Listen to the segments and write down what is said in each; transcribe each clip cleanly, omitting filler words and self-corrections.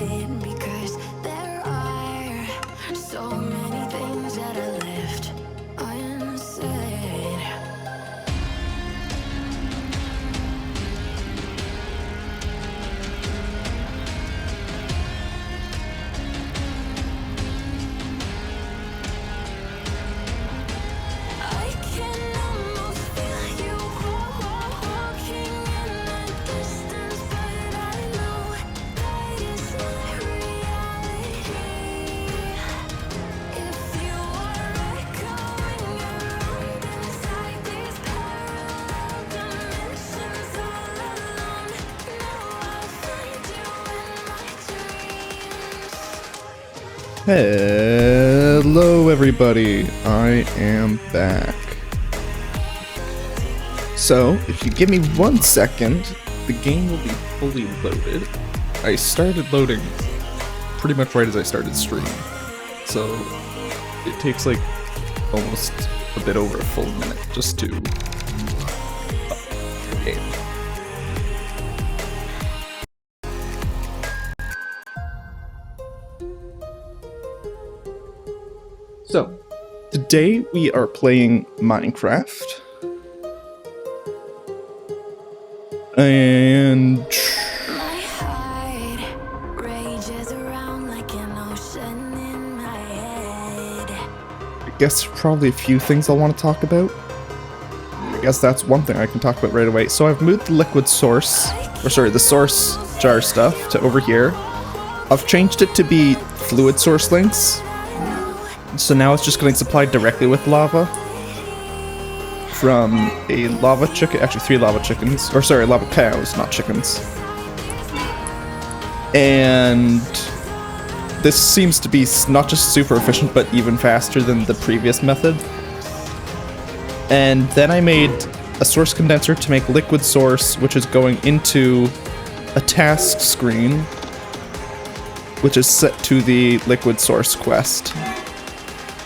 hidden because there are so many things that I left unsaid. I can almost feel you walking in the distance, but I know that it's not reality. If you are echoing around inside these parallel dimensions all alone, know I'll find you in my dreams. Hello everybody, I am back. So, if you give me 1 second, the game will be fully loaded. I started loading pretty much right as I started streaming. So, it takes like almost a bit over a full minute just to up the game. So, today we are playing Minecraft. And My heart rages around like an ocean in my head. I guess probably a few things I'll want to talk about. I guess that's one thing I can talk about right away. So I've moved the liquid source, the source jar stuff to over here. I've changed it to be fluid source links. So now it's just getting supplied directly with lava from a lava chicken, actually 3 lava chickens, lava cows, not chickens. And this seems to be not just super efficient, but even faster than the previous method. And then I made a source condenser to make liquid source, which is going into a task screen, which is set to the liquid source quest.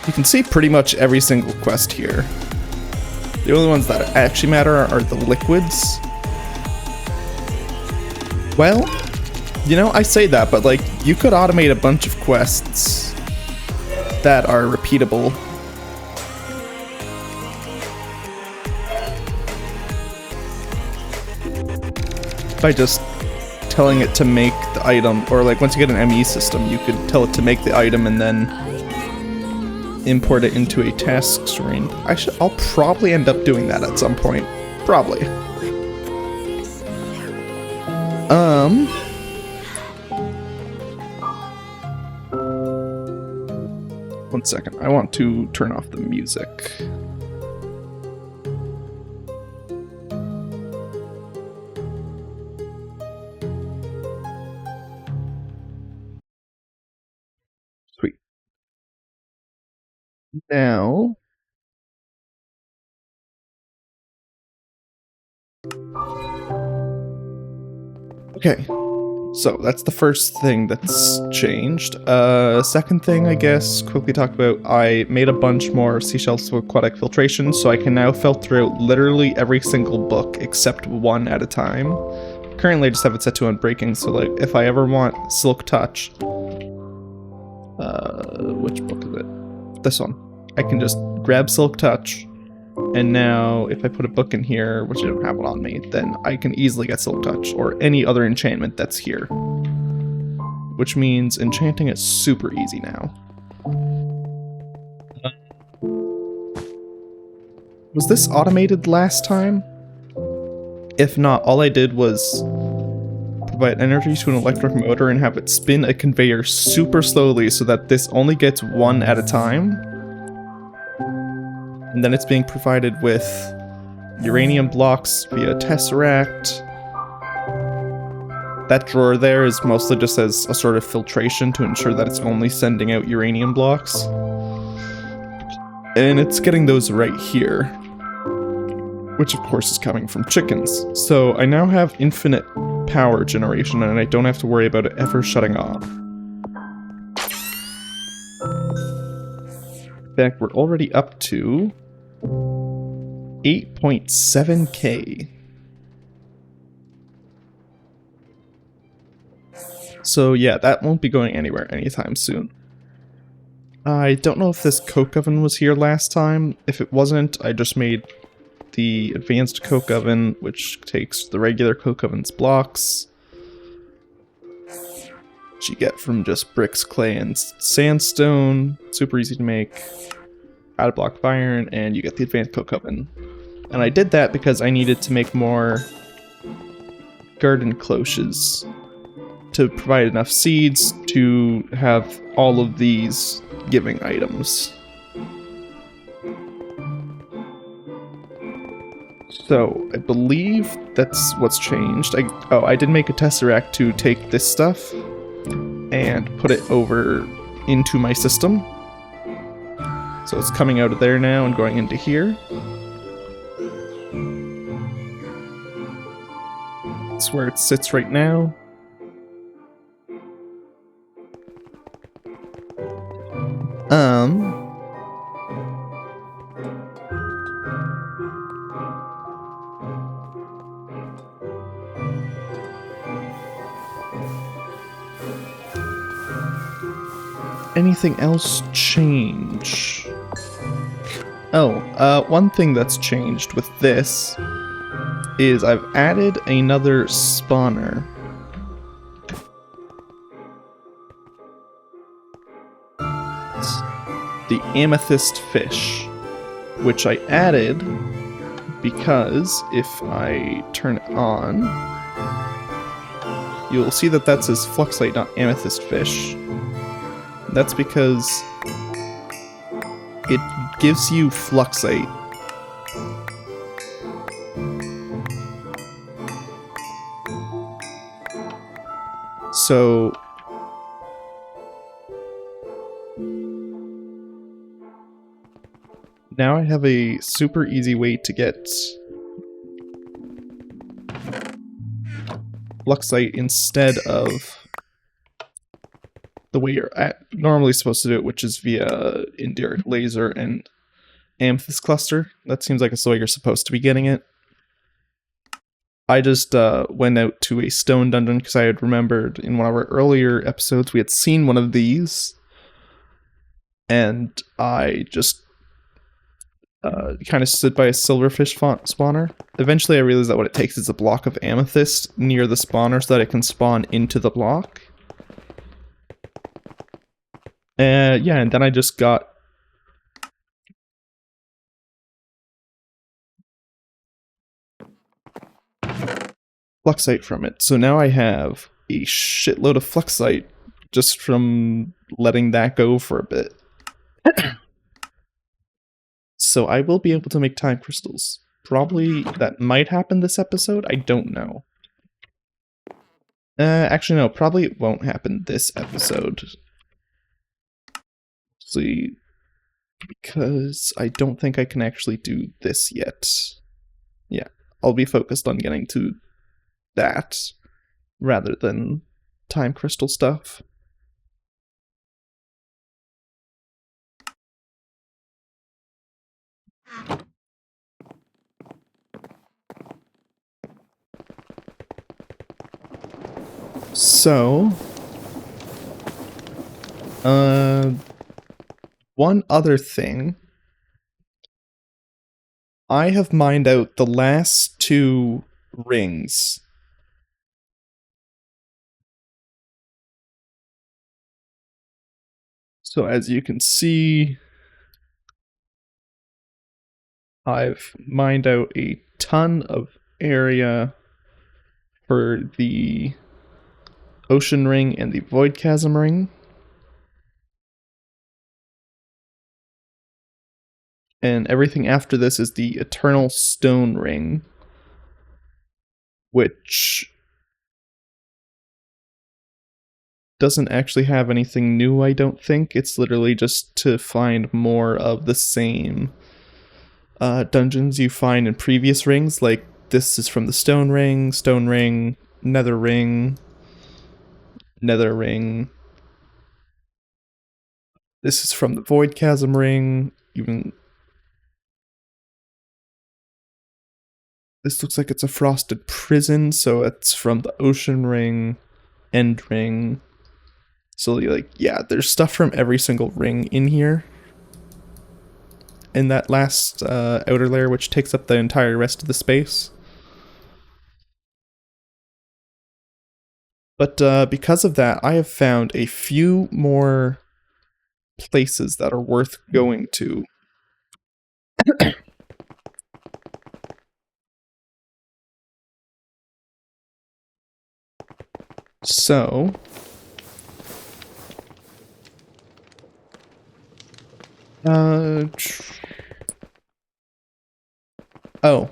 You can see pretty much every single quest here. The only ones that actually matter are the liquids. Well, you know, I say that, but like, you could automate a bunch of quests that are repeatable. By just telling it to make the item, or like once you get an ME system, you could tell it to make the item and then import it into a task screen. I'll probably end up doing that at some point. Probably. 1 second. I want to turn off the music. Sweet. Now, okay, so that's the first thing that's changed. Second thing, I guess, quickly talk about, I made a bunch more seashells with aquatic filtration, so I can now filter out literally every single book except one at a time. Currently, I just have it set to unbreaking, so like, if I ever want Silk Touch, which book is it? This one. I can just grab Silk Touch, and now if I put a book in here, which I don't have one on me, then I can easily get Silk Touch, or any other enchantment that's here. Which means enchanting is super easy now. Was this automated last time? If not, all I did was provide energy to an electric motor and have it spin a conveyor super slowly so that this only gets one at a time. And then it's being provided with uranium blocks via Tesseract. That drawer there is mostly just as a sort of filtration to ensure that it's only sending out uranium blocks. And it's getting those right here, which of course is coming from chickens. So I now have infinite power generation and I don't have to worry about it ever shutting off. In fact, we're already up to 8.7k. So yeah, that won't be going anywhere anytime soon. I don't know if this coke oven was here last time. If it wasn't, I just made the advanced coke oven, which takes the regular coke oven's blocks, which you get from just bricks, clay, and sandstone. Super easy to make. Add a block of iron, and you get the advanced coke oven. And I did that because I needed to make more garden cloches to provide enough seeds to have all of these giving items. So I believe that's what's changed. I did make a tesseract to take this stuff and put it over into my system. So it's coming out of there now and going into here. That's where it sits right now. Anything else change? Oh, one thing that's changed with this is I've added another spawner. It's the amethyst fish, which I added because if I turn it on, you'll see that that says fluxite, not amethyst fish. That's because it gives you fluxite. So now I have a super easy way to get fluxite instead of the way you're normally supposed to do it, which is via indirect laser and amethyst cluster. That seems like it's the way you're supposed to be getting it. I just went out to a stone dungeon because I had remembered in one of our earlier episodes we had seen one of these, and I just kind of stood by a silverfish spawner. Eventually I realized that what it takes is a block of amethyst near the spawner so that it can spawn into the block. Yeah, and then I just got fluxite from it. So now I have a shitload of fluxite just from letting that go for a bit. So I will be able to make time crystals. Probably that might happen this episode, I don't know. Actually no, probably it won't happen this episode. See, because I don't think I can actually do this yet. Yeah, I'll be focused on getting to that rather than time crystal stuff. So, one other thing. I have mined out the last 2 rings. So as you can see, I've mined out a ton of area for the ocean ring and the void chasm ring. And everything after this is the eternal stone ring, which doesn't actually have anything new, I don't think. It's literally just to find more of the same dungeons you find in previous rings. Like, this is from the stone ring, nether ring, nether ring. This is from the void chasm ring. Even this looks like it's a frosted prison, so it's from the ocean ring. end ring. So, like, yeah, there's stuff from every single ring in here. In that last outer layer, which takes up the entire rest of the space. But because of that, I have found a few more places that are worth going to. So, oh.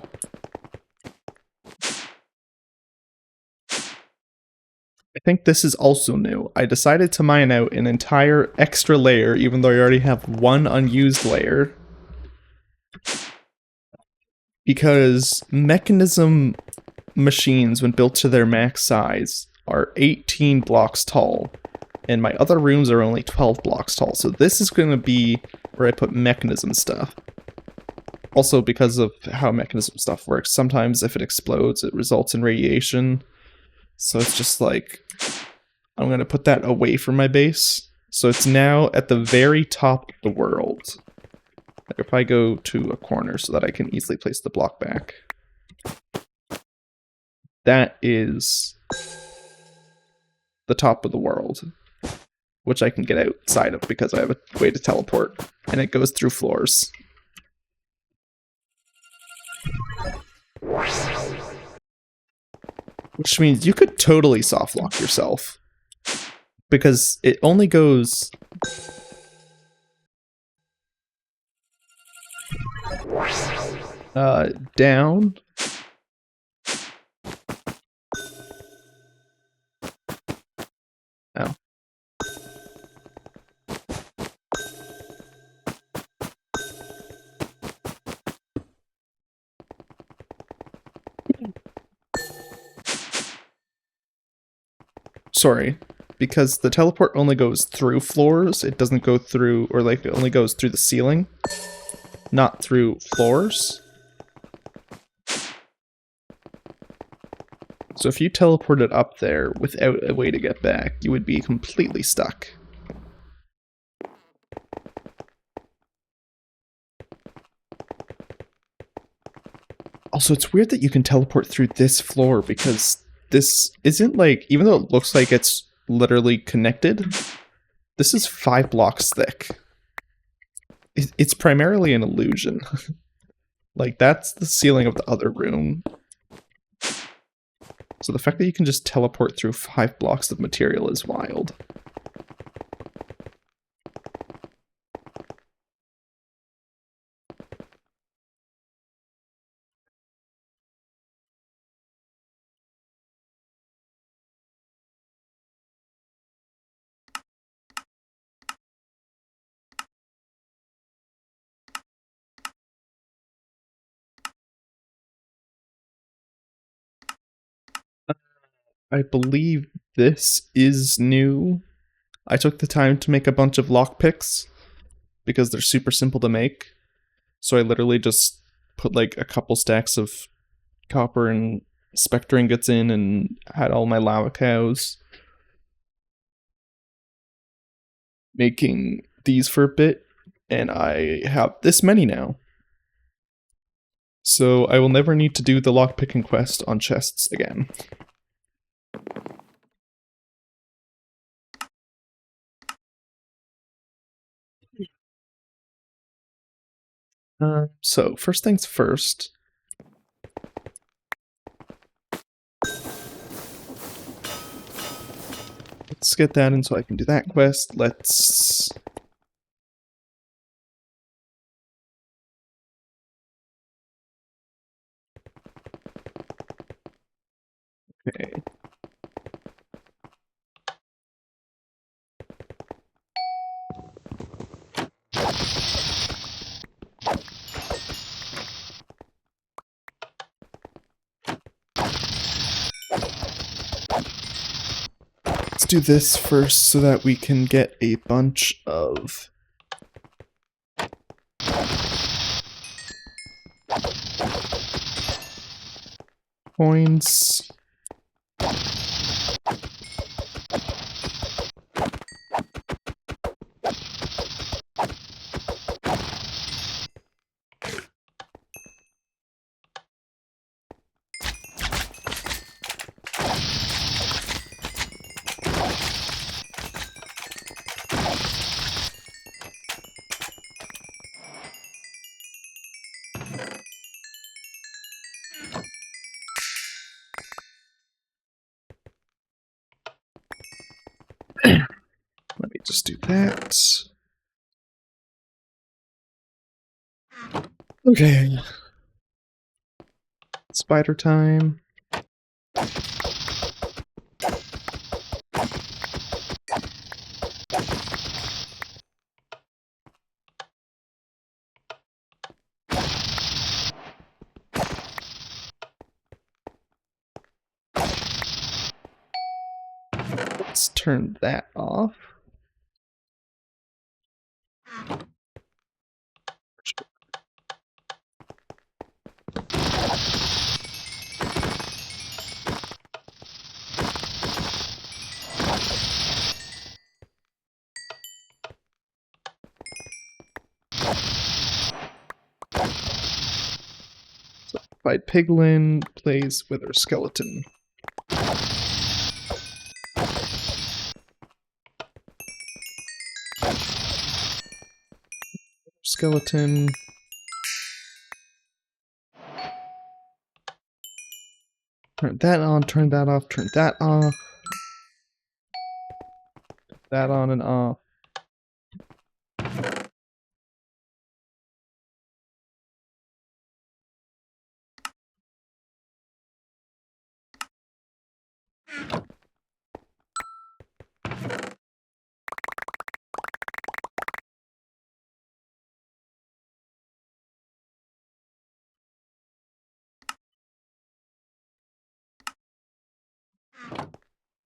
I think this is also new. I decided to mine out an entire extra layer, even though I already have one unused layer. Because mechanism machines, when built to their max size, are 18 blocks tall. And my other rooms are only 12 blocks tall. So this is going to be where I put mechanism stuff. Also, because of how mechanism stuff works, sometimes if it explodes, it results in radiation. So it's just like, I'm going to put that away from my base. So it's now at the very top of the world. Like if I go to a corner so that I can easily place the block back. That is the top of the world, which I can get outside of because I have a way to teleport, and it goes through floors. Which means you could totally soft lock yourself. Because it only goes... down. Oh. Sorry, because the teleport only goes through floors, it doesn't go through, or like, it only goes through the ceiling, not through floors. So if you teleported up there without a way to get back, you would be completely stuck. Also, it's weird that you can teleport through this floor, because this isn't like, even though it looks like it's literally connected, this is 5 blocks thick. It's primarily an illusion. Like, that's the ceiling of the other room. So the fact that you can just teleport through 5 blocks of material is wild. I believe this is new. I took the time to make a bunch of lockpicks because they're super simple to make. So I literally just put like a couple stacks of copper and spectre ingots in and had all my lava cows making these for a bit, and I have this many now. So I will never need to do the lockpicking quest on chests again. So first things first. Let's get that in so I can do that quest. Let's... Okay. Let's do this first so that we can get a bunch of coins. just do that. Okay. Spider time. Let's turn that off. So, Fight Piglin plays Wither Skeleton. Skeleton. Turn that on, turn that off, turn that off. That on and off.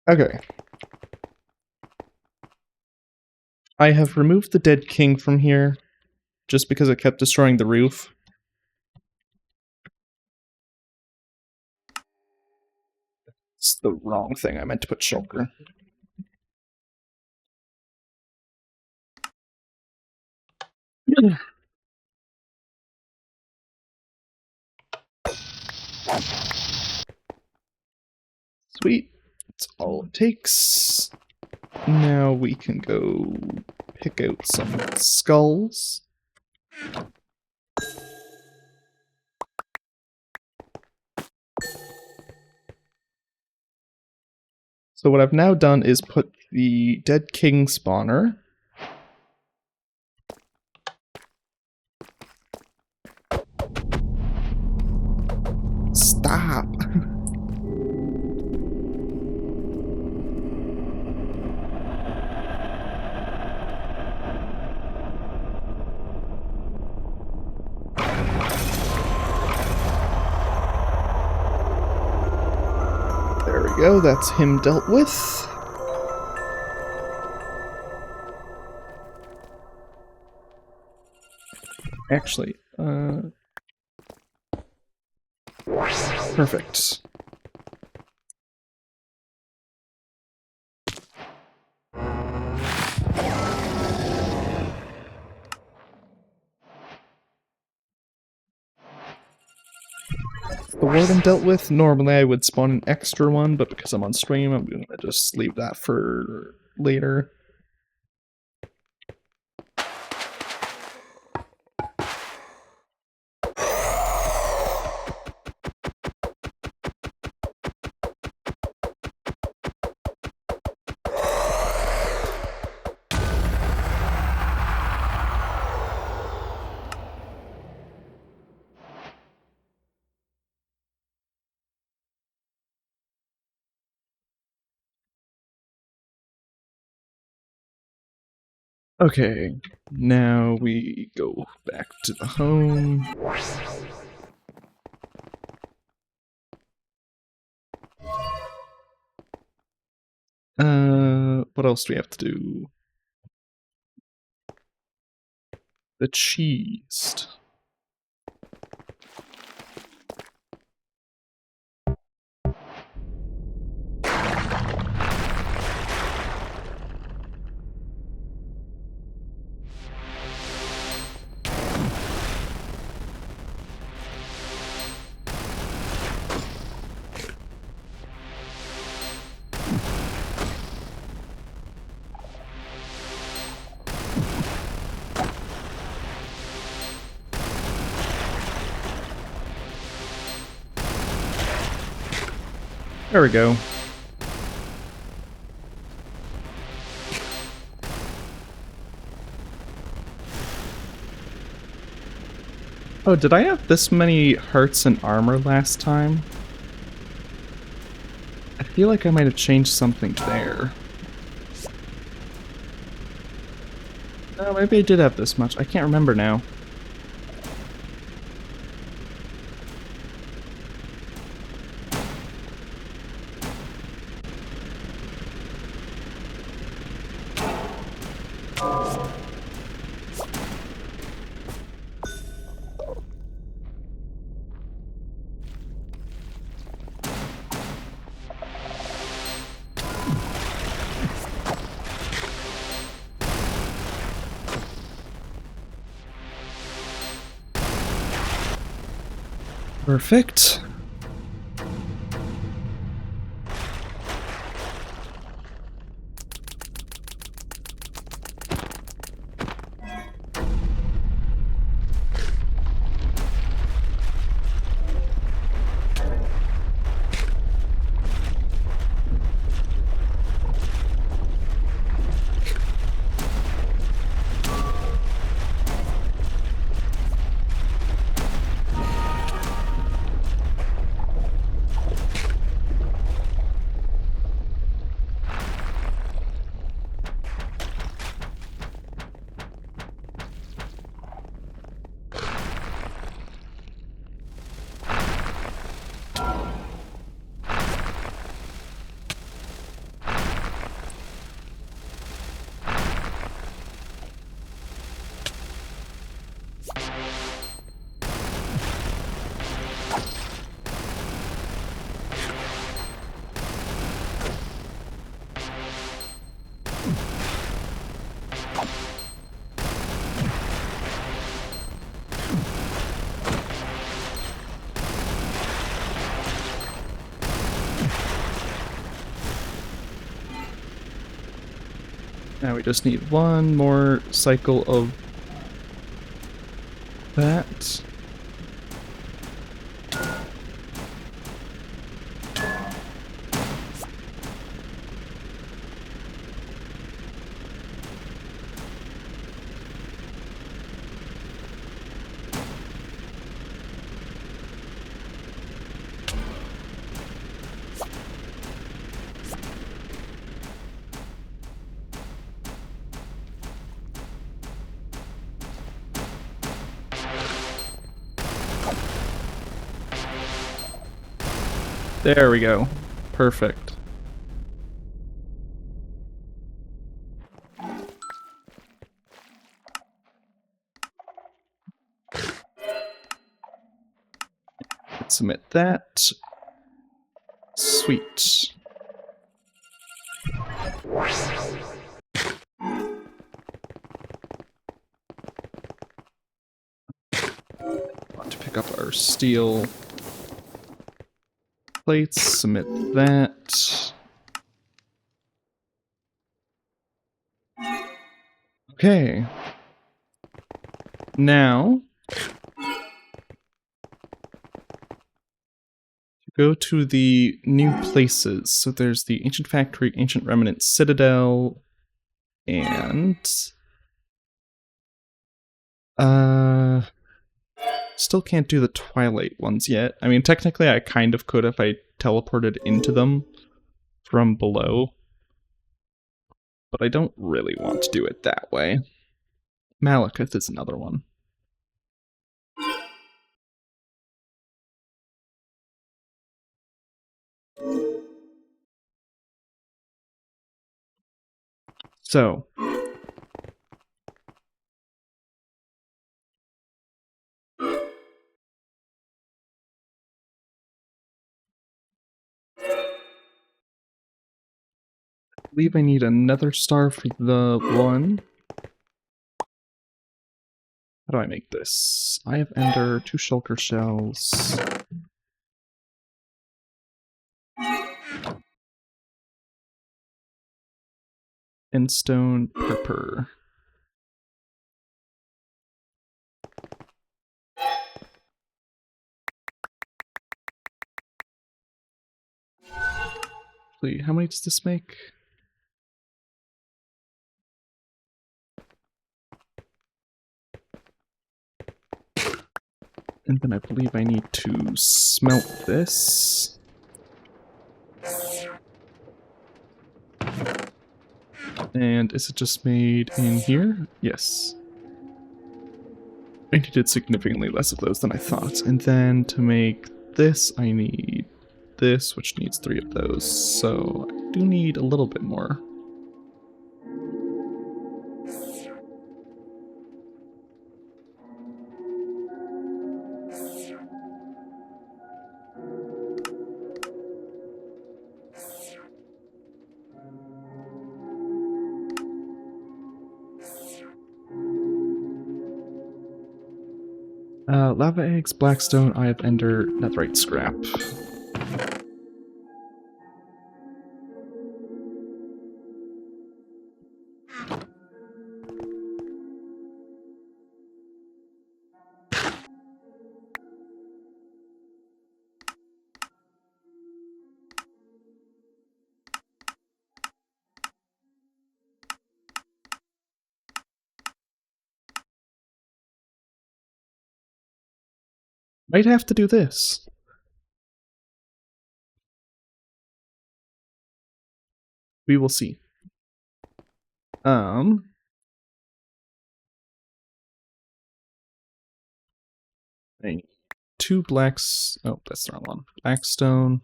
Okay. I have removed the dead king from here, just because it kept destroying the roof. It's the wrong thing. I meant to put shulker. Sweet. That's all it takes. Now we can go pick out some skulls. So what I've now done is put the dead king spawner. Stop! There we go, that's him dealt with. Actually, perfect. The warden dealt with. Normally I would spawn an extra one, but because I'm on stream, I'm gonna just leave that for later. Okay, now we go back to the home. What else do we have to do? The cheese. There we go. Oh, did I have this many hearts and armor last time? I feel like I might have changed something there. No, maybe I did have this much. I can't remember now. Perfect. Now we just need one more cycle of that. There we go. Perfect. Let's submit that. Sweet. Want to pick up our steel plates, submit that. Okay. Now, go to the new places. So there's the Ancient Factory, Ancient Remnant Citadel, and still can't do the Twilight ones yet. I mean, technically I kind of could if I teleported into them from below, but I don't really want to do it that way. Malekith is another one. So, I believe I need another star for the one. How do I make this? I have ender, 2 shulker shells. And stone purpur. Wait, how many does this make? And then I believe I need to smelt this. And is it just made in here? Yes. I needed significantly less of those than I thought. And then to make this, I need this, which needs 3 of those. So I do need a little bit more. Lava eggs, blackstone, eye of ender, netherite scrap. Might have to do this. We will see. I need 2 blacks. Oh, that's the wrong one. Blackstone.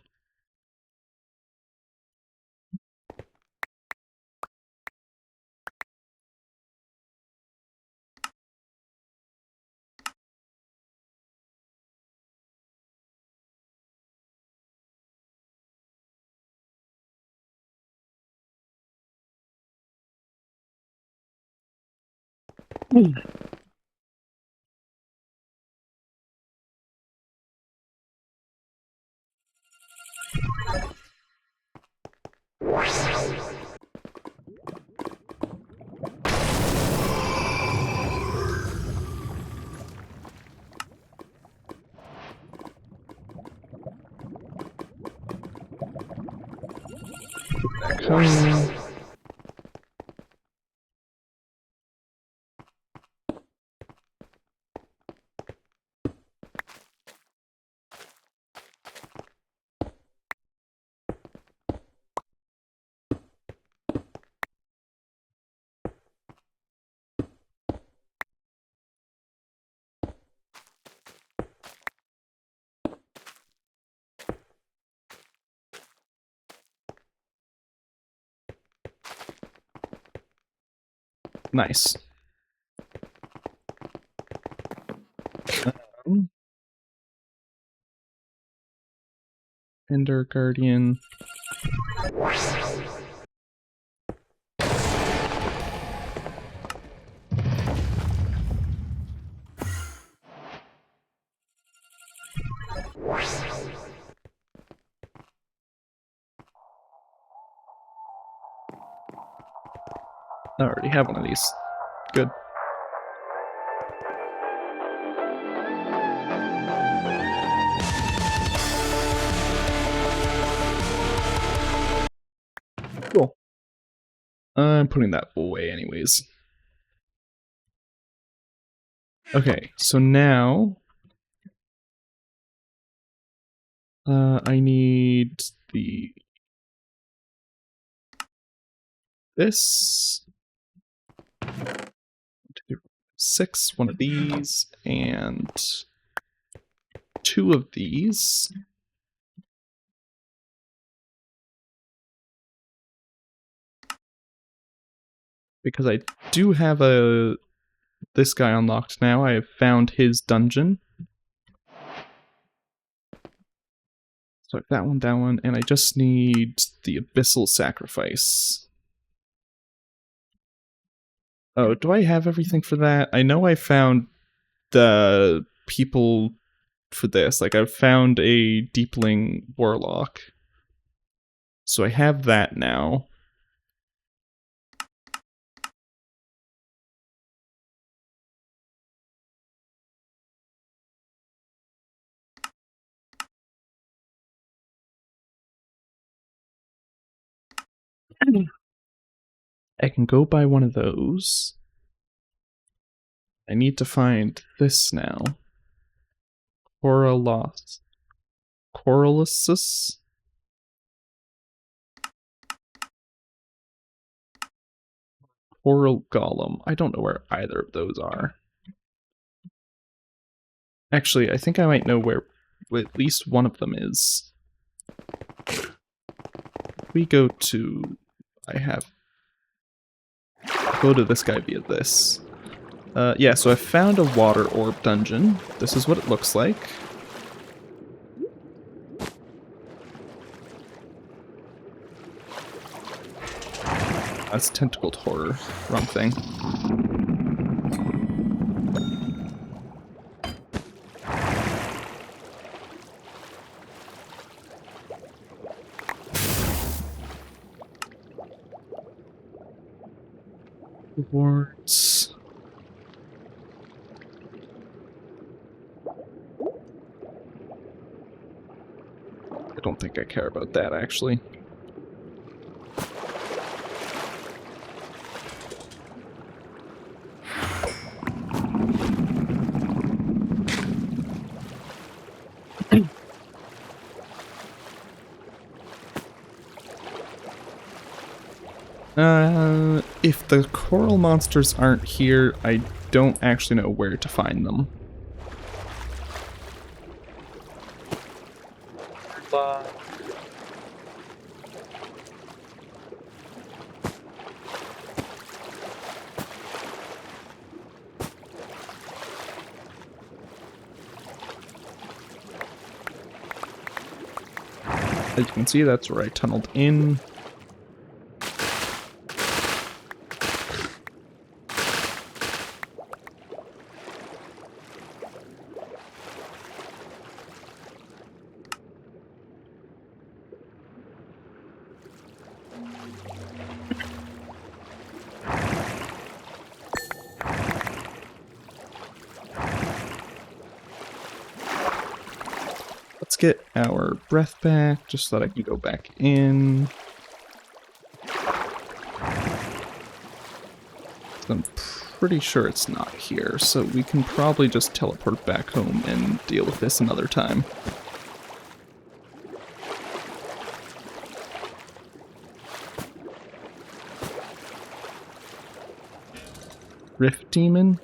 Back home. Nice. Ender Guardian. I already have one of these. Good. Cool. I'm putting that away anyways. Okay, so now I need this 6, one of these, and 2 of these. Because I do have this guy unlocked now. I have found his dungeon. So that one, and I just need the Abyssal Sacrifice. Oh, do I have everything for that? I know I found the people for this. Like, I've found a Deepling Warlock. So I have that now. I can go buy one of those. I need to find this now. Coralos. Coralisus? Coral Golem. I don't know where either of those are. Actually, I think I might know where at least one of them is. We go to... go to this guy via this. Yeah, so I found a water orb dungeon. This is what it looks like. That's tentacled horror. Wrong thing. Rewards. I don't think I care about that, actually. If the coral monsters aren't here, I don't actually know where to find them. As you can see, that's where I tunneled in. Let's get our breath back, just so that I can go back in. I'm pretty sure it's not here, so we can probably just teleport back home and deal with this another time. Rift Demon?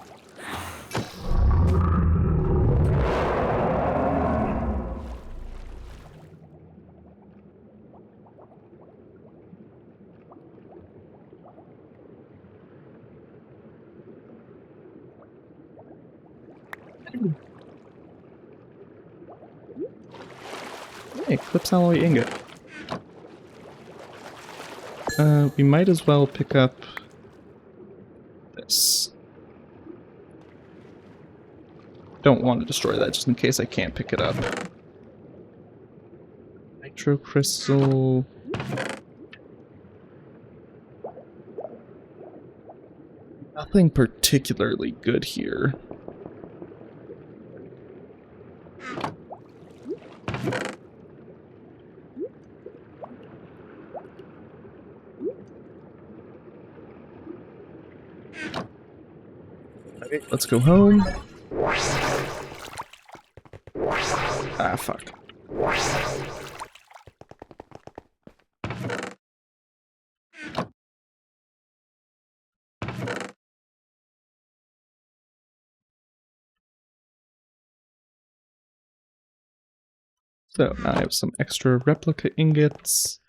Hey, Clips Alloy Ingot. We might as well pick up this. Don't want to destroy that just in case I can't pick it up. Nitro Crystal. Nothing particularly good here. Okay, let's go home. Ah, fuck. So, now I have some extra replica ingots.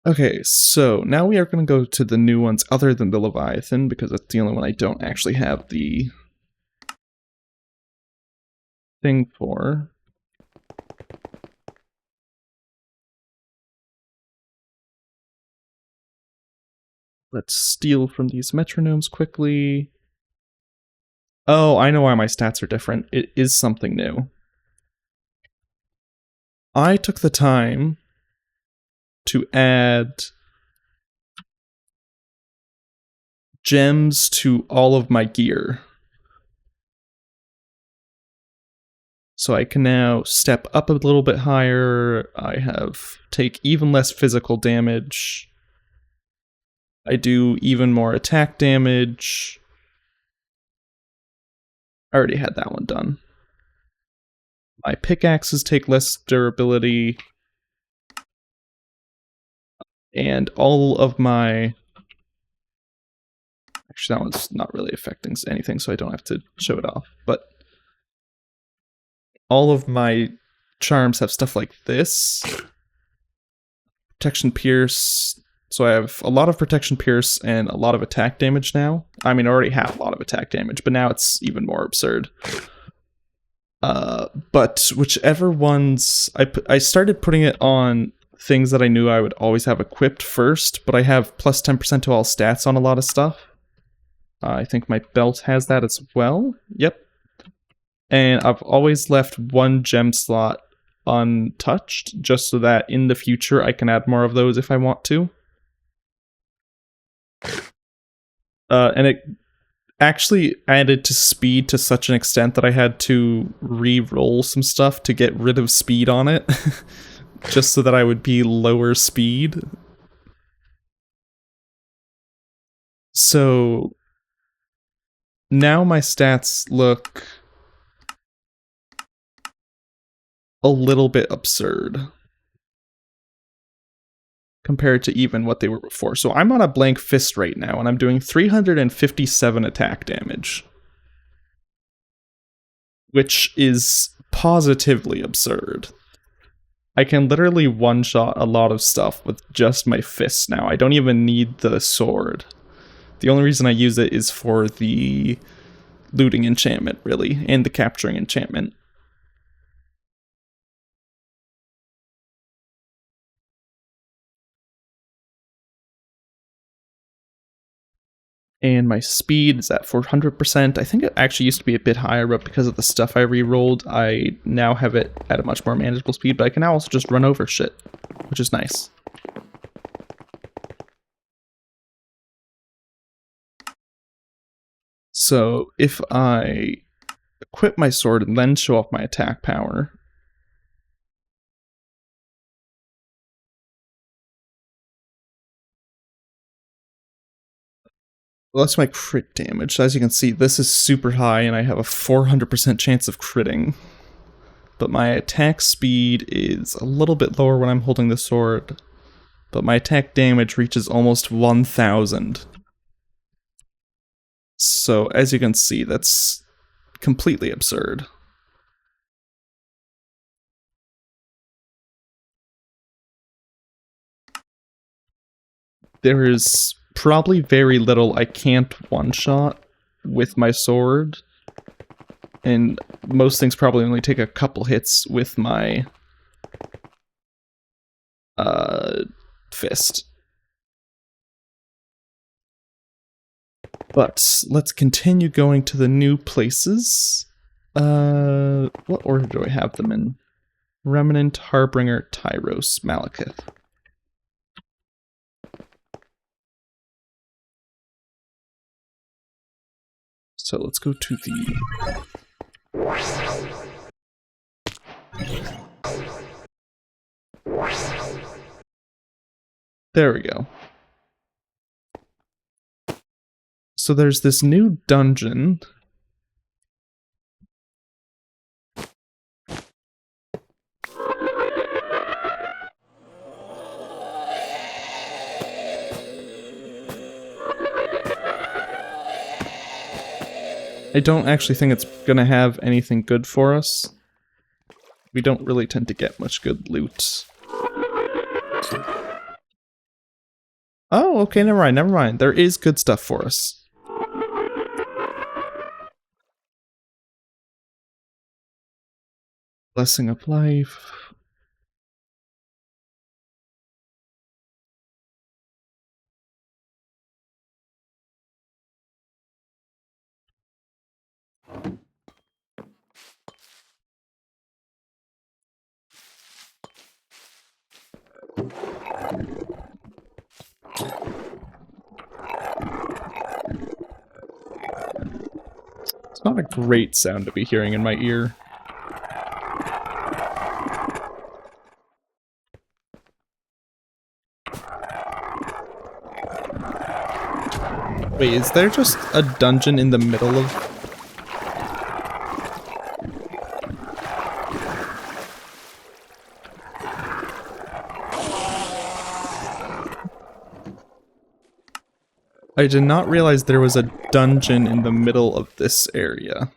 Okay, so now we are going to go to the new ones other than the Leviathan, because that's the only one I don't actually have the thing for. Let's steal from these metronomes quickly. Oh, I know why my stats are different. It is something new. I took the time to add gems to all of my gear. So I can now step up a little bit higher. I take even less physical damage. I do even more attack damage. I already had that one done. My pickaxes take less durability. And all of my... Actually, that one's not really affecting anything, so I don't have to show it off. But all of my charms have stuff like this. Protection Pierce. So I have a lot of Protection Pierce and a lot of attack damage now. I mean, I already have a lot of attack damage, but now it's even more absurd. But whichever ones... I started putting it on things that I knew I would always have equipped first, but I have plus 10% to all stats on a lot of stuff. I think my belt has that as well. Yep. And I've always left one gem slot untouched, just so that in the future I can add more of those if I want to. And it actually added to speed to such an extent that I had to re-roll some stuff to get rid of speed on it. Just so that I would be lower speed. So now my stats look a little bit absurd compared to even what they were before. So I'm on a blank fist right now, and I'm doing 357 attack damage, which is positively absurd. I can literally one-shot a lot of stuff with just my fists now. I don't even need the sword. The only reason I use it is for the looting enchantment, really, and the capturing enchantment. And my speed is at 400%. I think it actually used to be a bit higher, but because of the stuff I re-rolled, I now have it at a much more manageable speed, but I can now also just run over shit, which is nice. So if I equip my sword and then show off my attack power, well, that's my crit damage. As you can see, this is super high and I have a 400% chance of critting. But my attack speed is a little bit lower when I'm holding the sword. But my attack damage reaches almost 1000. So as you can see, that's completely absurd. There is probably very little I can't one-shot with my sword, and most things probably only take a couple hits with my fist. But let's continue going to the new places. What order do I have them in? Remnant, Harbinger, Tyros, Malekith. So let's go to the... There we go. So there's this new dungeon. I don't actually think it's gonna have anything good for us. We don't really tend to get much good loot. Oh, okay, never mind, never mind. There is good stuff for us. Blessing of Life. It's not a great sound to be hearing in my ear. Wait, is there just a dungeon in the middle of... I did not realize there was a dungeon in the middle of this area.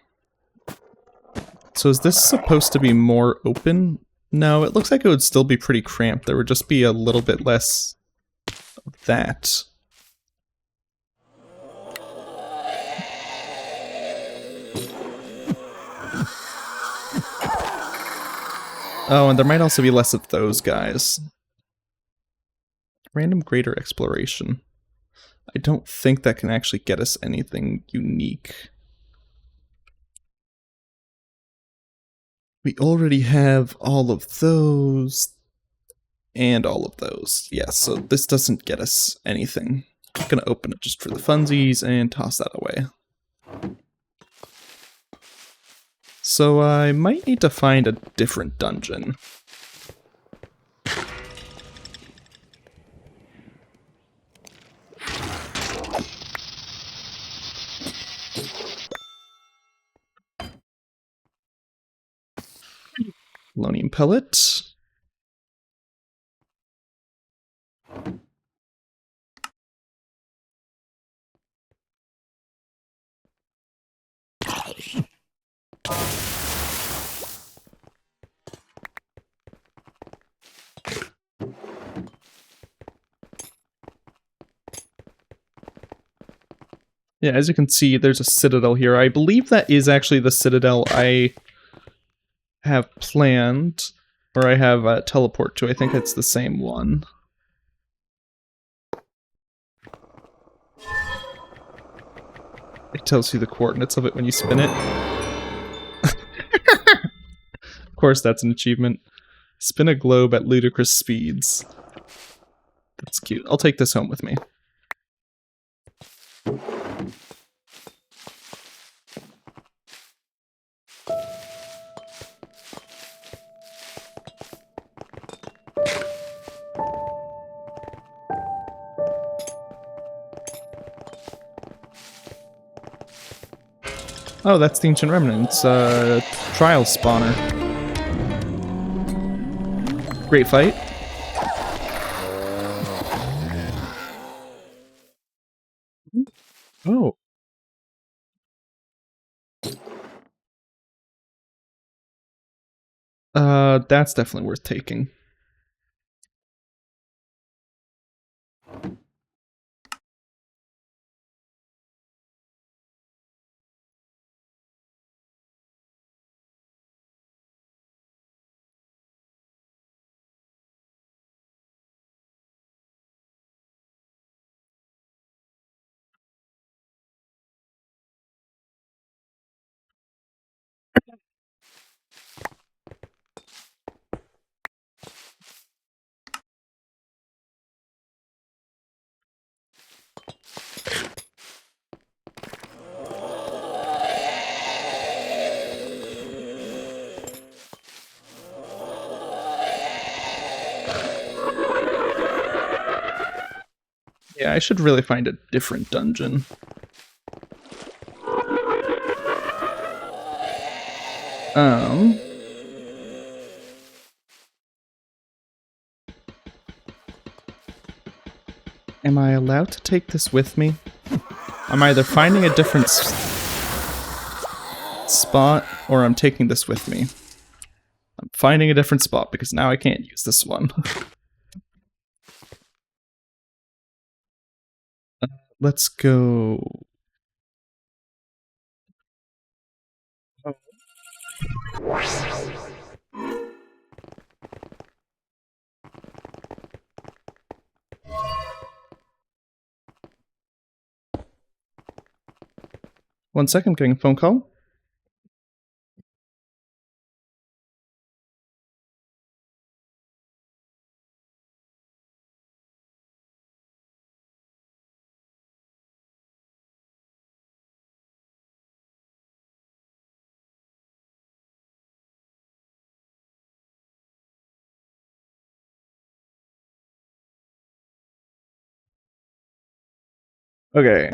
So is this supposed to be more open? No, it looks like it would still be pretty cramped. There would just be a little bit less of that. Oh, and there might also be less of those guys. Random greater exploration. I don't think that can actually get us anything unique. We already have all of those and all of those. Yeah, so this doesn't get us anything. I'm gonna open it just for the funsies and toss that away. So I might need to find a different dungeon. Polonium pellet. Yeah, as you can see, there's a citadel here. I believe that is actually the citadel I have planned, or I have teleport to. I think it's the same one. It tells you the coordinates of it when you spin it. Of course, that's an achievement. Spin a globe at ludicrous speeds. That's cute. I'll take this home with me. Oh, that's the Ancient Remnants, trial spawner. Great fight. Oh. That's definitely worth taking. Yeah, I should really find a different dungeon. Am I allowed to take this with me? I'm either finding a different spot, or I'm taking this with me. I'm finding a different spot, because now I can't use this one. Let's go... 1 second, I'm getting a phone call. Okay.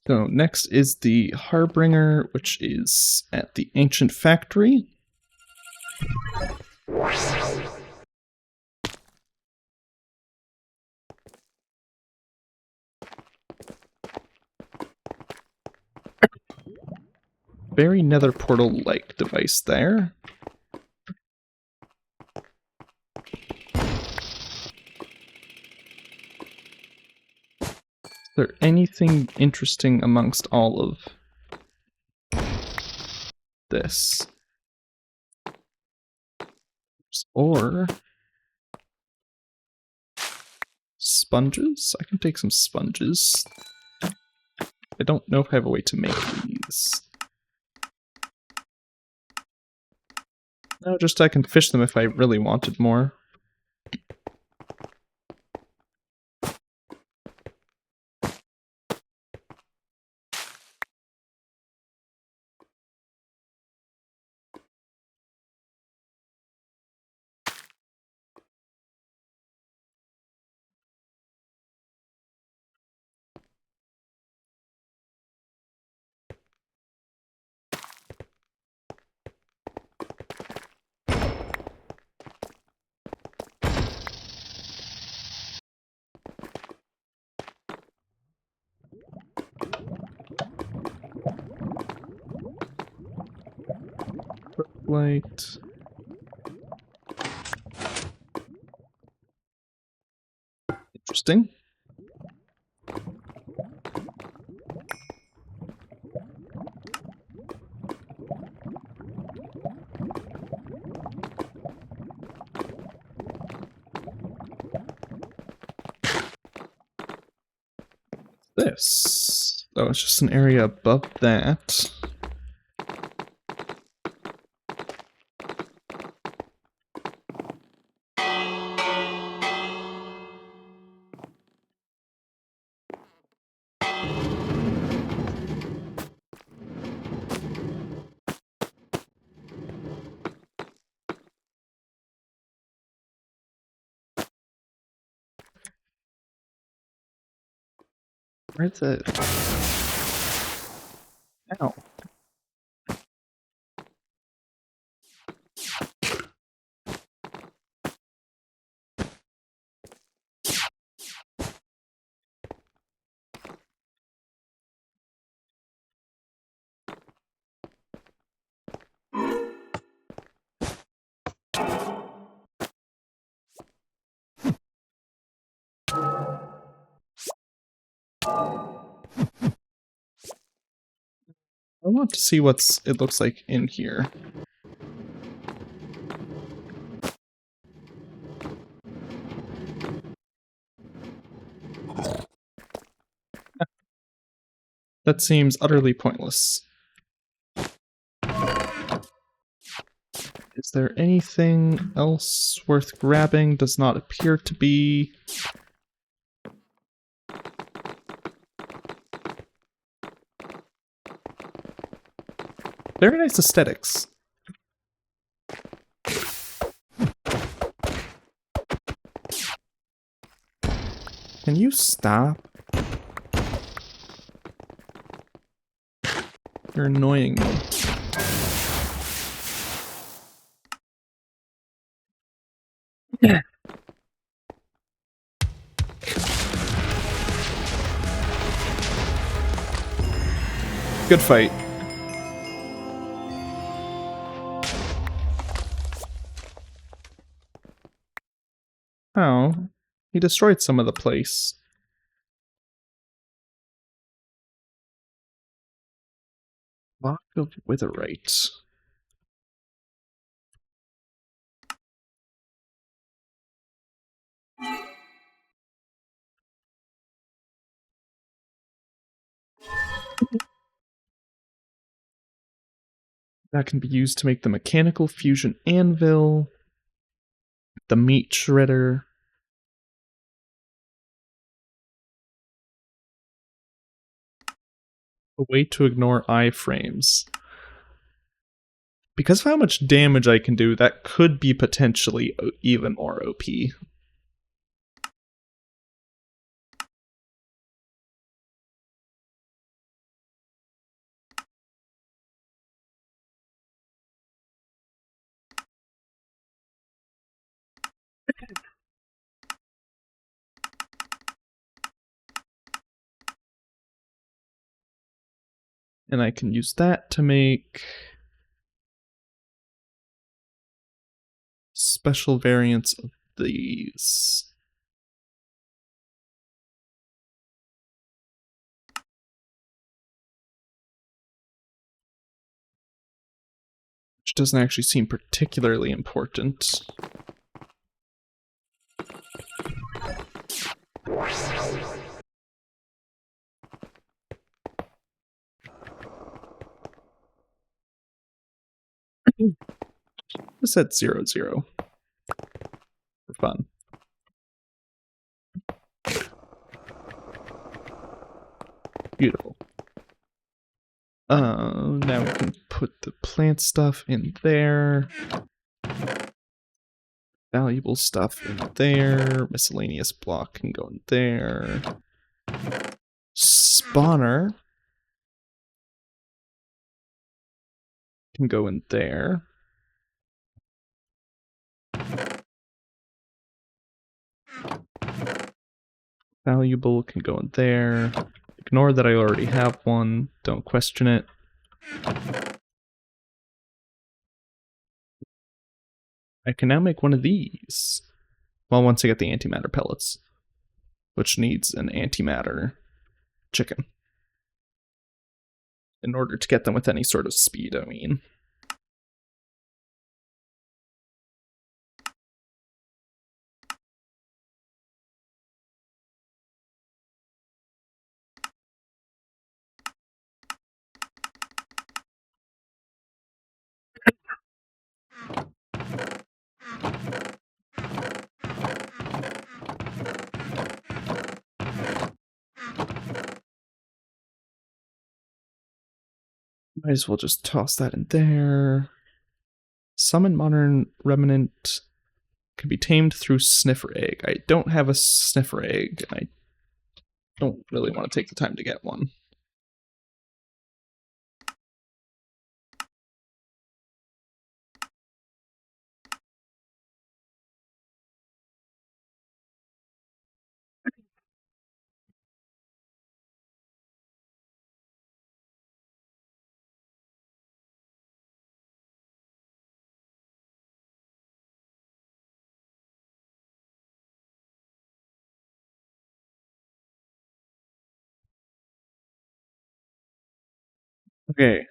So next is the Harbinger, which is at the Ancient Factory. Very nether portal-like device there. Is there anything interesting amongst all of this? Or sponges? I can take some sponges. I don't know if I have a way to make these. No, just I can fish them if I really wanted more. Light. Interesting. This. Oh, it's just an area above that. Where's it? Ow. I want to see what it looks like in here. That seems utterly pointless. Is there anything else worth grabbing? Does not appear to be. Very nice aesthetics. Can you stop? You're annoying me. Good fight. Oh, he destroyed some of the place. Block of witherite. That can be used to make the mechanical fusion anvil, the meat shredder. A way to ignore iframes. Because of how much damage I can do, that could be potentially even more OP. And I can use that to make special variants of these. Which doesn't actually seem particularly important. I said 0, 0. For fun. Beautiful. Now we can put the plant stuff in there. Valuable stuff in there. Miscellaneous block can go in there. Spawner can go in there. Valuable can go in there. Ignore that I already have one. Don't question it. I can now make one of these. Well, once I get the antimatter pellets, which needs an antimatter chicken. In order to get them with any sort of speed, I mean. Might as well just toss that in there. Summon modern remnant can be tamed through sniffer egg. I don't have a sniffer egg, and I don't really want to take the time to get one. Okay,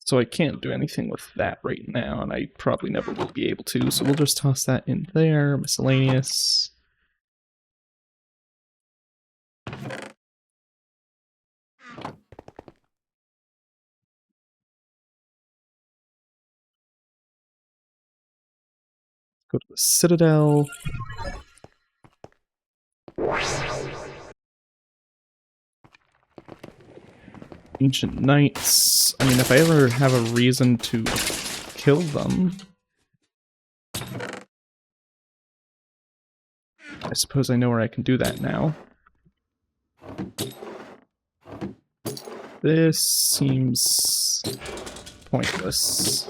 so I can't do anything with that right now, and I probably never will be able to, so we'll just toss that in there. Miscellaneous. Go to the Citadel. Ancient Knights. I mean, if I ever have a reason to kill them, I suppose I know where I can do that now. This seems pointless.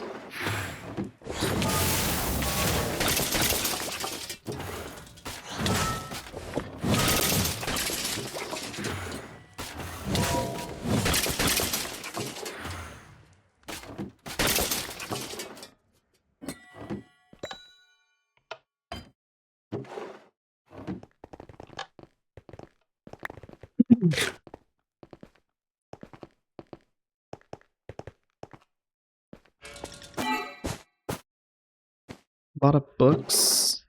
A lot of books.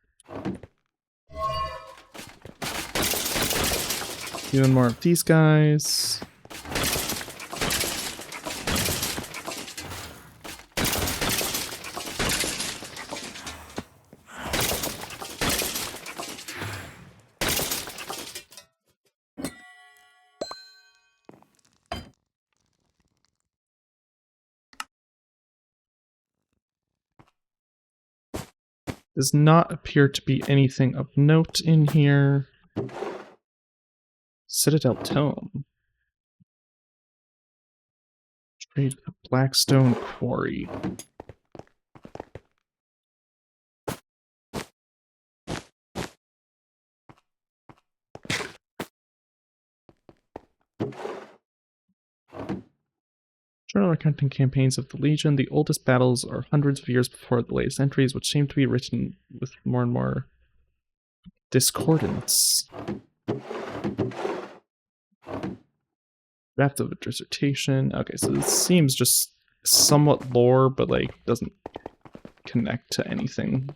Doing more of these guys. Does not appear to be anything of note in here. Citadel Tome. Create a blackstone quarry. Journal recounting campaigns of the Legion. The oldest battles are hundreds of years before the latest entries, which seem to be written with more and more discordance. Draft of a dissertation. Okay, so this seems just somewhat lore, but like doesn't connect to anything.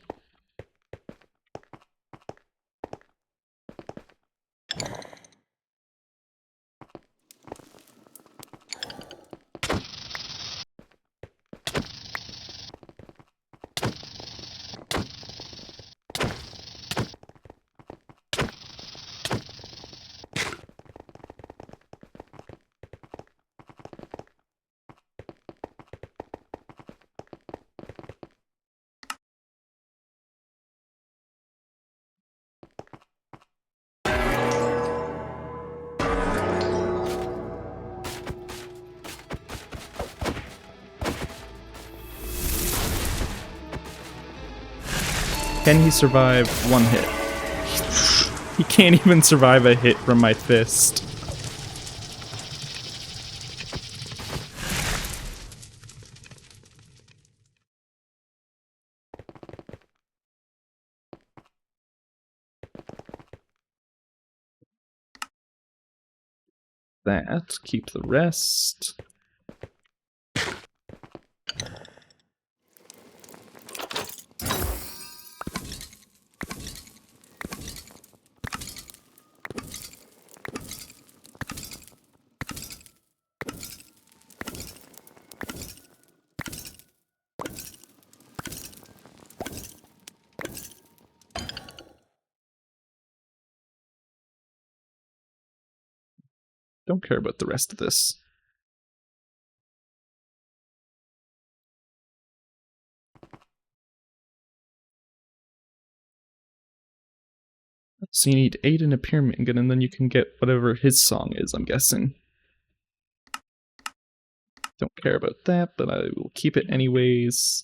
Can he survive one hit? He can't even survive a hit from my fist. That, keep the rest. Don't care about the rest of this. So you need 8 in a pyramid, and then you can get whatever his song is, I'm guessing. Don't care about that, but I will keep it anyways.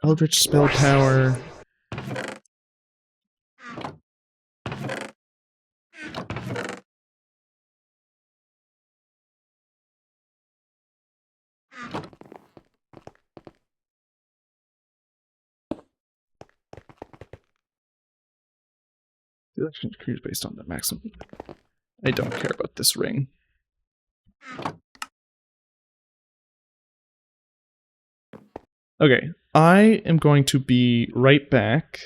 Eldritch spell power. The election decrees based on the maximum. I don't care about this ring. Okay, I am going to be right back.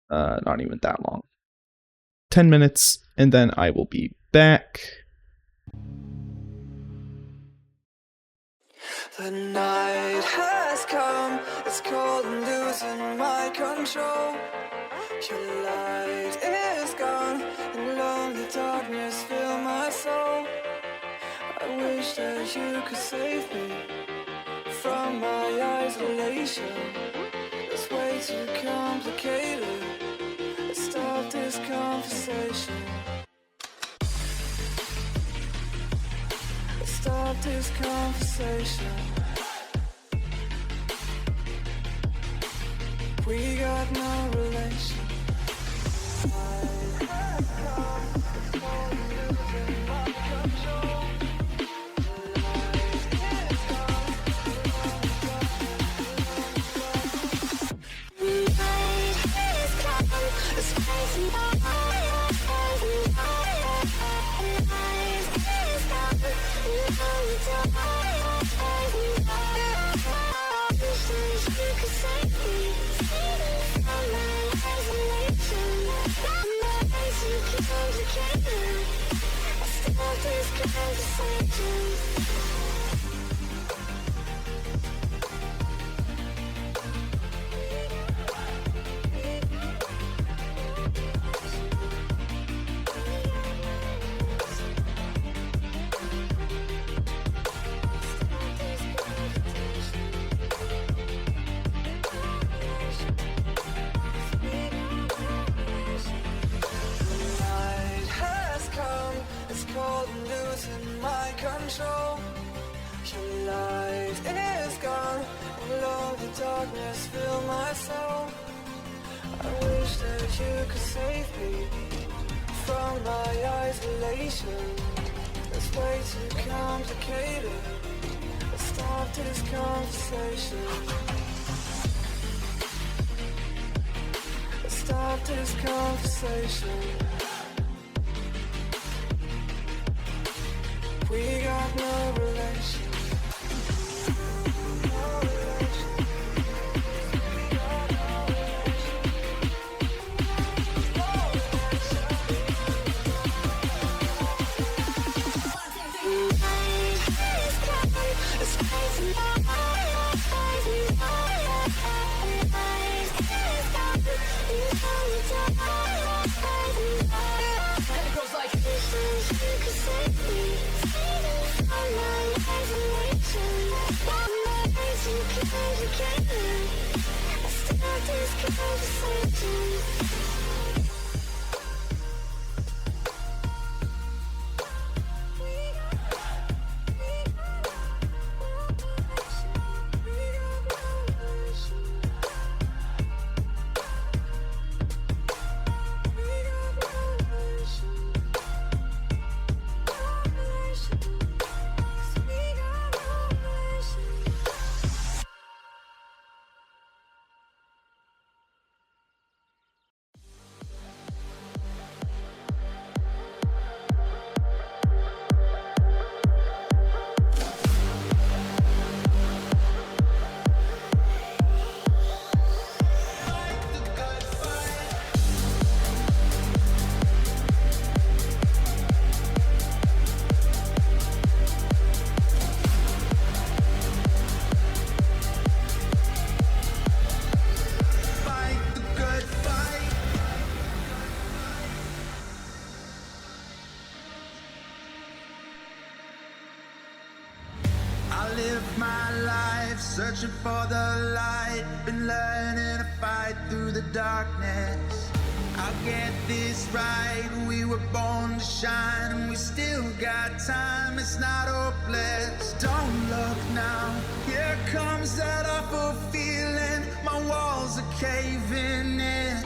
Not even that long. 10 minutes, and then I will be back. The night has come, it's cold and losing my control. Your light is gone, and lonely darkness fill my soul. I wish that you could save me from my isolation. It's way too complicated. Let's stop this conversation. Let's stop this conversation. We got no relation. darkness fill my soul. I wish that you could save me from my isolation. It's way too complicated. Let's stop this conversation. Let's stop this conversation. We got no relation. No relation. We got no relation. No relation. It's crazy. And it goes like fight the good fight. I live my life searching for the light. Been learning to fight through the darkness. I'll get this right. We were born to shine, and we still got time. It's not hopeless. Don't look now. Here comes that awful feeling. My walls are caving in.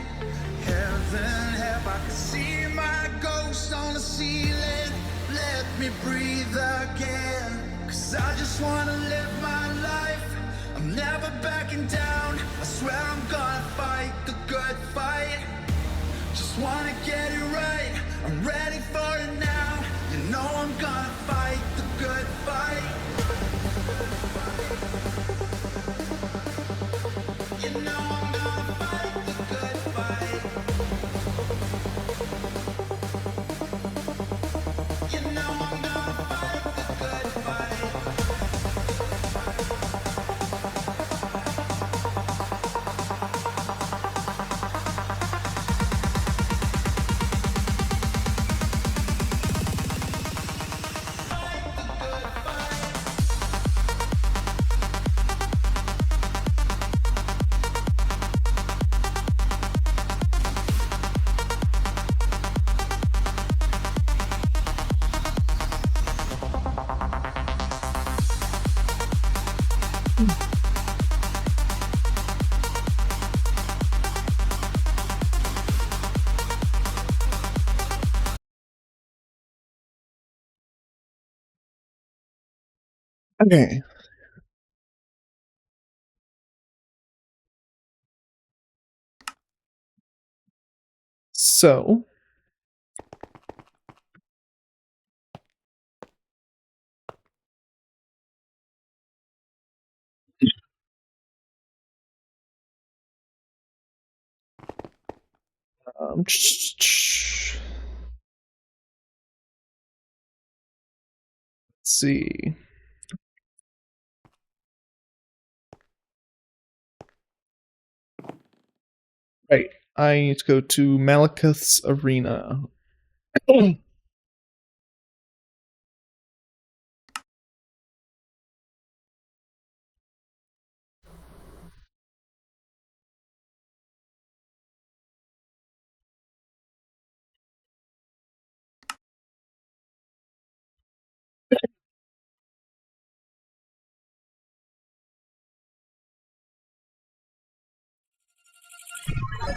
Heaven help, I can see my ghost on the ceiling. Let me breathe again. 'Cause I just wanna live my life. I'm never backing down. I swear I'm gonna fight the good fight. Just wanna get it right. I'm ready for it now. You know I'm gonna fight the good fight. You know I'm gonna fight the good fight. You know I'm gonna fight the good fight. Okay. So, let's see. Right. I need to go to Malekith's arena.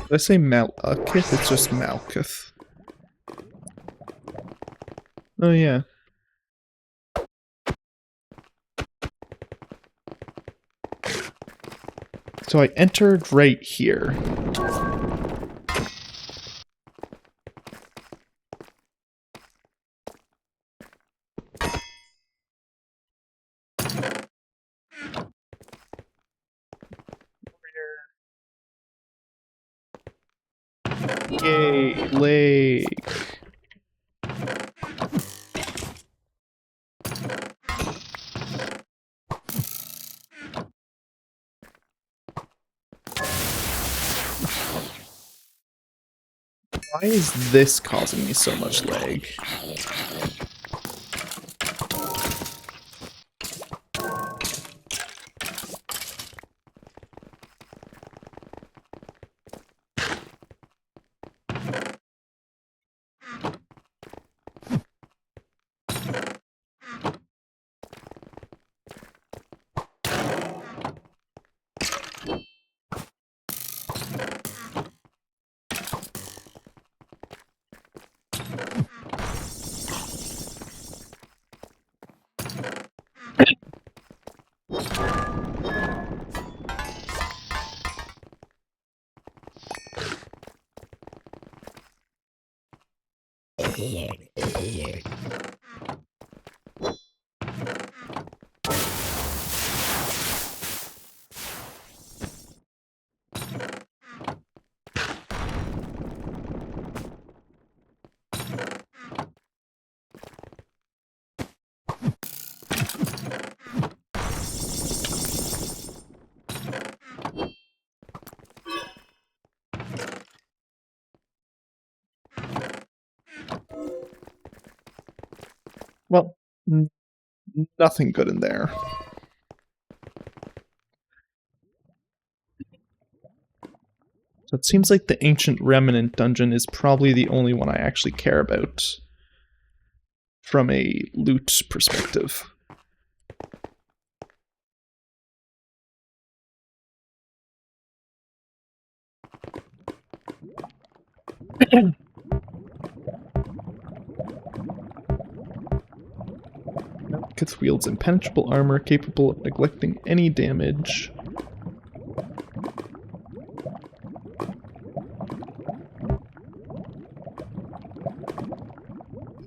Did I say Malakith? It's just Malkith. Oh yeah. So I entered right here. Yay, lake. Why is this causing me so much lag? Well, nothing good in there. So it seems like the Ancient Remnant dungeon is probably the only one I actually care about from a loot perspective. Malekith wields impenetrable armor capable of neglecting any damage.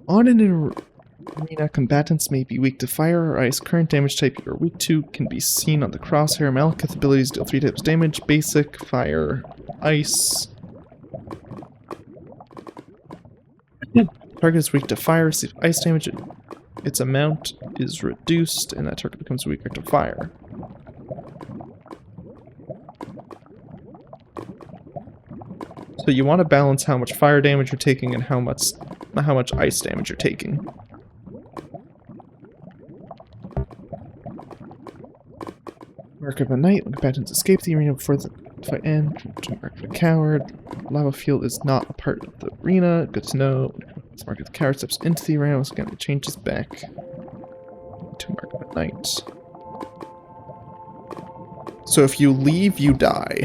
On an arena, combatants may be weak to fire or ice. Current damage type you are weak to can be seen on the crosshair. Malekith abilities deal 3 types damage: basic, fire, ice. Target is weak to fire, receive ice damage. Its amount is reduced, and that target becomes weaker to fire. So you want to balance how much fire damage you're taking and how much ice damage you're taking. Mark of a knight. When combatants escape the arena before the fight ends, to mark of a coward. Lava field is not a part of the arena. Good to know. Mark of the coward steps into the arena. Once again, it changes back to mark of a knight. So if you leave, you die.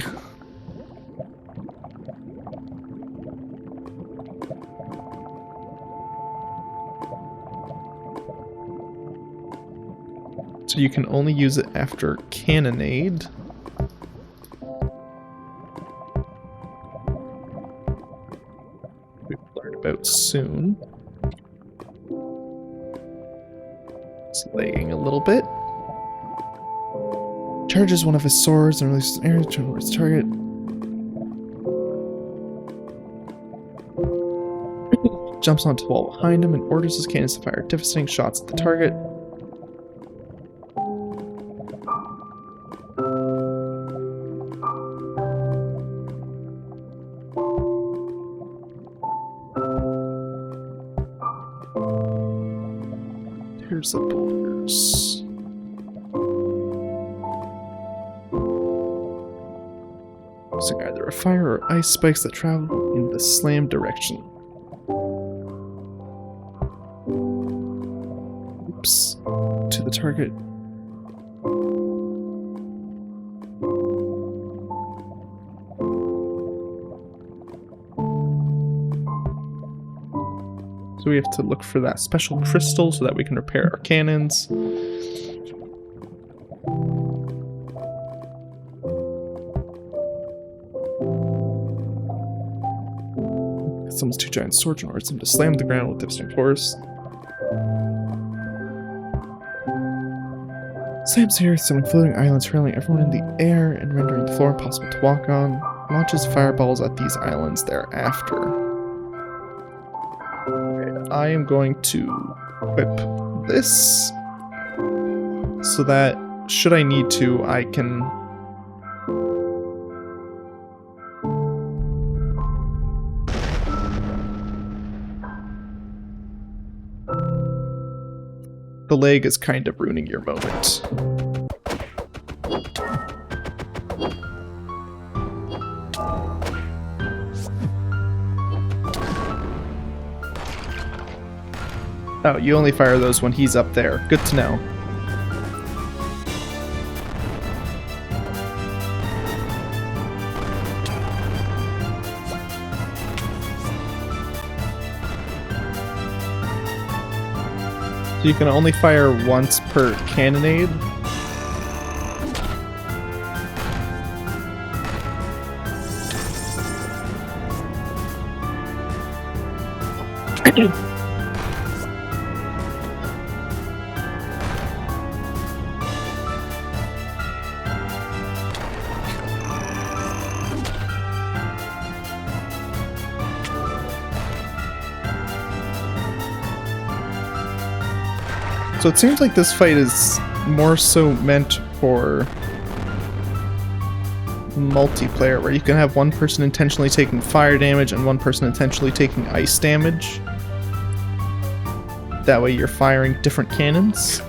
So you can only use it after cannonade. We've learned about soon. It's lagging a little bit. Charges one of his swords and releases an arrow towards its target. Jumps onto the wall behind him and orders his cannons to fire devastating shots at the target. Here's the boulders. So either a fire or ice spikes that travel in the slam direction. Oops. To the target. So we have to look for that special crystal so that we can repair our cannons. Summons 2 giant swords and orders them to slam the ground with devastating force. Slams the earth, summoning floating islands, hurling everyone in the air and rendering the floor impossible to walk on. Launches fireballs at these islands thereafter. Okay, I am going to equip this so that, should I need to, I can... The leg is kind of ruining your moment. Oh, you only fire those when he's up there. Good to know. So you can only fire once per cannonade. So it seems like this fight is more so meant for multiplayer, where you can have one person intentionally taking fire damage and one person intentionally taking ice damage. That way you're firing different cannons.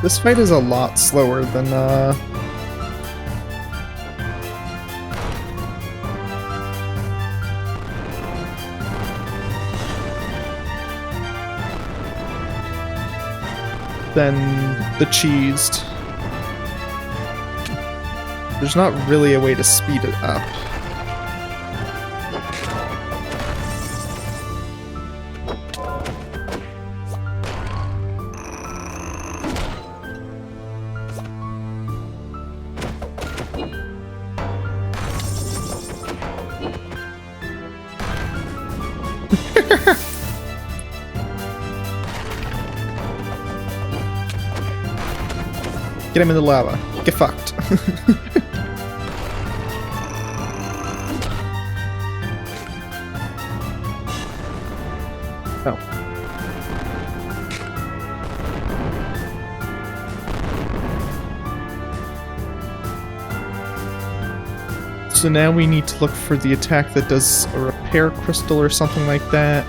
This fight is a lot slower than, the cheesed. There's not really a way to speed it up. Get him in the lava. Get fucked. Oh. So now we need to look for the attack that does a repair crystal or something like that.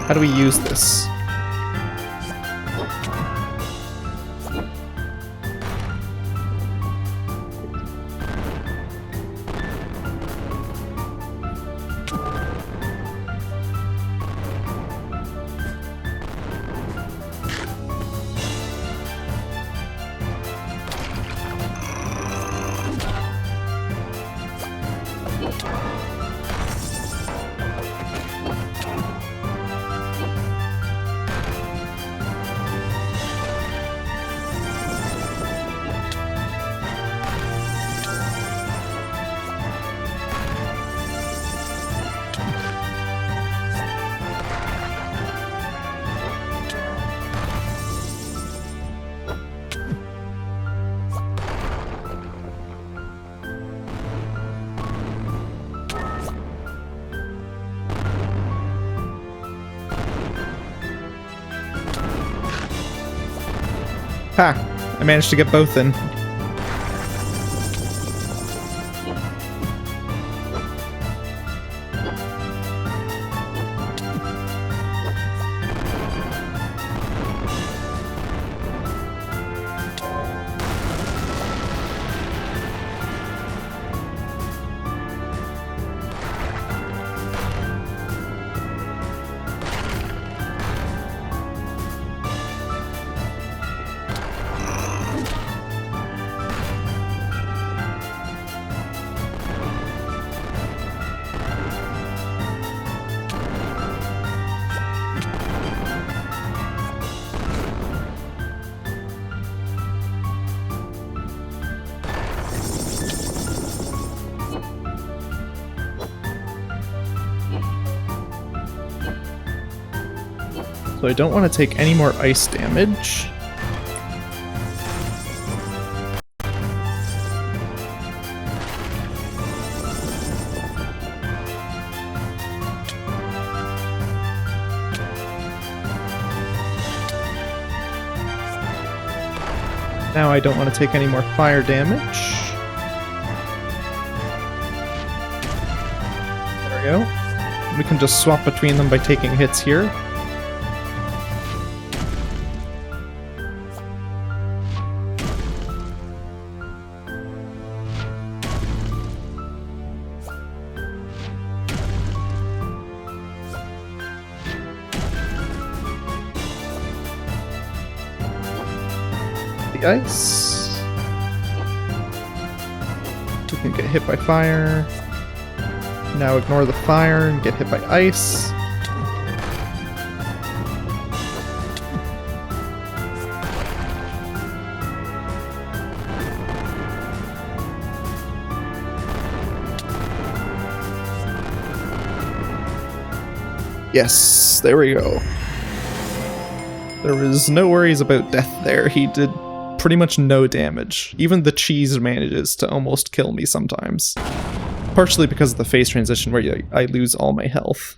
How do we use this? Ha! I managed to get both in. So I don't want to take any more ice damage. Now I don't want to take any more fire damage. There we go. We can just swap between them by taking hits here. Ice. We can get hit by fire. Now ignore the fire and get hit by ice. Yes, there we go. There was no worries about death there. He did pretty much no damage. Even the cheese manages to almost kill me sometimes. Partially because of the phase transition where I lose all my health.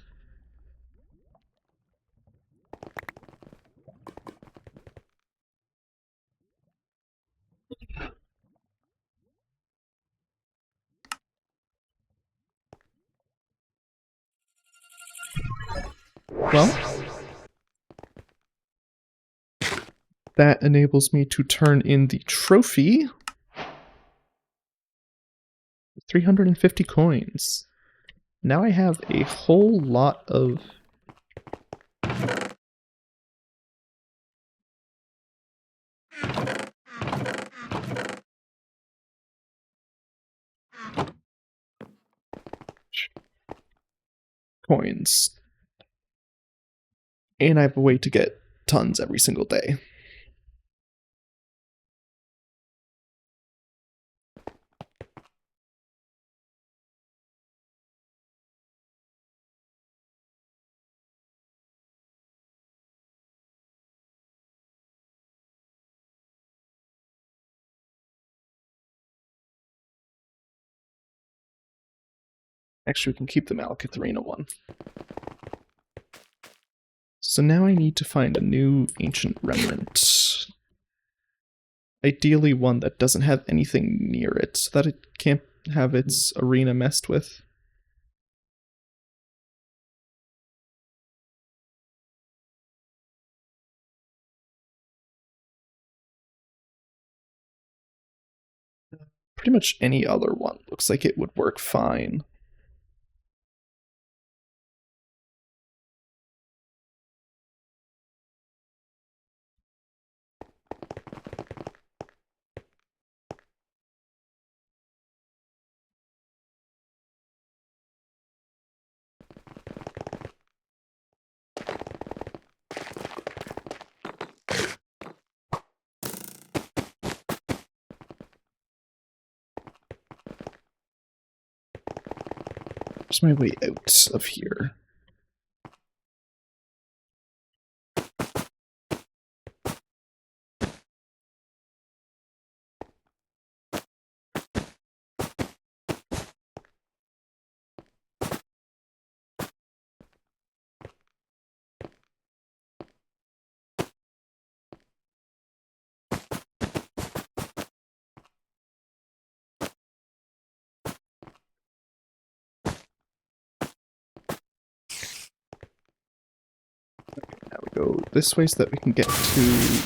Well, that enables me to turn in the trophy. 350 coins. Now I have a whole lot of coins. And I have a way to get tons every single day. Actually, we can keep the Malekith Arena one. So now I need to find a new ancient remnant. Ideally one that doesn't have anything near it, so that it can't have its arena messed with. Pretty much any other one looks like it would work fine. Where's my way out of here? Now we go this way so that we can get to...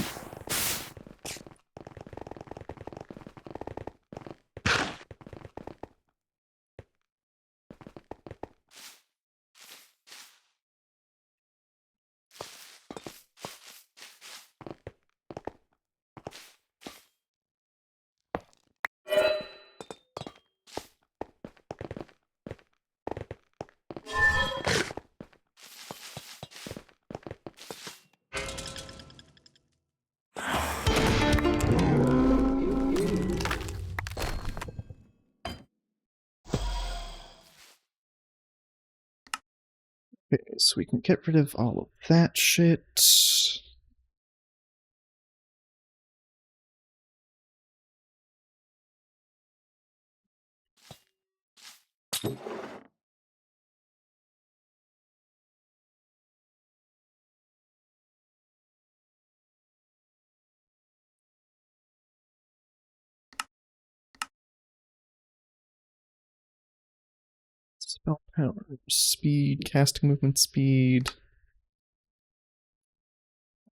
Okay, so we can get rid of all of that shit. Spell power, speed, casting movement speed.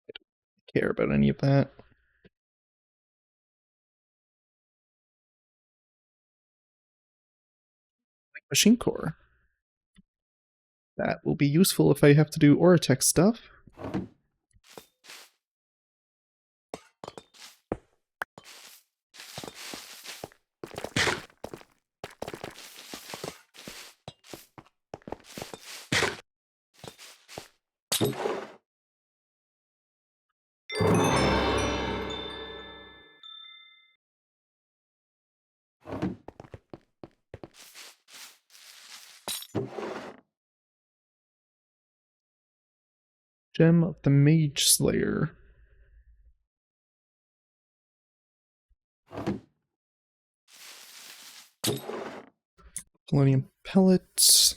I don't care about any of that. Machine core. That will be useful if I have to do Auratech stuff. Gem of the Mage Slayer. Polonium pellets.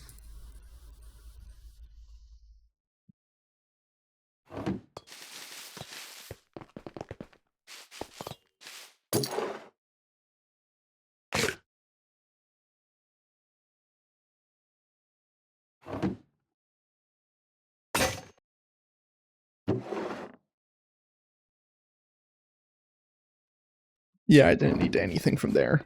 Yeah, I didn't need anything from there.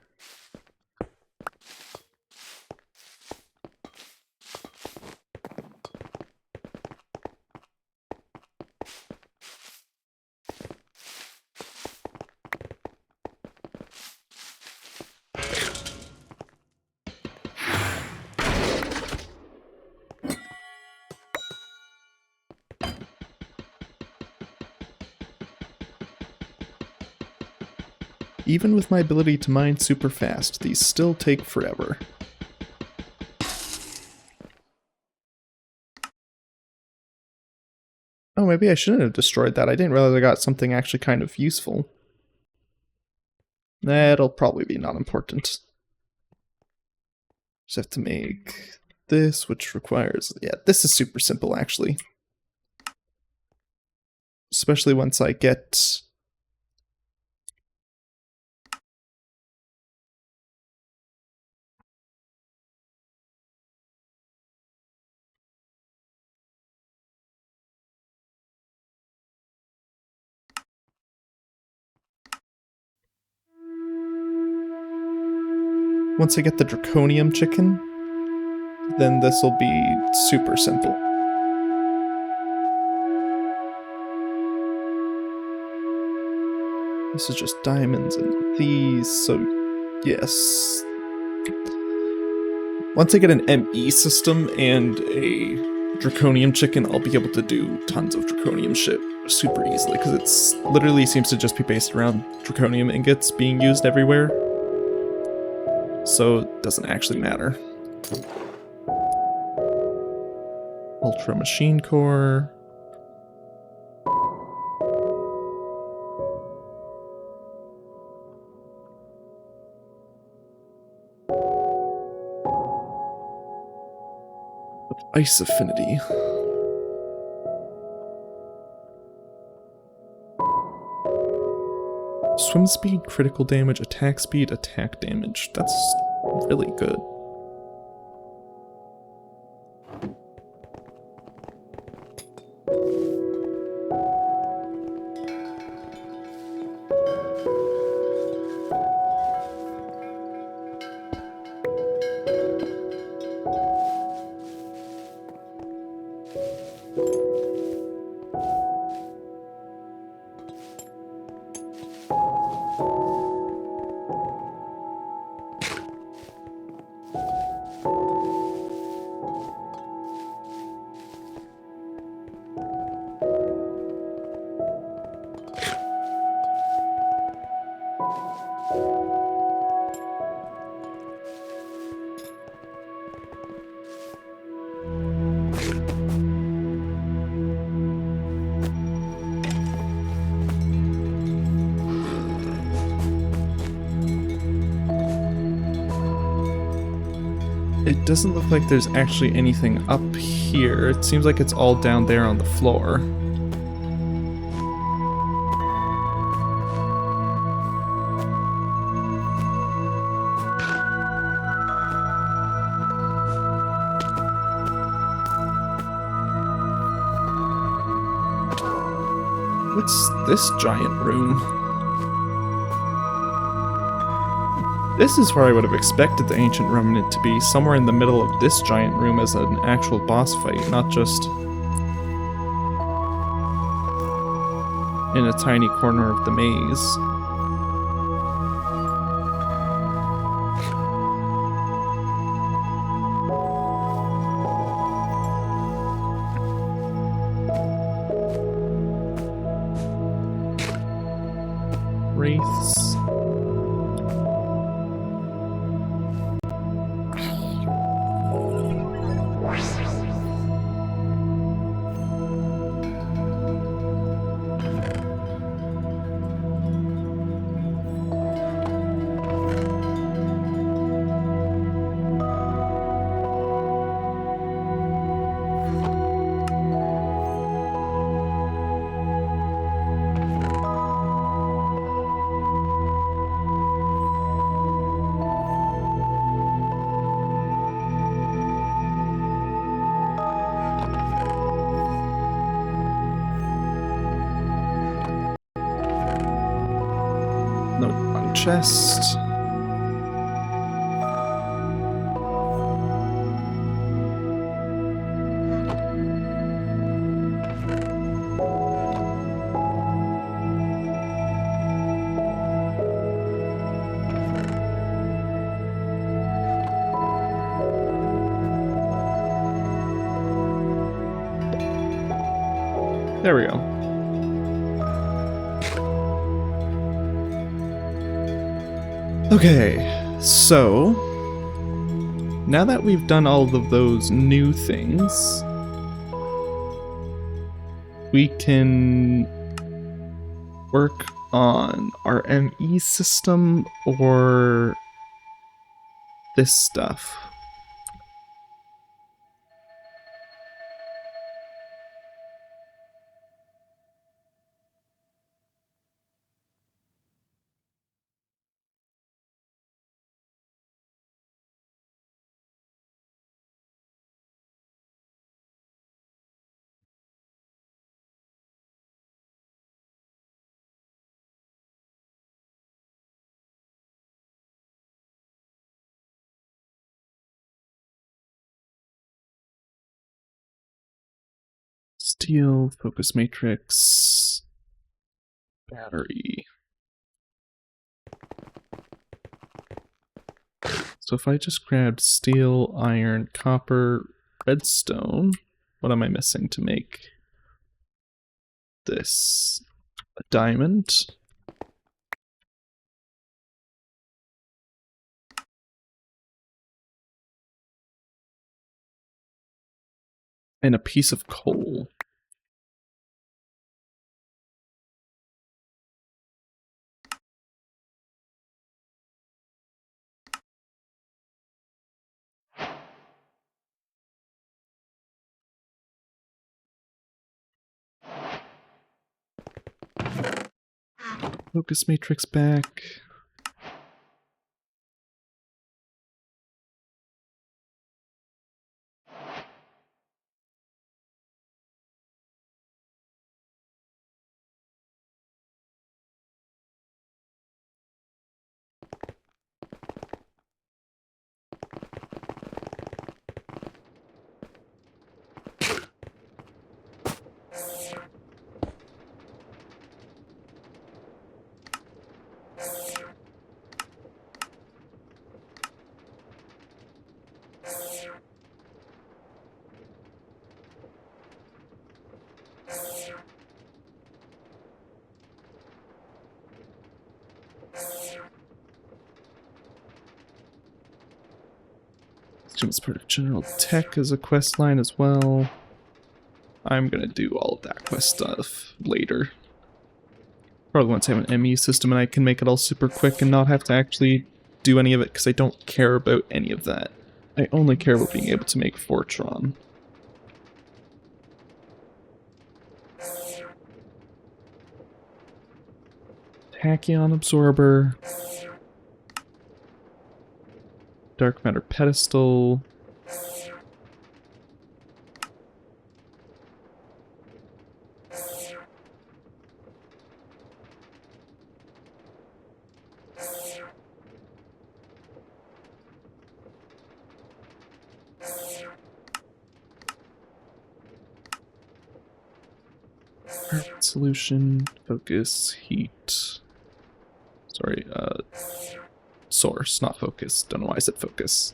Even with my ability to mine super fast, these still take forever. Oh, maybe I shouldn't have destroyed that. I didn't realize I got something actually kind of useful. That'll probably be not important. Just have to make this, which requires... Yeah, this is super simple, actually. especially once I get... Once I get the draconium chicken, then this will be super simple. This is just diamonds and these, so yes. Once I get an ME system and a draconium chicken, I'll be able to do tons of draconium shit super easily, because it's literally seems to just be based around draconium ingots being used everywhere. So it doesn't actually matter. Ultra Machine Core. Ice Affinity. Swim speed, critical damage, attack speed, attack damage. That's really good. It doesn't look like there's actually anything up here. It seems like it's all down there on the floor. What's this giant room? This is where I would have expected the Ancient Remnant to be, somewhere in the middle of this giant room as an actual boss fight, not just in a tiny corner of the maze. Wraiths. Note on chest. There we go. Okay, so now that we've done all of those new things, we can work on our ME system or this stuff. Steel, focus matrix, battery. So if I just grabbed steel, iron, copper, redstone, what am I missing to make this? A diamond? And a piece of coal. Focus matrix back. It's part of general tech as a quest line as well. I'm gonna do all of that quest stuff later. Probably once I have an ME system and I can make it all super quick and not have to actually do any of it because I don't care about any of that. I only care about being able to make Fortron. Tachyon absorber. Dark matter pedestal. Solution, focus, heat. Sorry, source, not focus. Don't know why I said focus.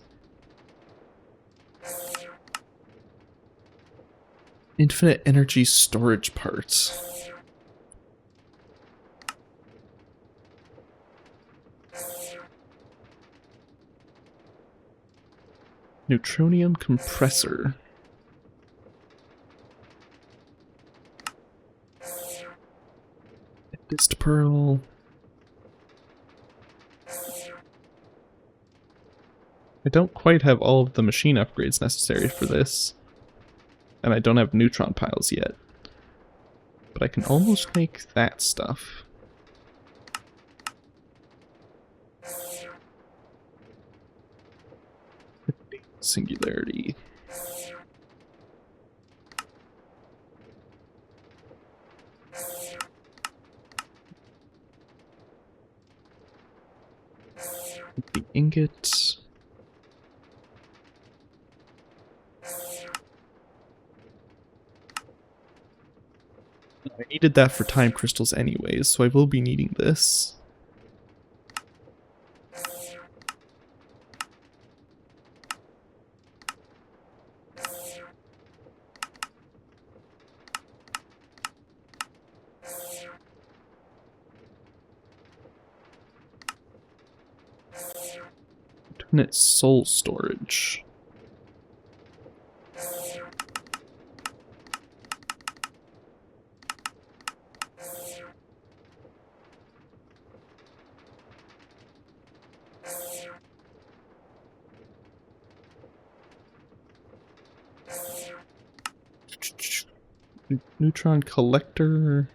Infinite energy storage parts. Neutronium compressor. Dist pearl. I don't quite have all of the machine upgrades necessary for this. And I don't have neutron piles yet. But I can almost make that stuff. Singularity. The ingot. I needed that for time crystals anyways, so I will be needing this. Infinite soul storage. Neutron collector.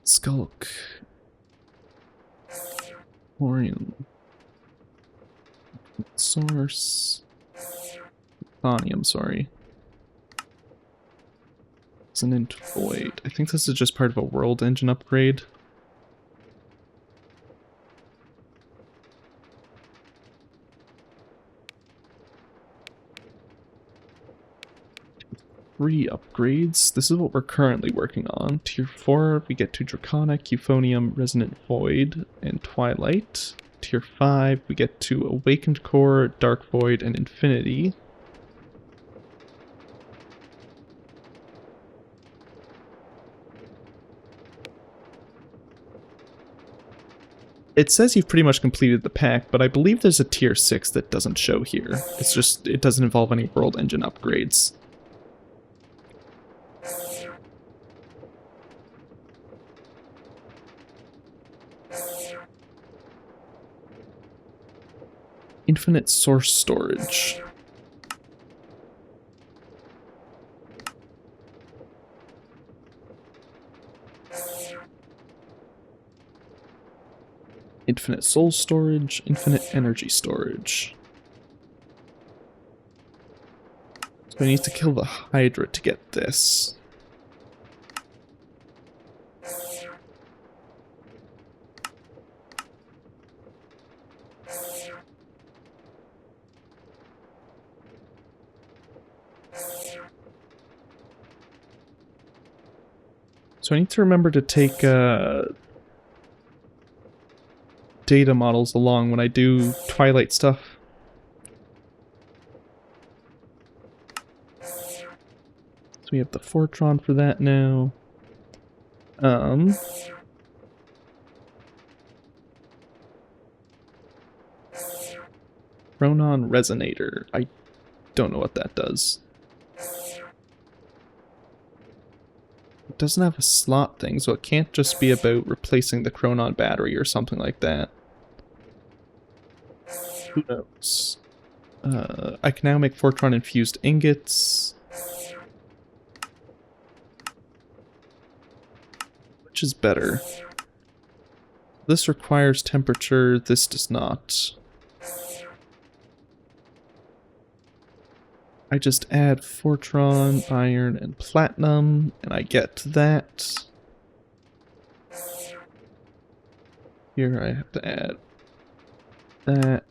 Skulk. Thorium. Source. Thonium, sorry. Resonant void. I think this is just part of a world engine upgrade. 3 upgrades. This is what we're currently working on. Tier 4, we get to Draconic, Euphonium, Resonant Void, and Twilight. Tier 5, we get to Awakened Core, Dark Void, and Infinity. It says you've pretty much completed the pack, but I believe there's a tier 6 that doesn't show here. It's just, it doesn't involve any world engine upgrades. Infinite source storage. Infinite soul storage, infinite energy storage. So I need to kill the Hydra to get this. So I need to remember to take data models along when I do Twilight stuff. So we have the Fortron for that now. Chronon Resonator. I don't know what that does. It doesn't have a slot thing, so it can't just be about replacing the Chronon battery or something like that. Who knows? I can now make Fortron infused ingots. Which is better? This requires temperature, this does not. I just add Fortron, iron, and platinum, and I get that. Here I have to add that.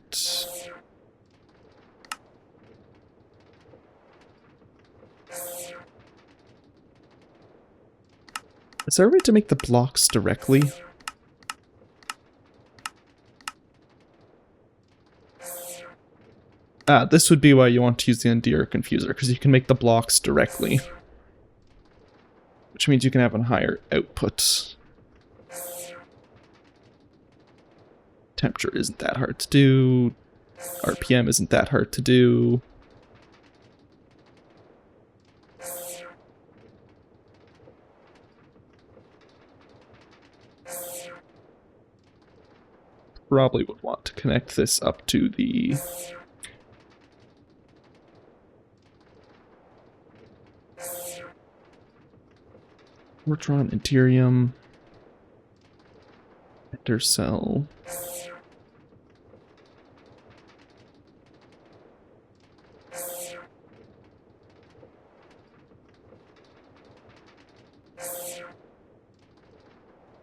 Is there a way to make the blocks directly? This would be why you want to use the Endear Confuser, because you can make the blocks directly. Which means you can have a higher output. Temperature isn't that hard to do. RPM isn't that hard to do. Probably would want to connect this up to the Fortron, Interium, Enter Cell.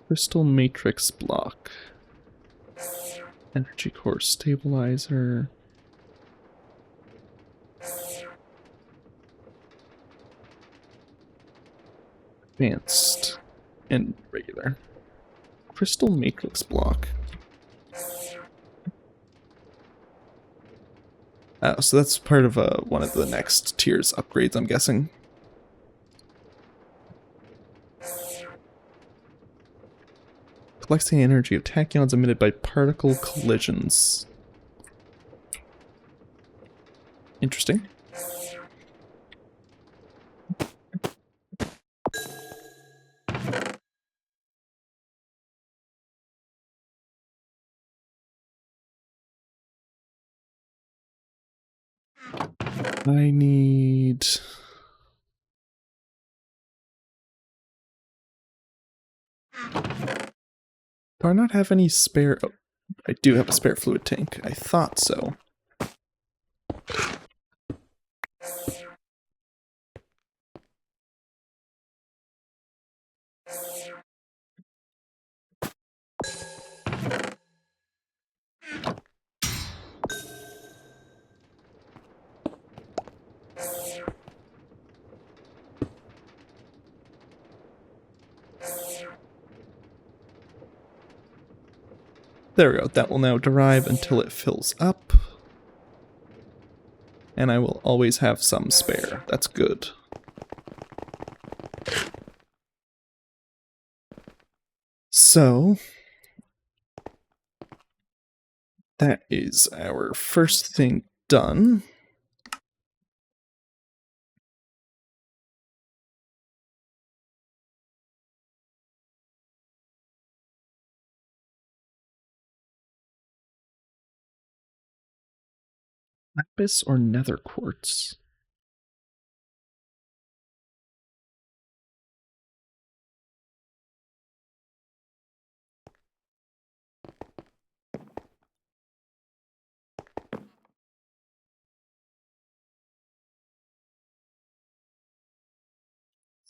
Crystal Matrix Block. Energy Core Stabilizer. Advanced and regular. Crystal Matrix Block. So that's part of one of the next tier's upgrades, I'm guessing. Collects the energy of tachyons emitted by particle collisions. Interesting. I need... Do I not have any spare... Oh, I do have a spare fluid tank. I thought so. There we go. That will now derive until it fills up. And I will always have some spare. That's good. So, that is our first thing done. Lapis or nether quartz?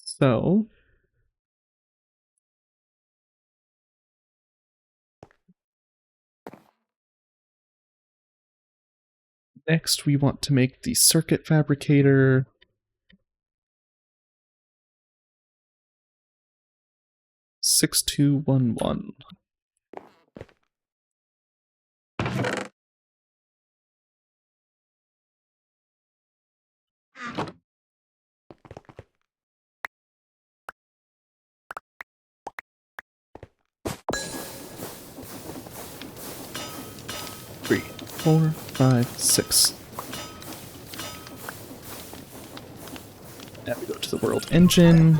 So, next we want to make the circuit fabricator. $6211. Three, four, five, six. Now we go to the world engine.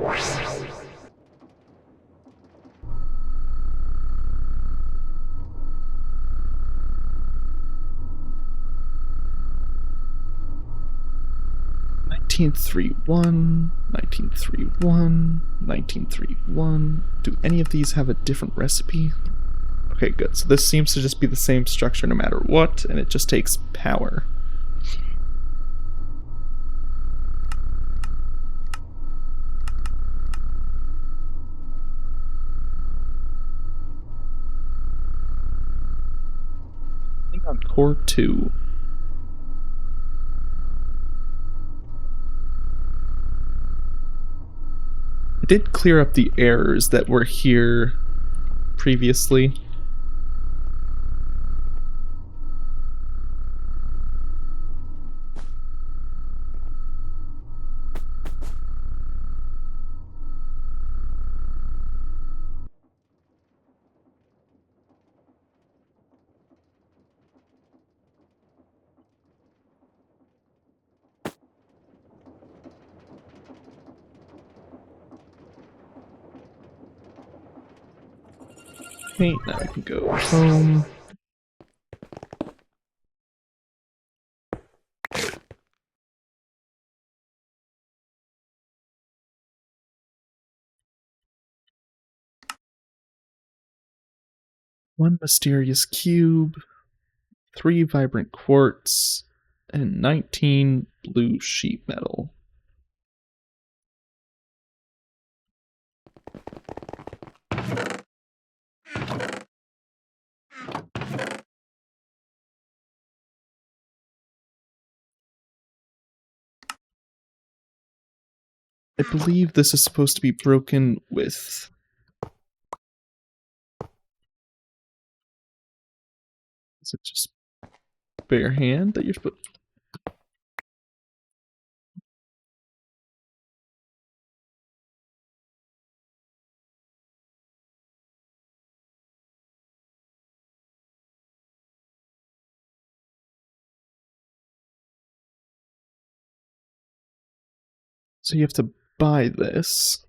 $19.31, $19.31, $19.31. Do any of these have a different recipe? Okay, good. So this seems to just be the same structure no matter what, and it just takes power. I think on core 2. I did clear up the errors that were here previously. Okay, now we can go home. One mysterious cube, 3 vibrant quartz, and 19 blue sheet metal. I believe this is supposed to be broken with... Is it just bare hand that you're supposed... So you have to buy this.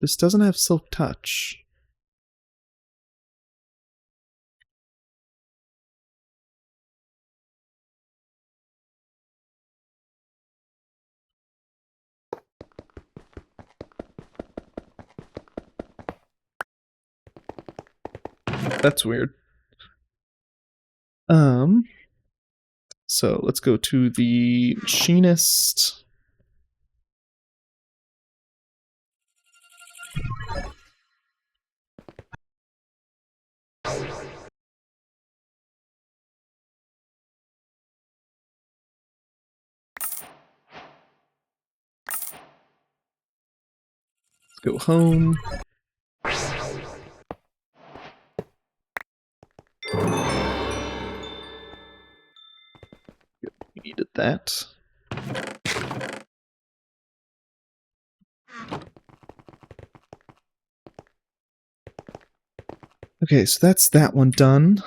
This doesn't have silk touch. That's weird. So let's go to the machinist. Let's go home. needed that. Okay, so that's that one done.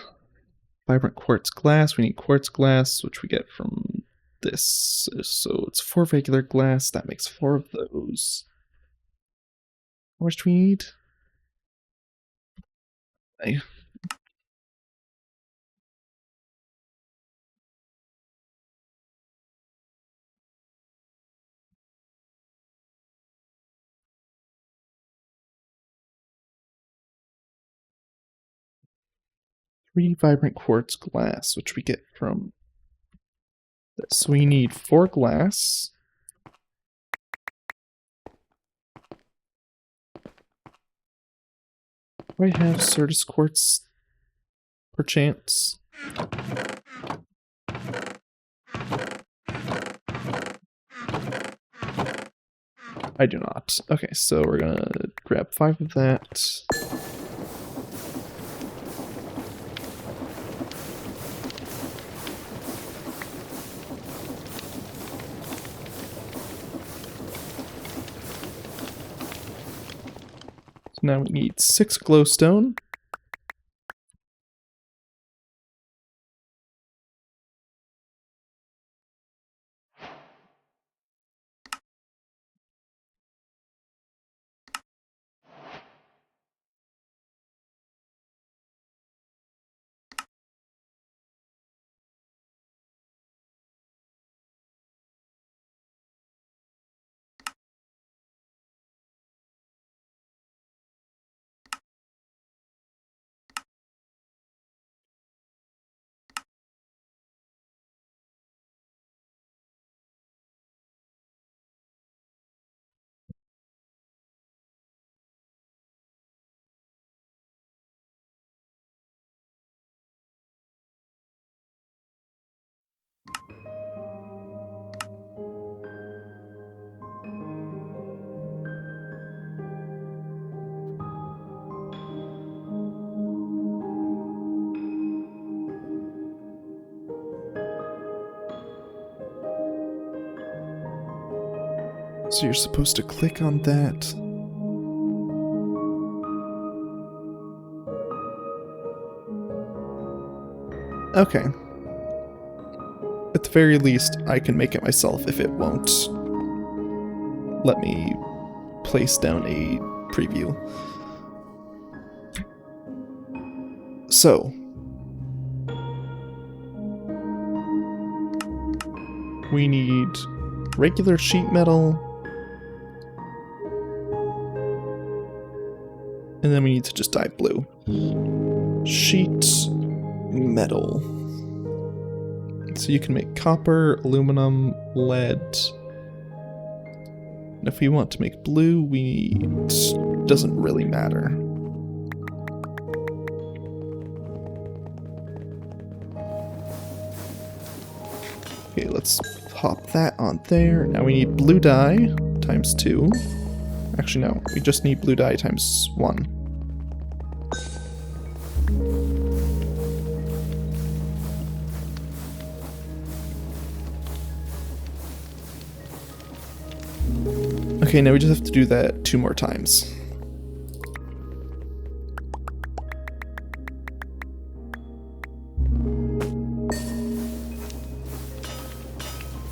Vibrant quartz glass. We need quartz glass, which we get from this. So it's 4 regular glass. That makes 4 of those. How much do we need? 3 vibrant quartz glass, which we get from this. So we need 4 glass. Do I have Certus quartz perchance? I do not. Okay, so we're gonna grab 5 of that. So now we need 6 glowstone. So you're supposed to click on that. Okay. At the very least, I can make it myself if it won't let me place down a preview. So, we need regular sheet metal, and then we need to just dye blue. Sheet metal. So you can make copper, aluminum, lead. And if we want to make blue, we need... doesn't really matter. Okay, let's pop that on there. Now we need blue dye times 2. Actually, no, we just need blue dye times 1. Okay, now we just have to do that 2 more times.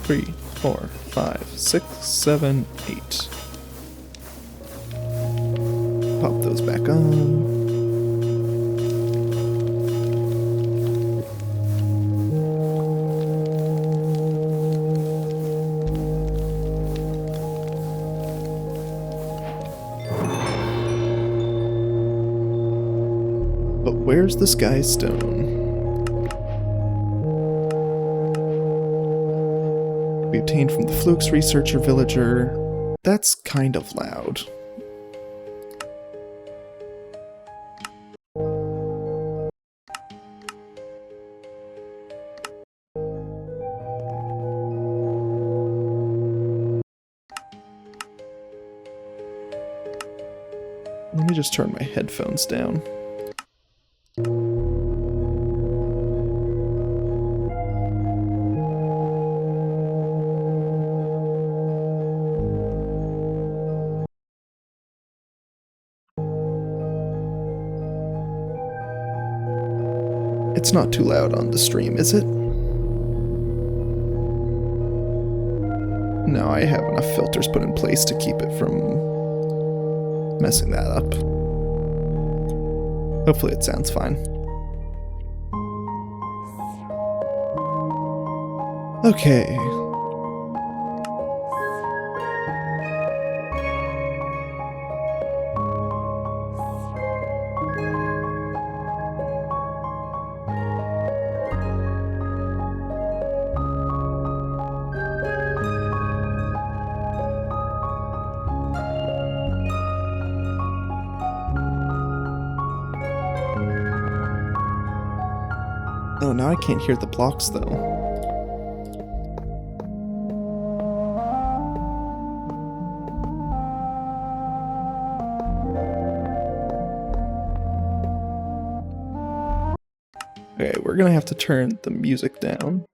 Three, 4, 5, 6, 7, 8. Pop those back on. But where's the sky stone? We obtained from the Flukes researcher villager. That's kind of loud. Let me just turn my headphones down. It's not too loud on the stream, is it? No, I have enough filters put in place to keep it from messing that up. Hopefully it sounds fine. Okay. Oh, now I can't hear the blocks though. Okay, we're gonna have to turn the music down.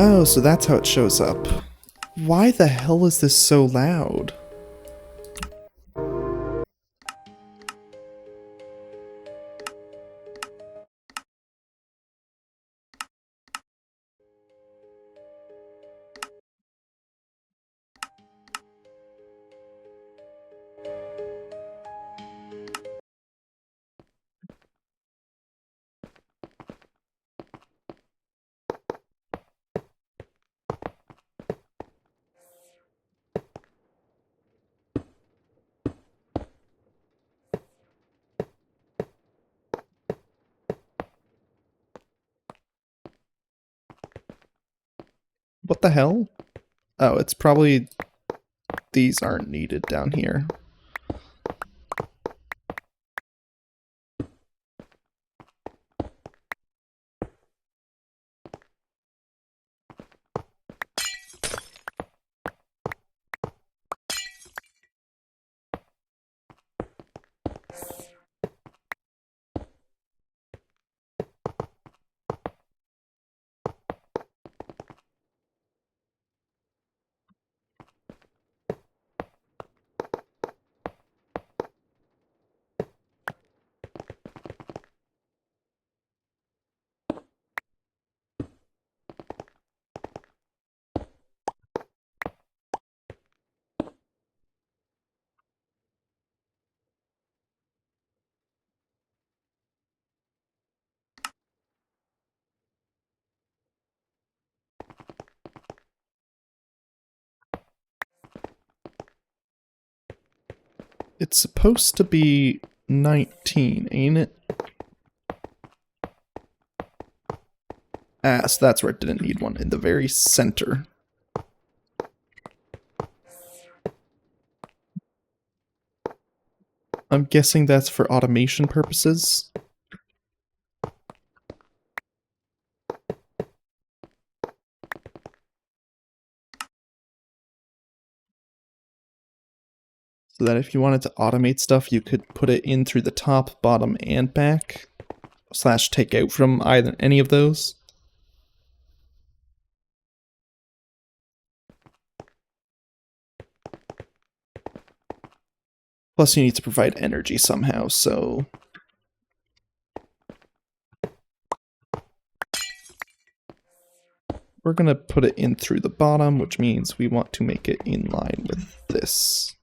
Oh, so that's how it shows up. Why the hell is this so loud? What the hell? Oh, it's probably these aren't needed down here. It's supposed to be 19, ain't it? Ah, so that's where it didn't need one, in the very center. I'm guessing that's for automation purposes. So that if you wanted to automate stuff, you could put it in through the top, bottom, and back. Slash take out from either any of those. Plus you need to provide energy somehow, so... we're gonna put it in through the bottom, which means we want to make it in line with this.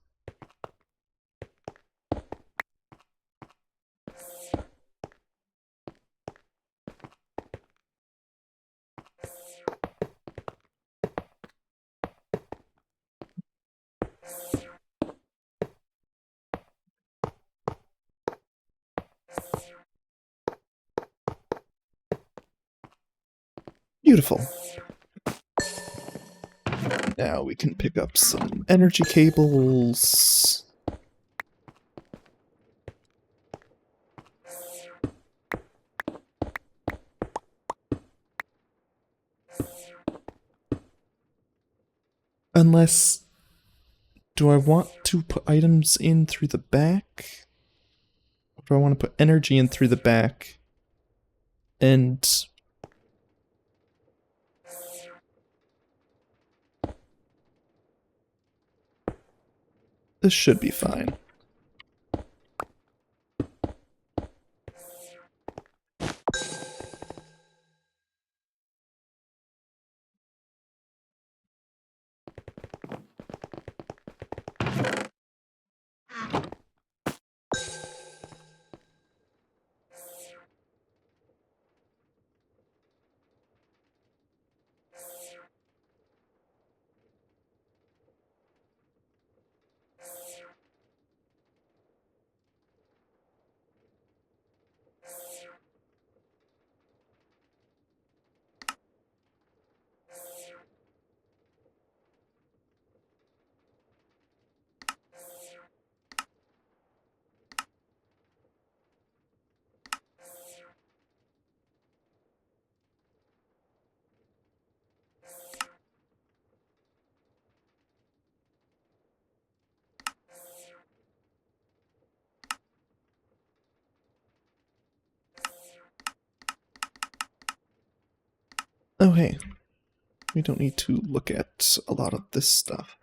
Beautiful. Now we can pick up some energy cables. Unless do I want to put items in through the back? Or do I want to put energy in through the back? And this should be fine. Oh hey, we don't need to look at a lot of this stuff.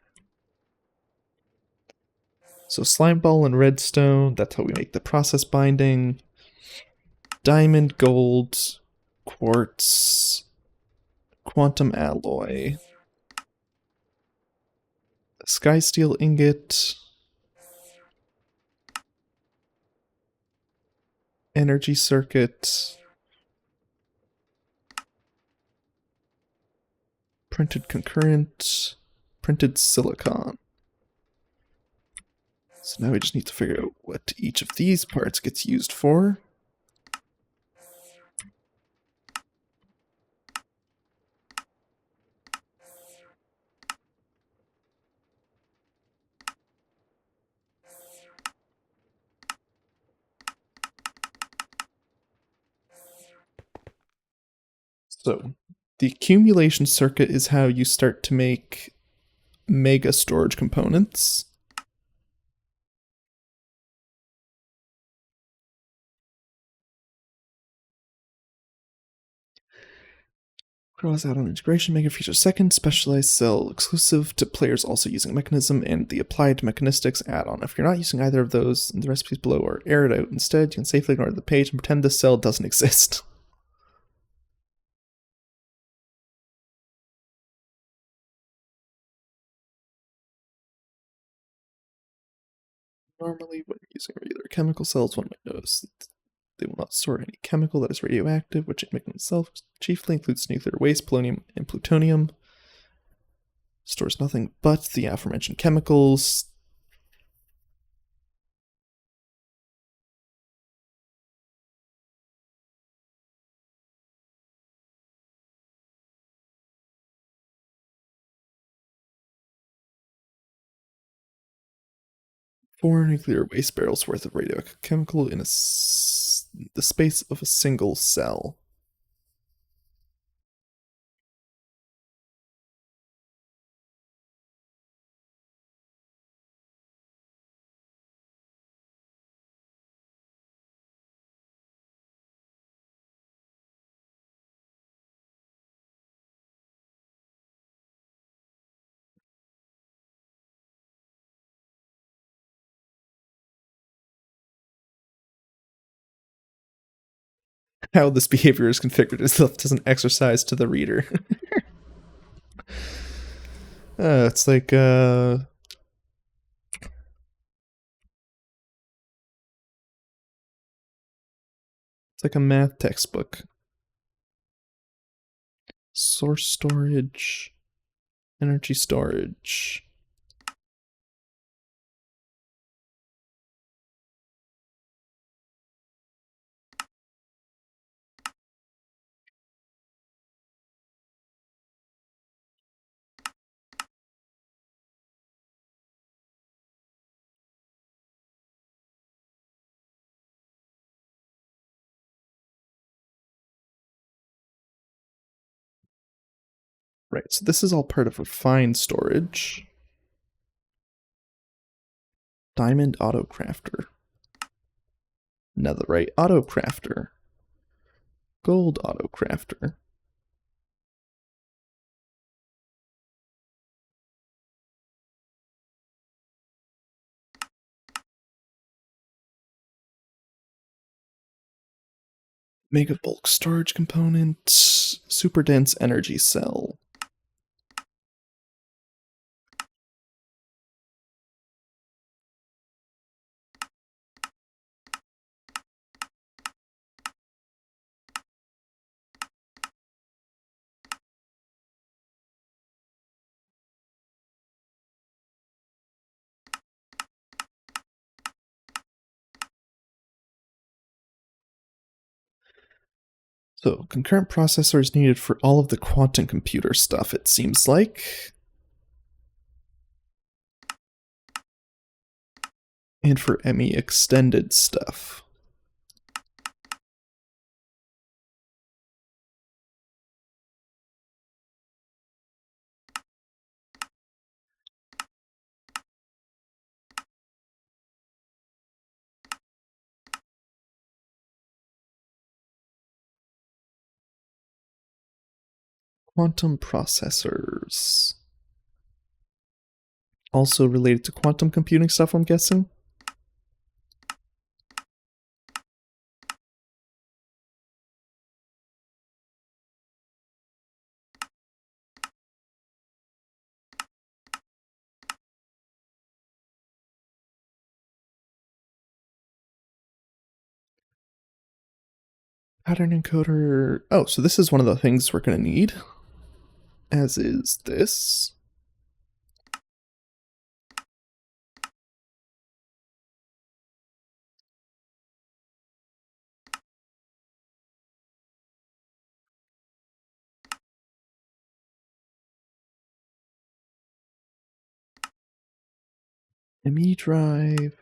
So slime ball and redstone, that's how we make the process binding. Diamond, gold, quartz, quantum alloy, sky steel ingot, energy circuit, printed concurrent, printed silicon. So now we just need to figure out what each of these parts gets used for. So the accumulation circuit is how you start to make mega storage components. Cross out on integration, mega feature second, specialized cell exclusive to players also using mechanism, and the applied mechanistics add-on. If you're not using either of those, the recipes below are aired out. Instead, you can safely ignore the page and pretend this cell doesn't exist. Normally, when you're using regular chemical cells, one might notice that they will not store any chemical that is radioactive, which in itself chiefly includes nuclear waste, polonium, and plutonium. Stores nothing but the aforementioned chemicals. Four nuclear waste barrels worth of radioactive chemical in the space of a single cell. How this behavior is configured is left as an exercise to the reader. It's like it's like a math textbook. Source storage, energy storage. Right, so this is all part of refined storage. Diamond auto crafter. Netherite auto crafter. Gold auto crafter. Mega bulk storage component. Super dense energy cell. So, concurrent processors needed for all of the quantum computer stuff, it seems like. And for ME extended stuff. Quantum processors. Also related to quantum computing stuff, I'm guessing? Pattern encoder. Oh, so this is one of the things we're going to need. As is this. ME drive.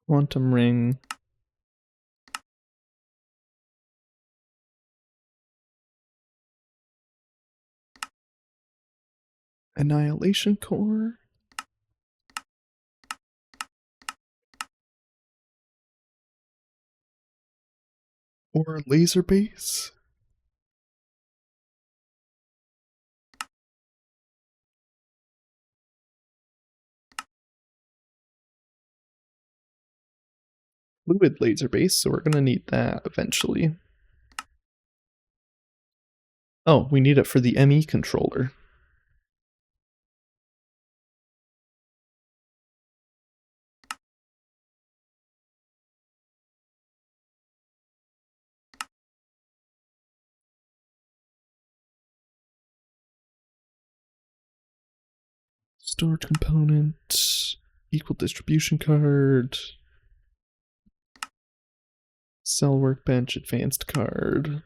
Quantum ring. Annihilation core. Or laser base. Fluid laser base, so we're going to need that eventually. Oh, we need it for the ME controller. Storage component, equal distribution card, cell workbench advanced card,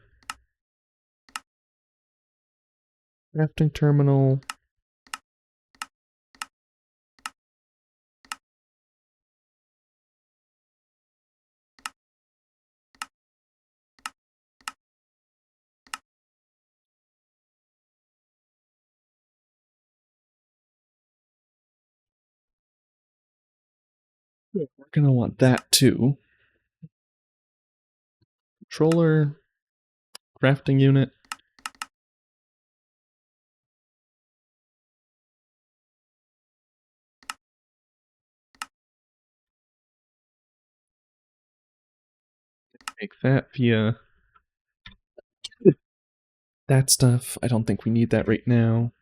crafting terminal, we're going to want that too. Controller, crafting unit. Make that via that stuff. I don't think we need that right now.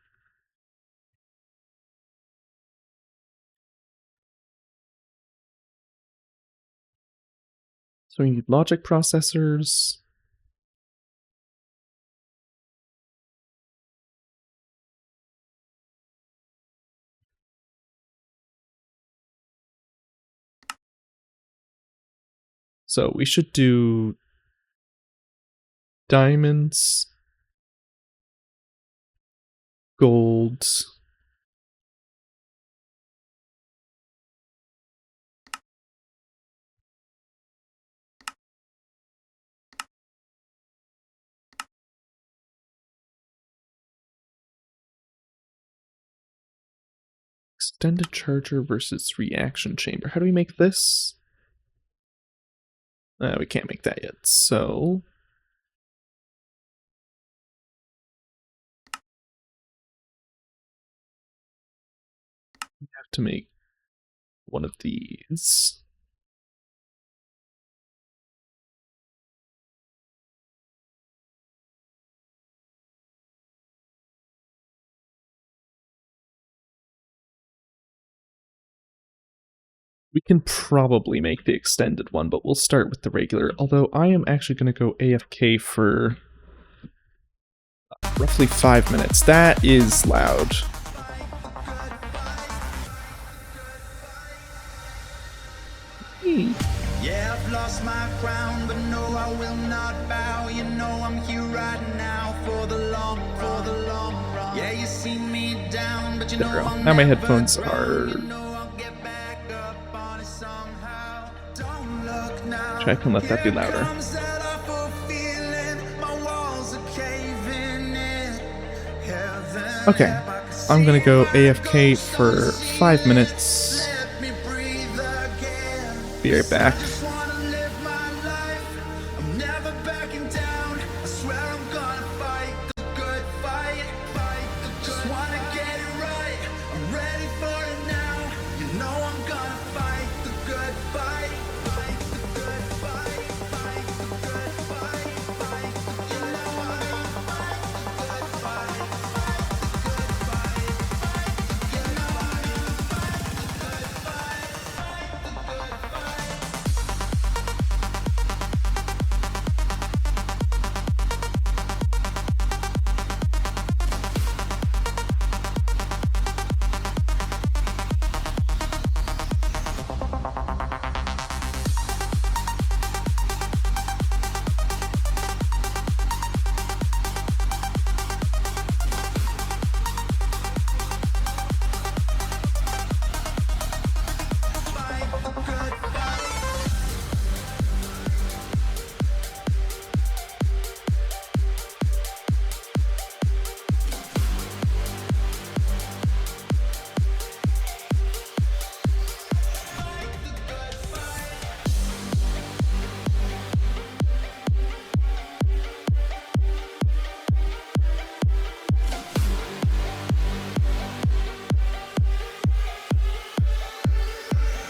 So we need logic processors. So we should do diamonds, gold, Extended charger versus reaction chamber. How do we make this? We can't make that yet, so... we have to make one of these. We can probably make the extended one, but we'll start with the regular, although I am actually going to go AFK for roughly 5 minutes. That is loud. Yeah, I've lost my crown, but no, I will not bow. You know I'm here right now for the long run. Yeah, you see me down, but you know I'm now my never headphones drown. are... You know I'll get back up on it somehow. Don't look now. Try to let that be louder. Comes that awful feeling, my walls are caving in. Heaven, Okay, I'm gonna go AFK for 5 minutes. let me breathe again. Be right back. Just wanna live my life. I'm never backing down. I swear I'm gonna fight the good fight. Just wanna get it right. I'm ready for it now. You know I'm gonna fight the good fight. Fight the good fight. Fight the good fight. Fight the good fight. You know I'm gonna fight the good fight. Fight the good fight. You know I'm gonna fight the good fight. Fight the good fight.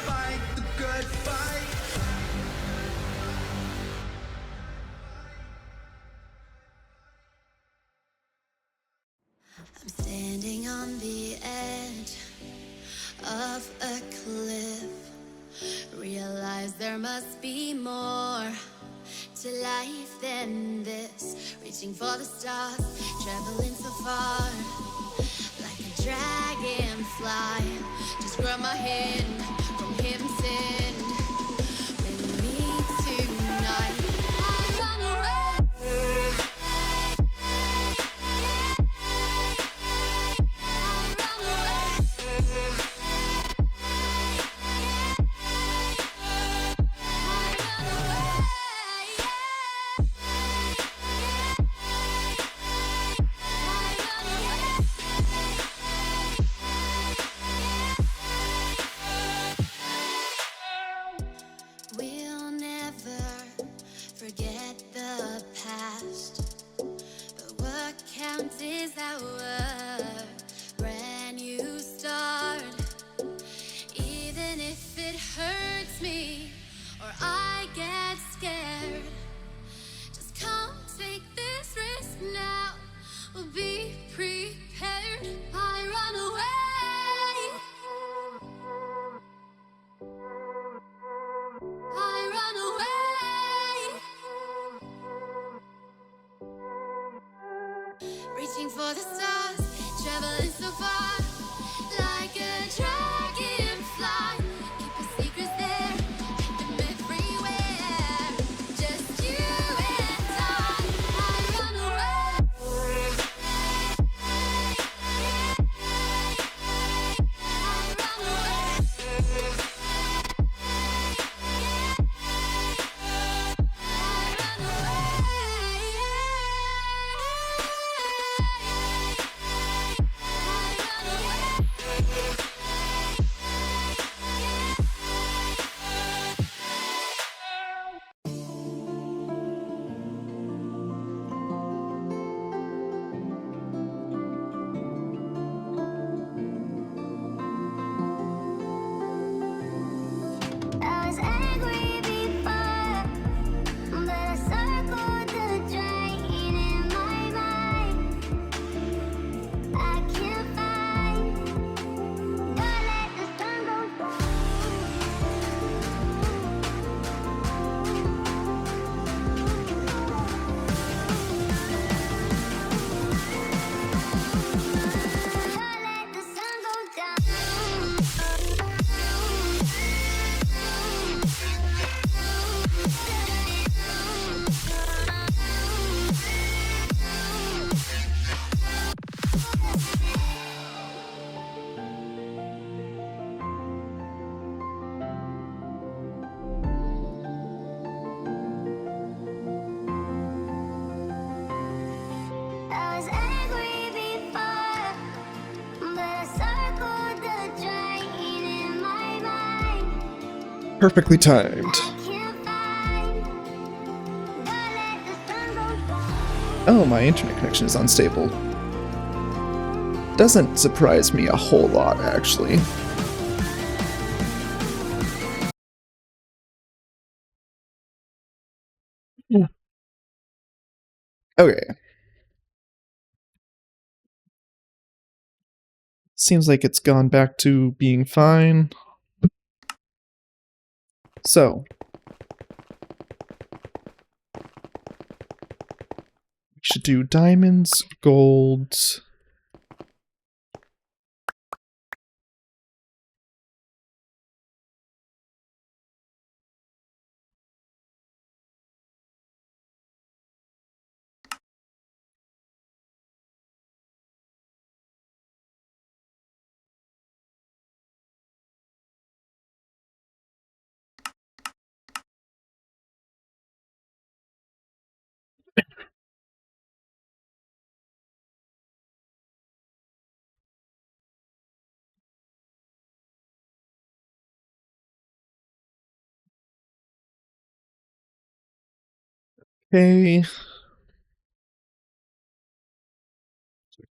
Fight the good fight. I'm standing on the edge of a cliff. Realize there must be more to life than this. Reaching for the stars, traveling so far, like a dragonfly. Just grab my hand from heaven's end. With me tonight. I'm gonna run. was angry before, but I circled the drain in my mind. I can't find. Don't let the sun go down. Don't let the sun go I was angry before, but I circled the drain in my mind. Perfectly timed. I can't find. Don't let the sun go down. Oh, my internet connection is unstable. Doesn't surprise me a whole lot, actually. Okay. Seems like it's gone back to being fine. So, we should do diamonds, gold. Okay.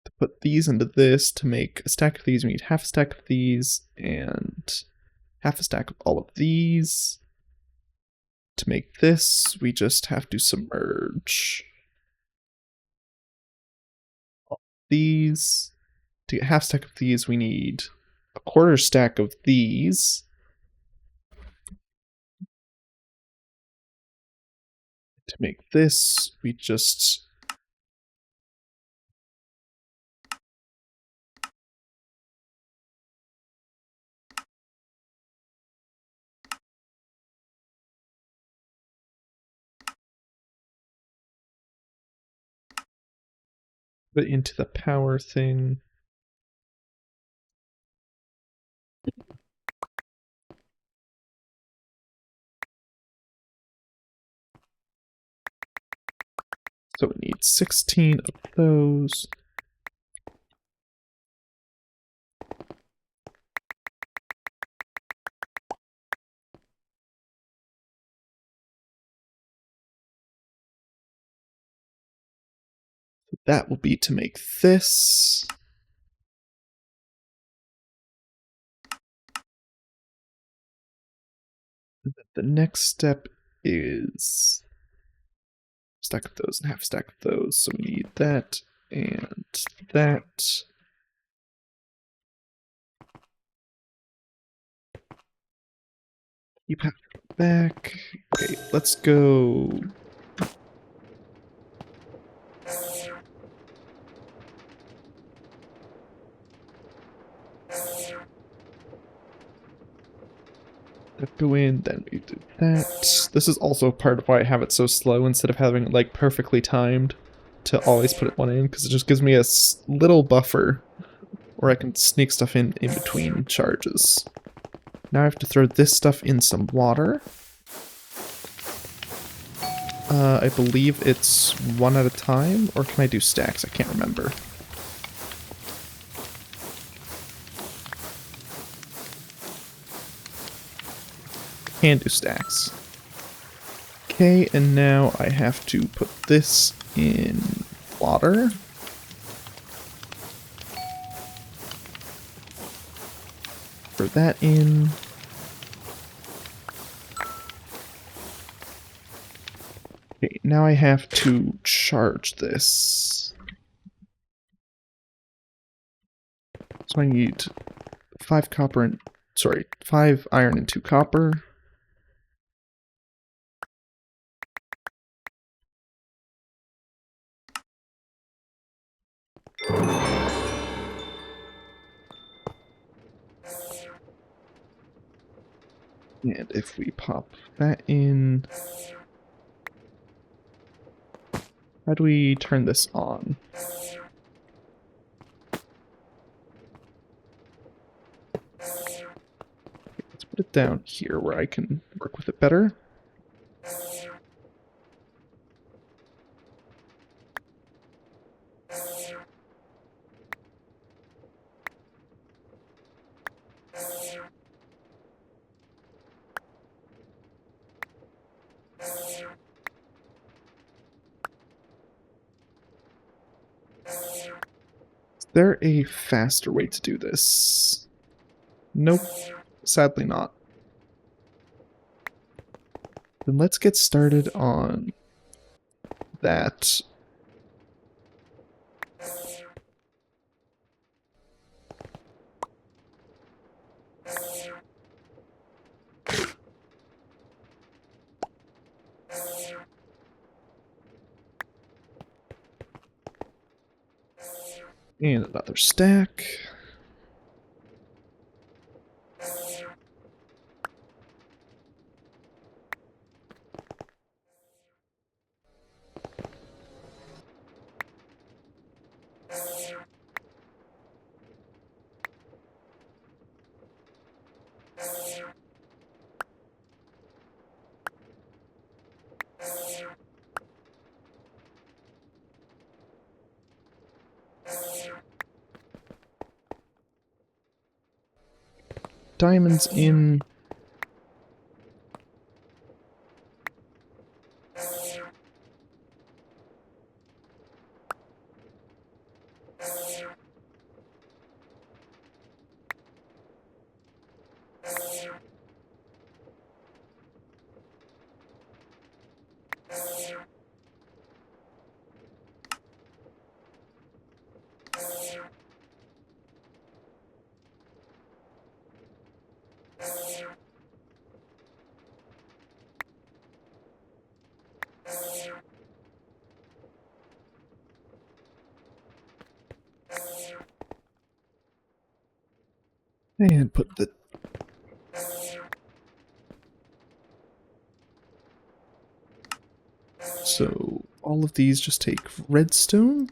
To put these into this, to make a stack of these, we need half a stack of these, and half a stack of all of these. To make this, we just have to submerge all these. To get half stack of these, we need a quarter stack of these. To make this, we just put it into the power thing. So we need 16 of those. That will be to make this. And then the next step is stack of those and half stack of those. So we need that and that. Keep half back. Okay, let's go. That go in, then we do that. This is also part of why I have it so slow instead of having it like perfectly timed to always put it one in, because it just gives me a little buffer where I can sneak stuff in between charges. Now I have to throw this stuff in some water. I believe it's one at a time, or can I do stacks? I can't remember. Can do stacks. Okay, and now I have to put this in water. Throw that in. now I have to charge this. So I need 5 iron and 2 copper. And if we pop that in, how do we turn this on? Let's put it down here where I can work with it better. Is there a faster way to do this? Nope, sadly not. Then let's get started on that. And another stack. Diamonds in. And put the. So all of these just take redstone.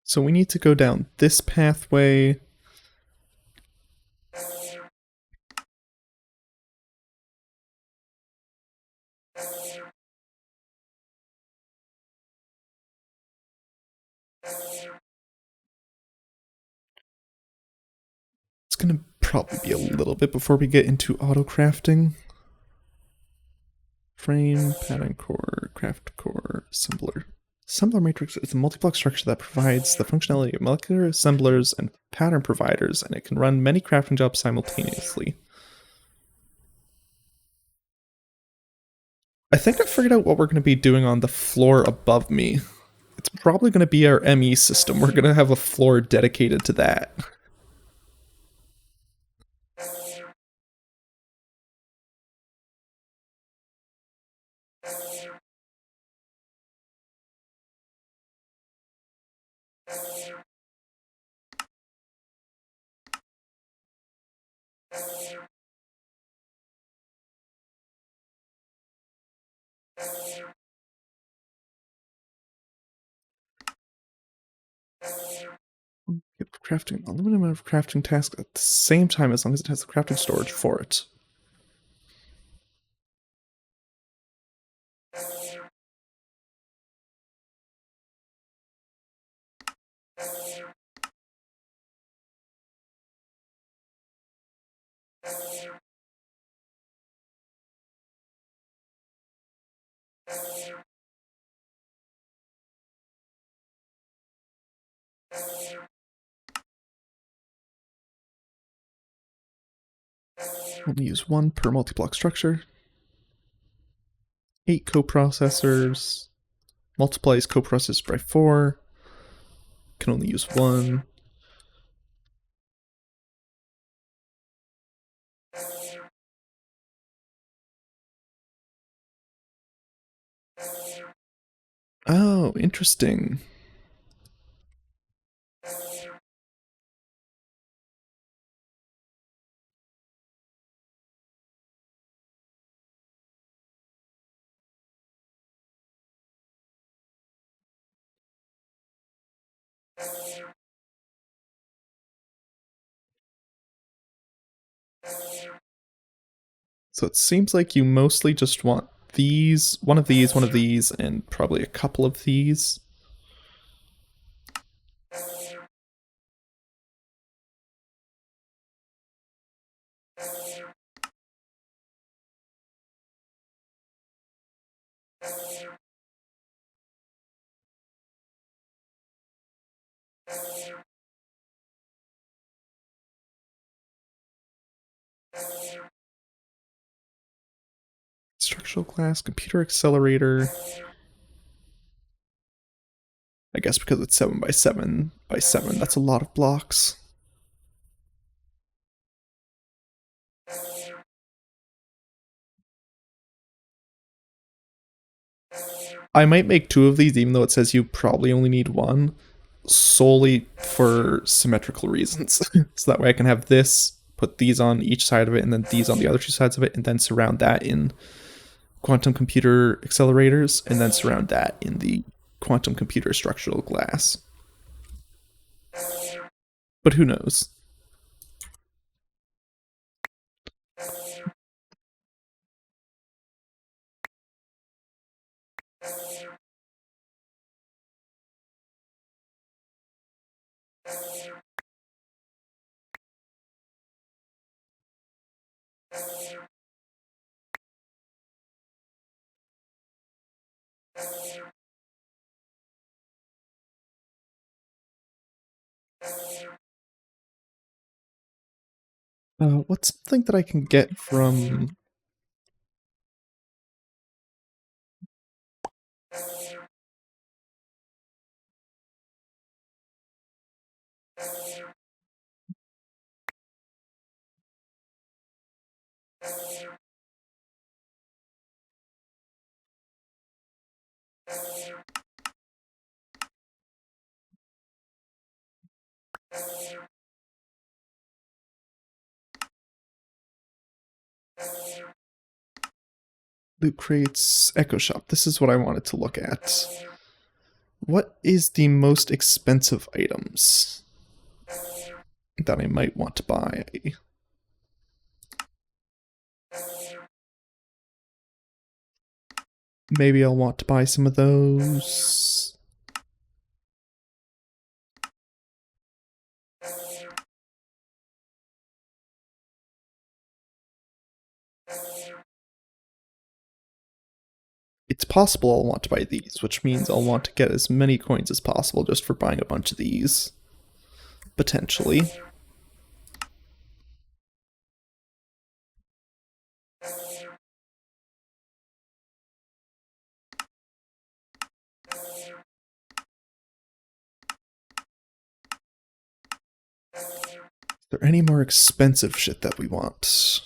So we need to go down this pathway. It's gonna probably be a little bit before we get into auto crafting. Frame, pattern core, craft core, assembler. Assembler matrix is a multi-block structure that provides the functionality of molecular assemblers and pattern providers, and it can run many crafting jobs simultaneously. I think I figured out what we're going to be doing on the floor above me. It's probably going to be our ME system. We're going to have a floor dedicated to that. Crafting a limited amount of crafting tasks at the same time as long as it has the crafting storage for it. Only use one per multi-block structure. 8 coprocessors. Multiplies coprocessors by 4. Can only use one. Oh, interesting. So it seems like you mostly just want these, one of these, and probably a couple of these. Structural glass, computer accelerator. I guess because it's 7 by 7 by 7, that's a lot of blocks. I might make 2 of these, even though it says you probably only need 1, solely for symmetrical reasons. So that way I can have this, put these on each side of it, and then these on the other 2 sides of it, and then surround that in quantum computer accelerators, and then surround that in the quantum computer structural glass. But who knows? What's something that I can get from... Loot crates, Echo Shop. This is what I wanted to look at. What is the most expensive items that I might want to buy? Maybe I'll want to buy some of those. It's possible I'll want to buy these, which means I'll want to get as many coins as possible just for buying a bunch of these. Potentially. Is there any more expensive shit that we want?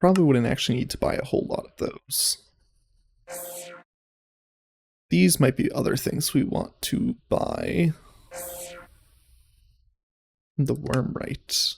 Probably wouldn't actually need to buy a whole lot of those. These might be other things we want to buy. The Wormrite.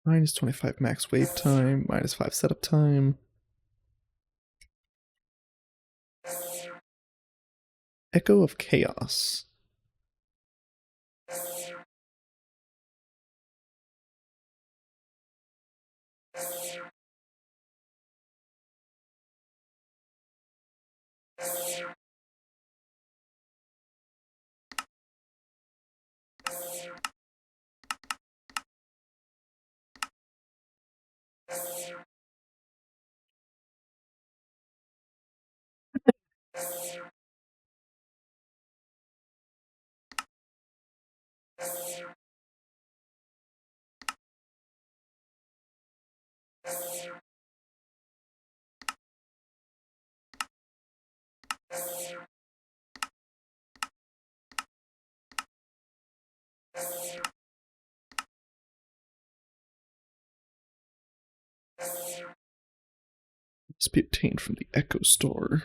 Minus 25 max wave time, minus 5 setup time. Echo of Chaos. Must be obtained from the Echo Store.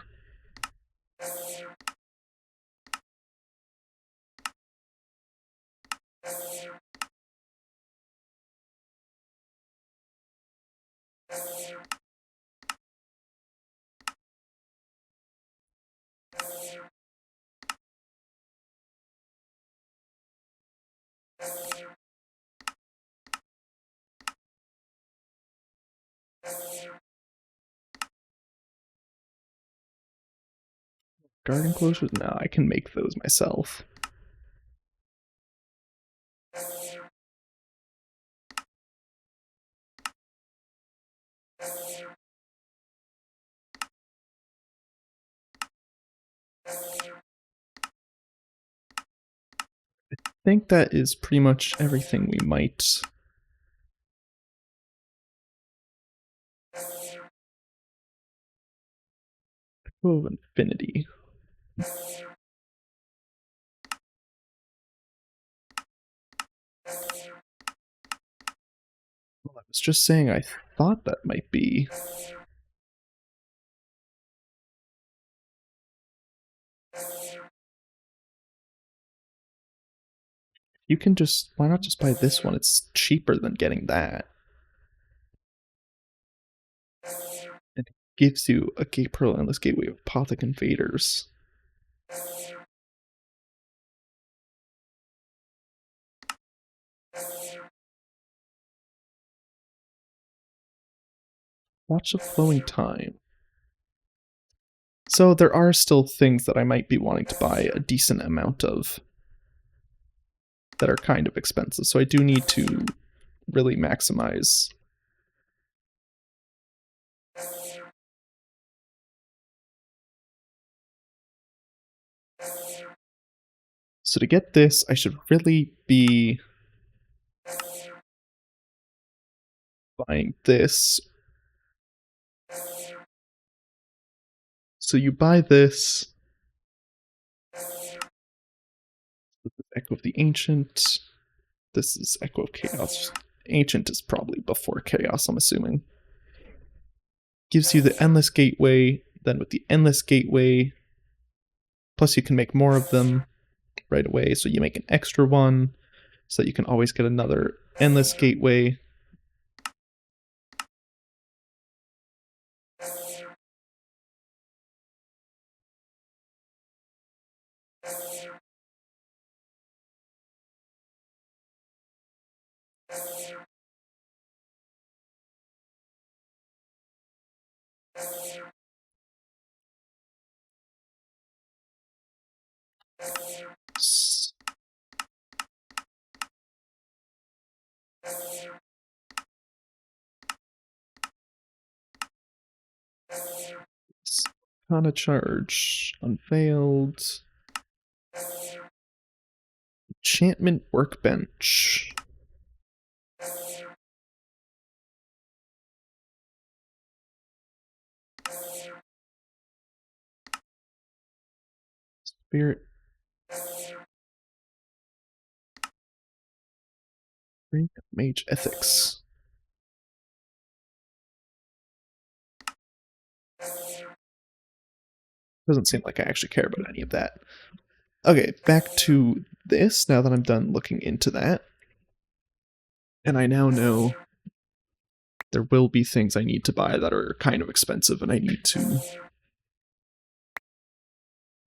Guard enclosures? No, I can make those myself. I think that is pretty much everything we might. Echo of Infinity. Well, I was just saying I thought that might be. You can just, why not just buy this one? It's cheaper than getting that. It gives you a Gate Pearl Endless Gateway of Apothic Invaders. Watch of Flowing Time. So there are still things that I might be wanting to buy a decent amount of that are kind of expensive. So I do need to really maximize. So to get this, I should really be buying this. So you buy this. This is Echo of the Ancient. This is Echo of Chaos. Ancient is probably before Chaos, I'm assuming. Gives you the Endless Gateway. Then with the Endless Gateway, plus you can make more of them right away. So you make an extra one so that you can always get another Endless Gateway. On a charge. Unveiled. Enchantment Workbench. Spirit. Ring of Mage Ethics. Doesn't seem like I actually care about any of that. Okay, back to this now that I'm done looking into that. And I now know there will be things I need to buy that are kind of expensive, and I need to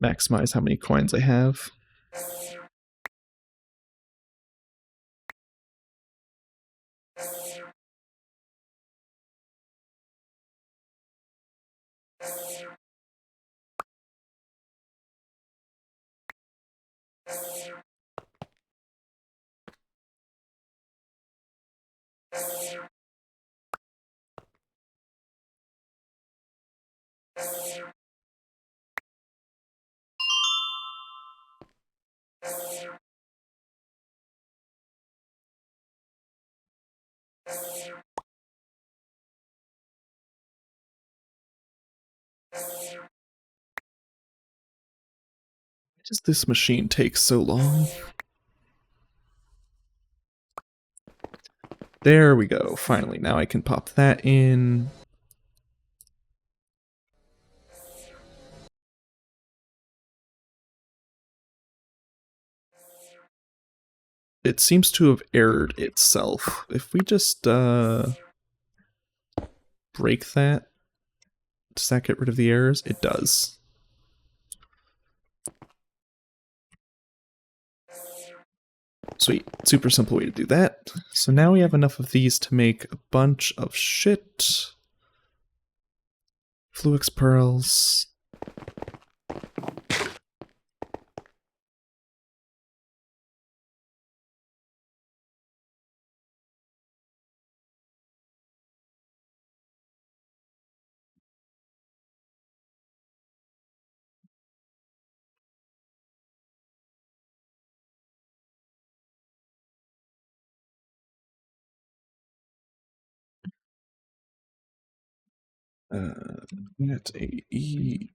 maximize how many coins I have. Why does this machine take so long? There we go. Finally, now I can pop that in. It seems to have errored itself. If we just break that, does that get rid of the errors? It does. Sweet. Super simple way to do that. So now we have enough of these to make a bunch of shit. Fluix pearls. Get a E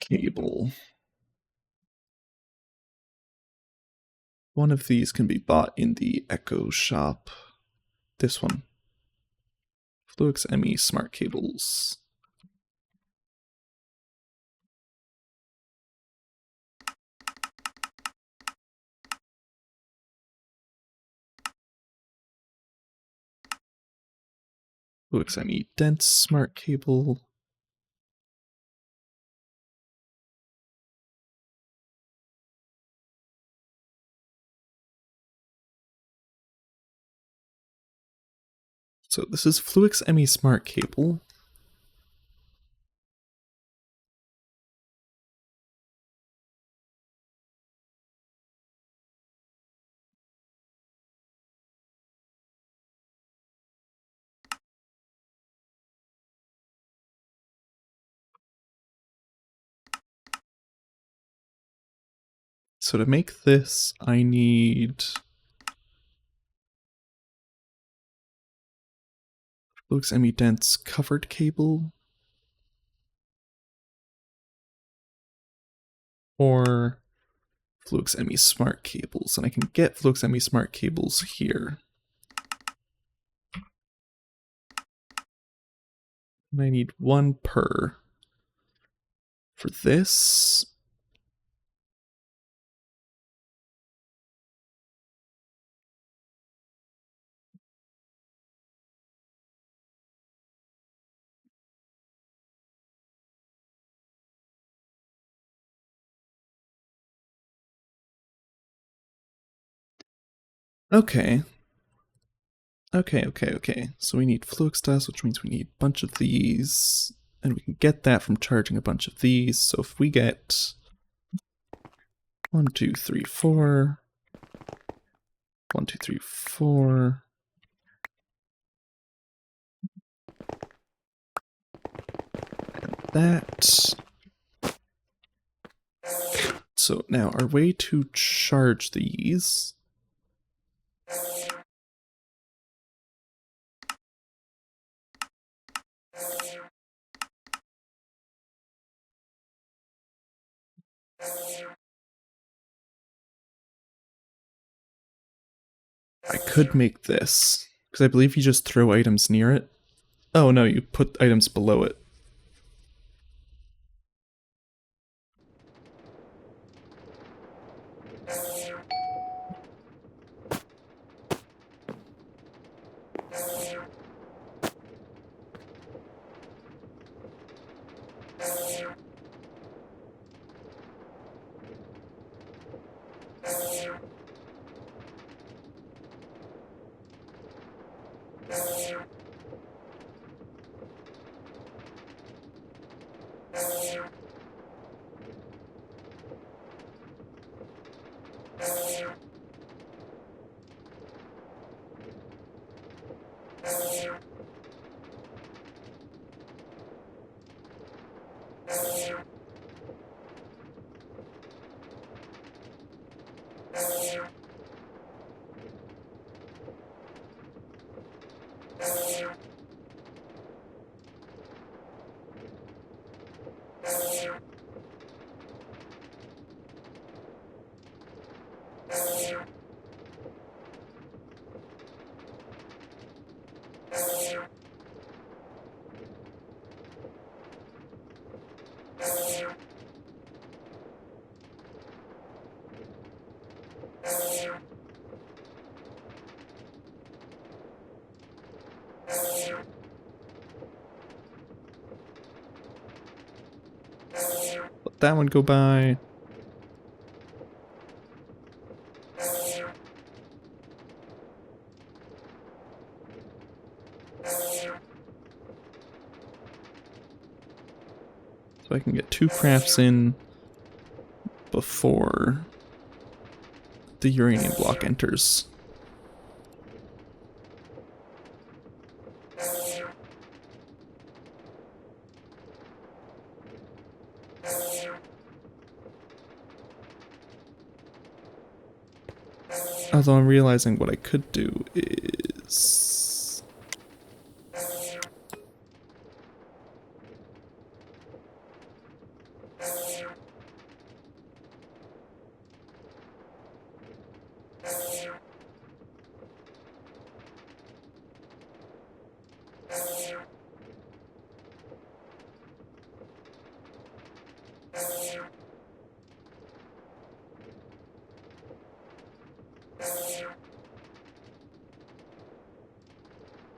cable. One of these can be bought in the Echo shop. This one. Fluix ME smart cables. Fluix ME dense smart cable. So this is Fluix ME smart cable. So to make this, I need Flux ME dense covered cable or Flux ME smart cables, and I can get Flux ME smart cables here. And I need 1 per. For this, okay. Okay. So we need Flux dust, which means we need a bunch of these. And we can get that from charging a bunch of these. So if we get 1, 2, 3, 4, 1, 2, 3, 4. And that. So now our way to charge these. I could make this, because I believe you just throw items near it. Oh no, you put items below it. Let that one go by. So I can get 2 crafts in before the uranium block enters. Although I'm realizing what I could do is...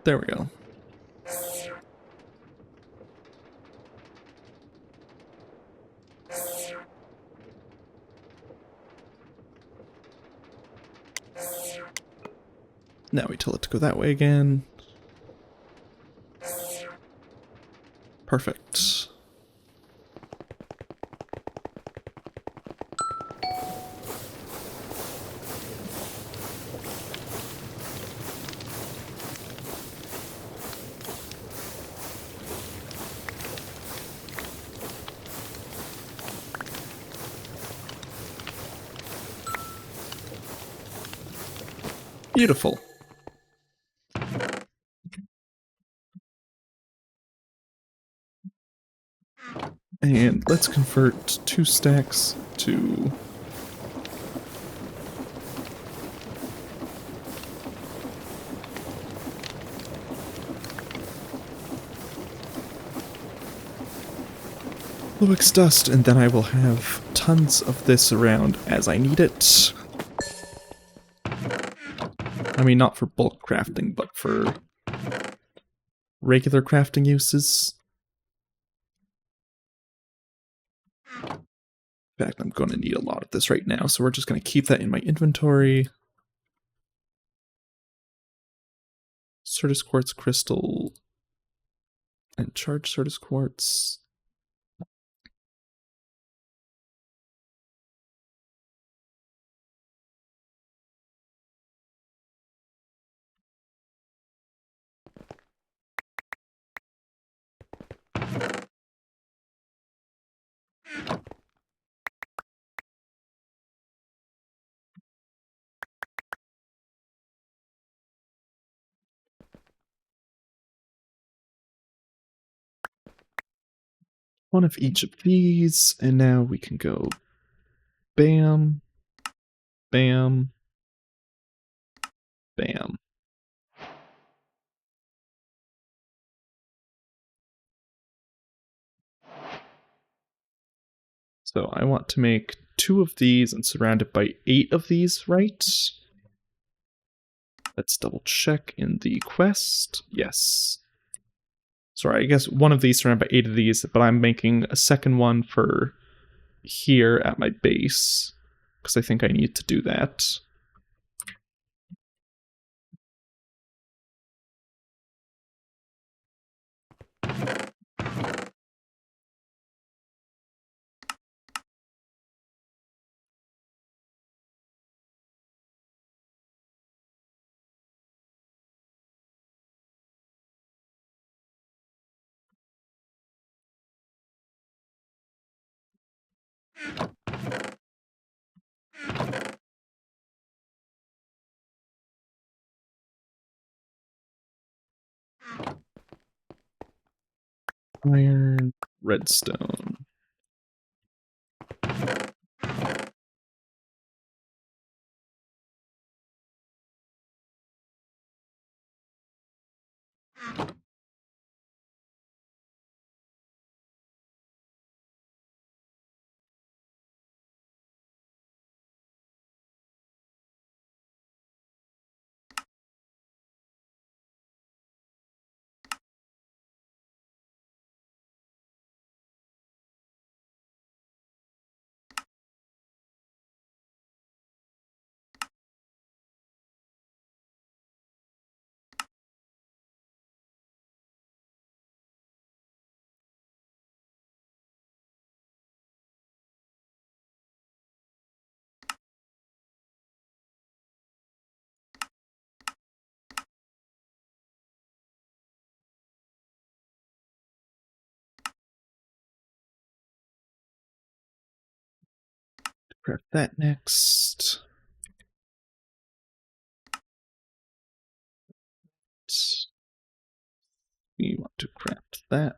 There we go. Now we tell it to go that way again. Perfect. Beautiful. And let's convert 2 stacks to... Luix dust, and then I will have tons of this around as I need it. I mean, not for bulk crafting, but for regular crafting uses. In fact, I'm going to need a lot of this right now, so we're just going to keep that in my inventory. Certus quartz crystal and charged Certus quartz. One of each of these, and now we can go bam, bam, bam. So I want to make 2 of these and surround it by 8 of these, right? Let's double check in the quest. Yes. Sorry, I guess 1 of these surrounded by 8 of these, but I'm making a second one for here at my base, because I think I need to do that. Iron, redstone. Grab that next. We want to craft that.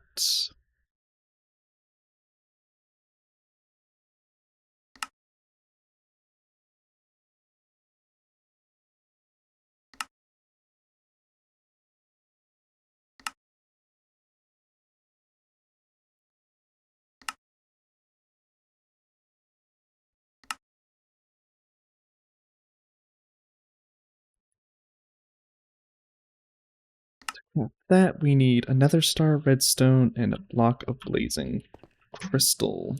For that, we need another star redstone and a block of blazing crystal.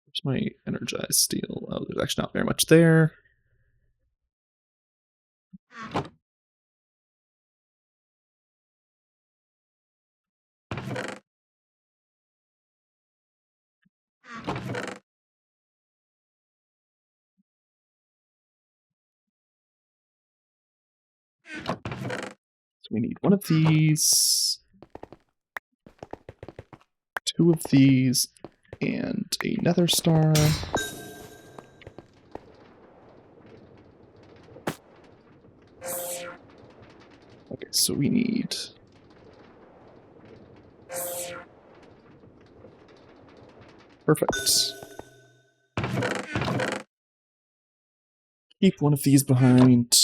Where's my energized steel? Oh, there's actually not very much there. So we need one of these, two of these, and a nether star. Okay, so we need... Perfect. Keep one of these behind.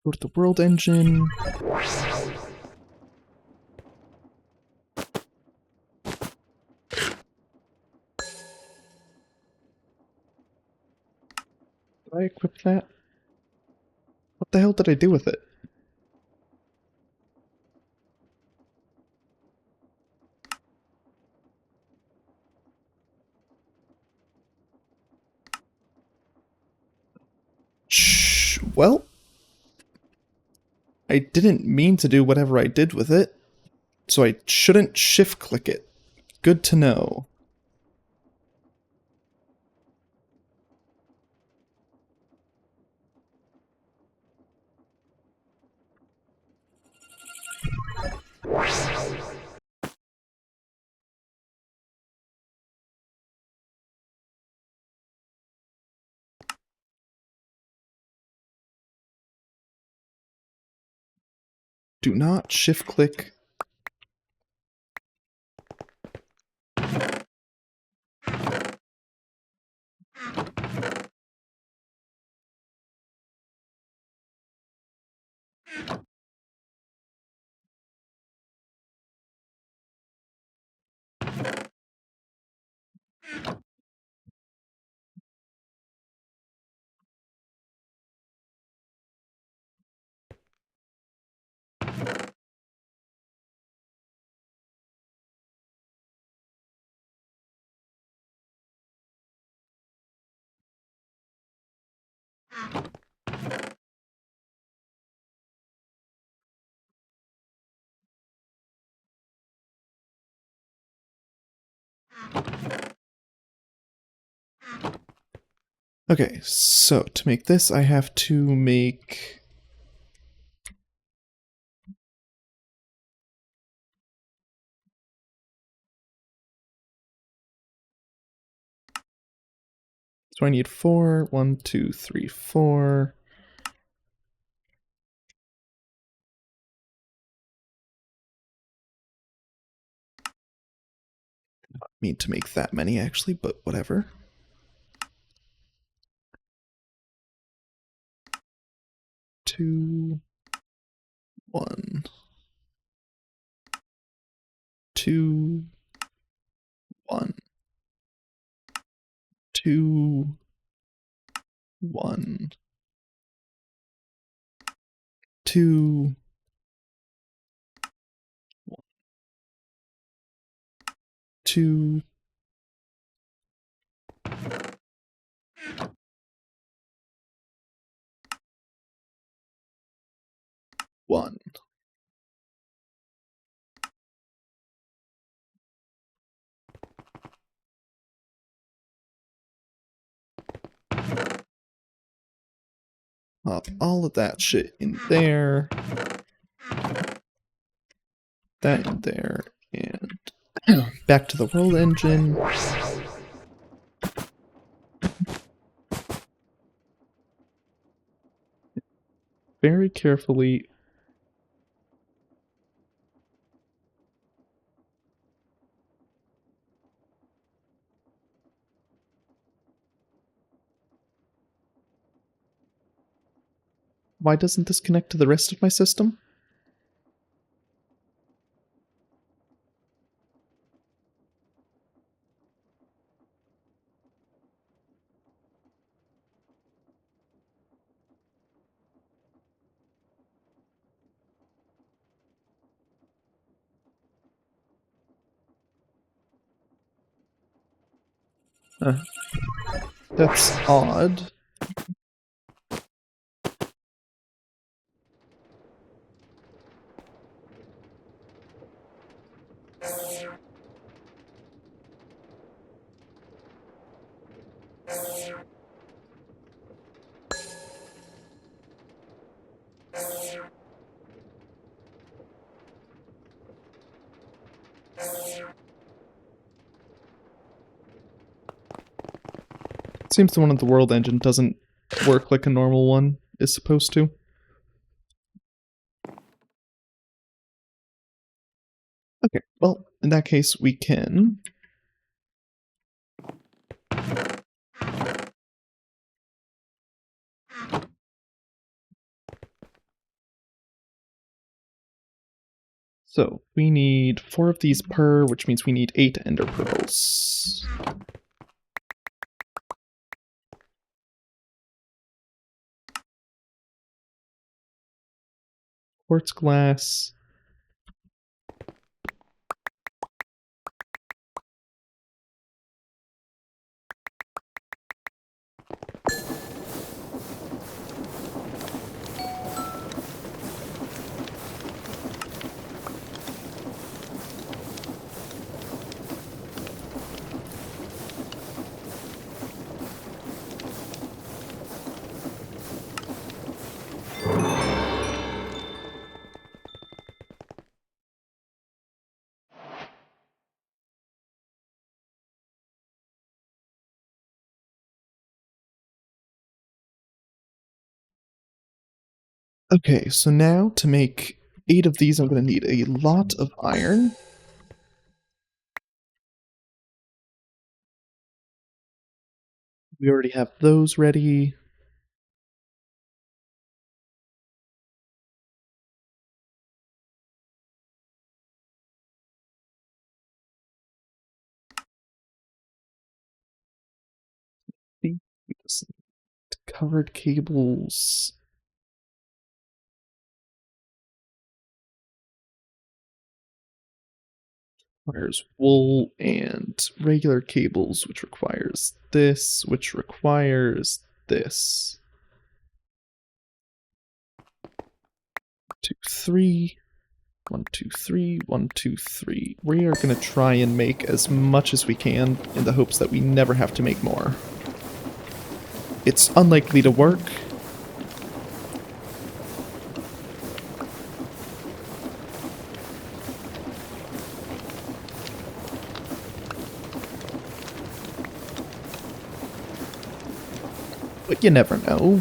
Go to the world engine. Did I equip that? What the hell did I do with it? Shh. Well, I didn't mean to do whatever I did with it, so I shouldn't shift click it. Good to know. Do not shift click. Okay, so to make this, I have to make... So I need 4. 1, 2, 3, 4. Not mean to make that many, actually, but whatever. 2, 1, 2, 1, 2, 1, 2, 2, 1. Pop all of that shit in there. That in there. And back to the world engine. Very carefully. Why doesn't this connect to the rest of my system? That's odd. Seems the one in the world engine doesn't work like a normal one is supposed to. Okay, well, in that case, we can... So, we need 4 of these per, which means we need 8 ender pearls. Quartz glass. Okay, so now to make 8 of these, I'm going to need a lot of iron. We already have those ready. We just need covered cables. Requires wool and regular cables, which requires this, which requires this. 2, 3. 1, 2, 3. 1, 2, 3. We are going to try and make as much as we can in the hopes that we never have to make more. It's unlikely to work. But you never know.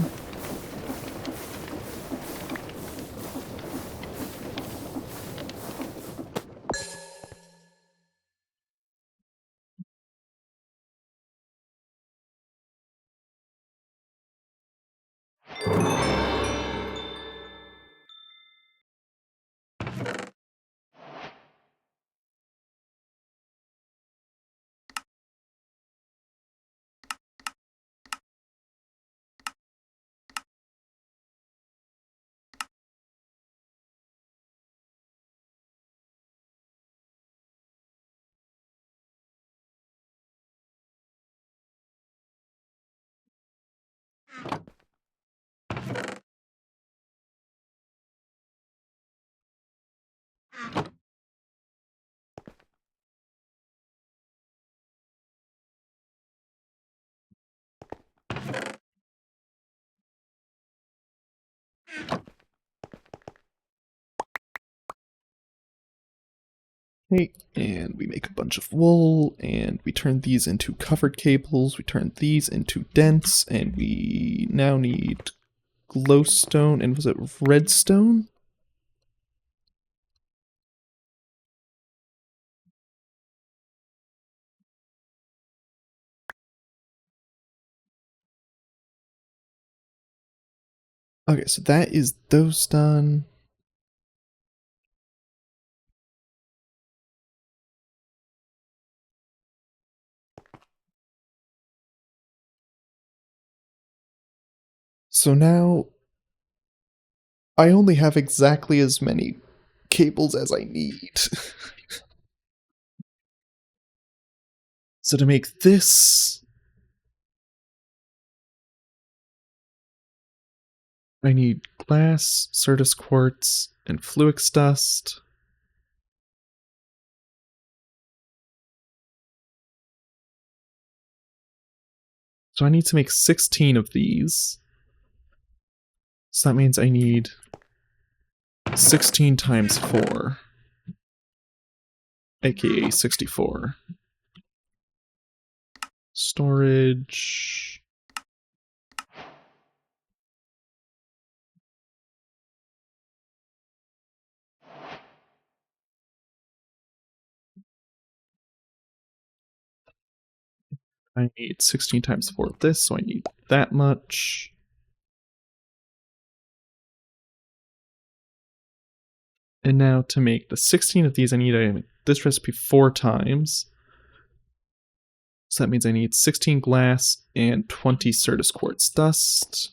Okay, and we make a bunch of wool, and we turn these into covered cables, we turn these into dents, and we now need glowstone, and was it redstone? Okay, so that is those done. So now I only have exactly as many cables as I need. So to make this, I need glass, Certus quartz, and fluix dust. So I need to make 16 of these. So that means I need 16 times 4, aka 64. Storage. I need 16 times 4 of this, so I need that much. And now to make the 16 of these, I need to make this recipe 4 times. So that means I need 16 glass and 20 Certus quartz dust.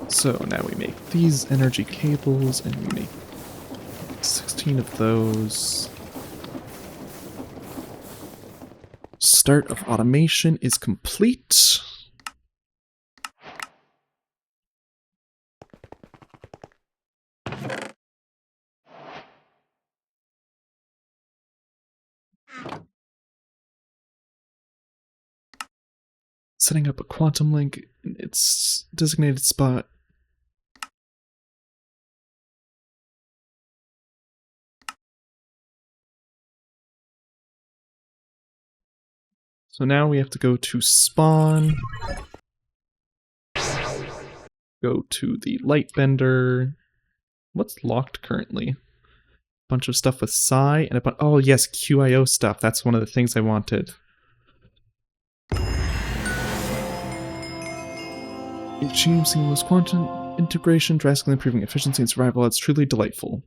So now we make these energy cables, and we make 16 of those. Start of automation is complete. Setting up a quantum link in its designated spot. So now we have to go to spawn, go to the light bender. What's locked currently? Bunch of stuff with psi and oh yes, QIO stuff. That's one of the things I wanted. Achieve seamless quantum integration, drastically improving efficiency and survival. It's truly delightful.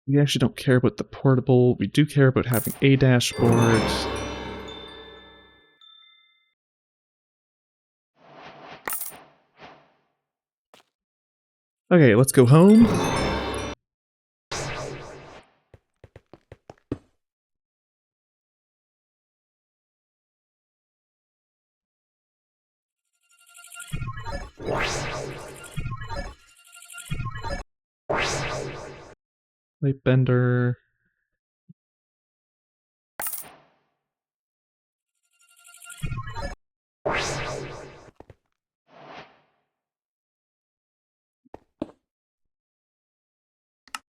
We actually don't care about the portable. We do care about having a dashboard. Okay, let's go home. Light bender.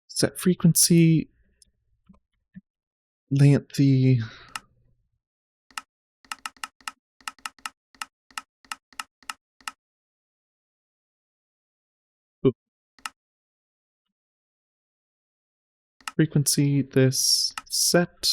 Set frequency. Lanthy. Oop. Frequency, this, set.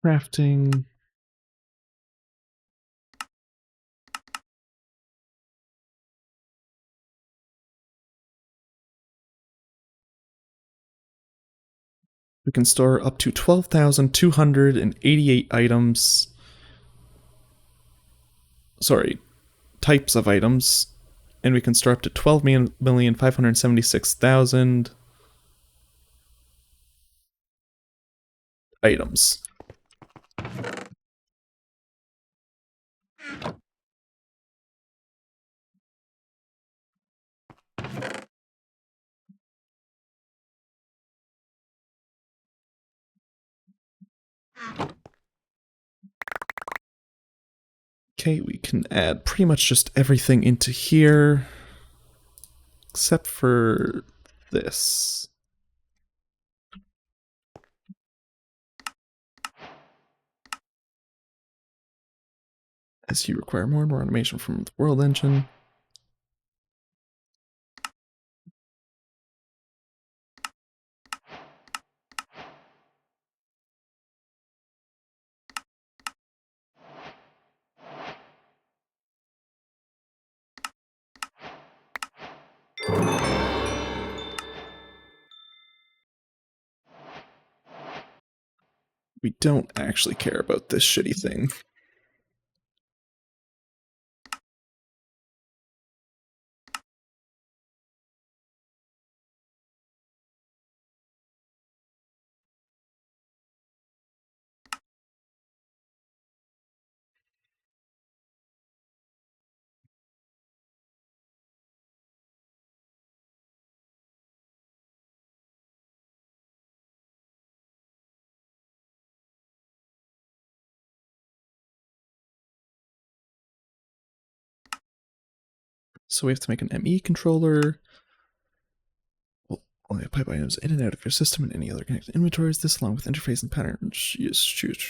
Crafting. We can store up to 12,288 items. Sorry, types of items. And we can store up to 12,576,000 items. Okay, we can add pretty much just everything into here, except for this. As you require more and more animation from the world engine. We don't actually care about this shitty thing. So we have to make an ME controller. Well, only pipe items in and out of your system and any other connected inventories. This along with interface and patterns. Yes, shoot.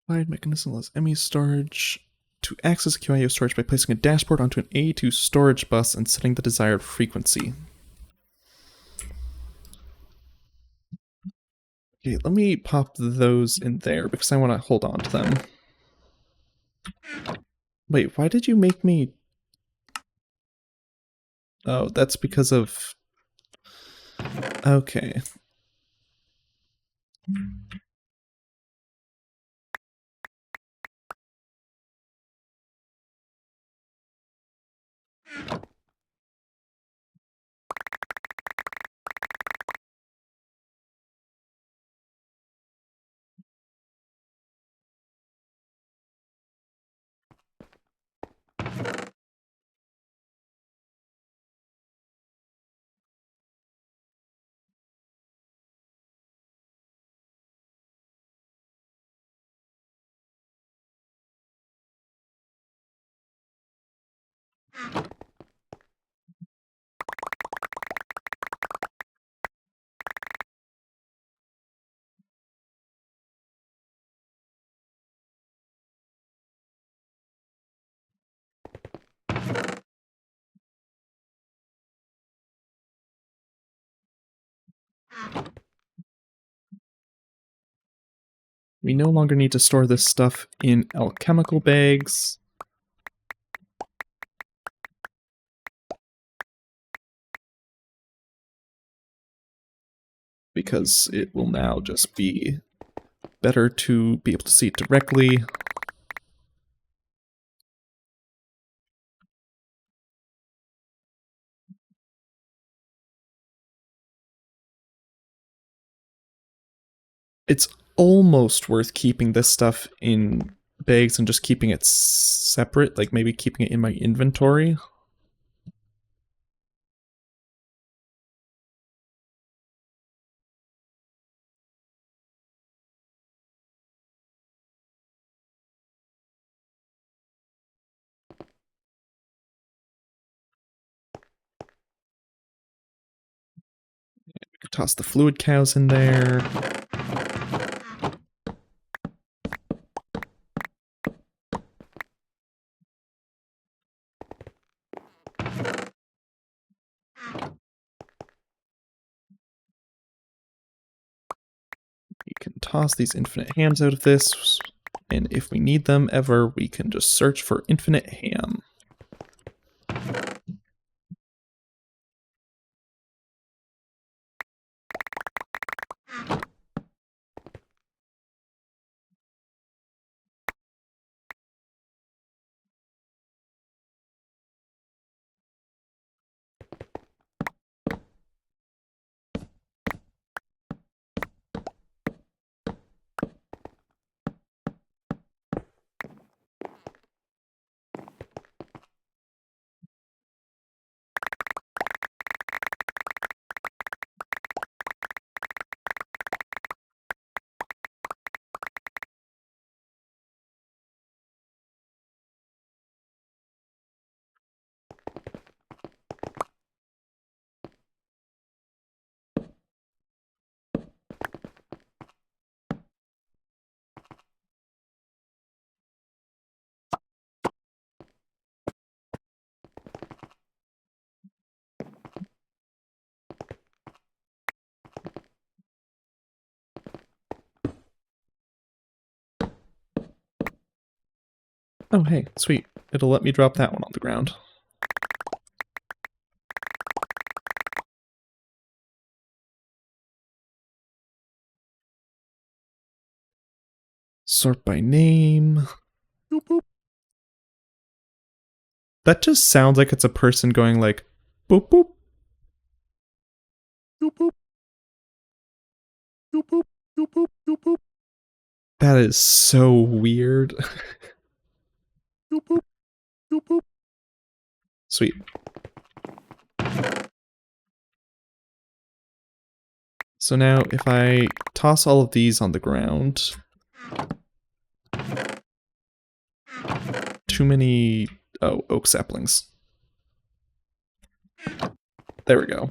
Provide mechanism allows ME storage to access QIO storage by placing a dashboard onto an A2 storage bus and setting the desired frequency. Okay, let me pop those in there because I want to hold on to them. Wait, why did you make me... Oh, that's because of... Okay. We no longer need to store this stuff in alchemical bags. Because it will now just be better to be able to see it directly. It's almost worth keeping this stuff in bags and just keeping it separate, like maybe keeping it in my inventory. We could toss the fluid cows in there. We can toss these infinite hams out of this, and if we need them ever, we can just search for infinite ham. Oh, hey, sweet. It'll let me drop that one on the ground. Sort by name. Boop, boop. That just sounds like it's a person going like, boop, boop. Boop, boop. Boop, boop. Boop, boop. Boop, boop. That is so weird. Boop, boop. Boop, boop. Sweet. So now if I toss all of these on the ground, too many oak saplings. There we go.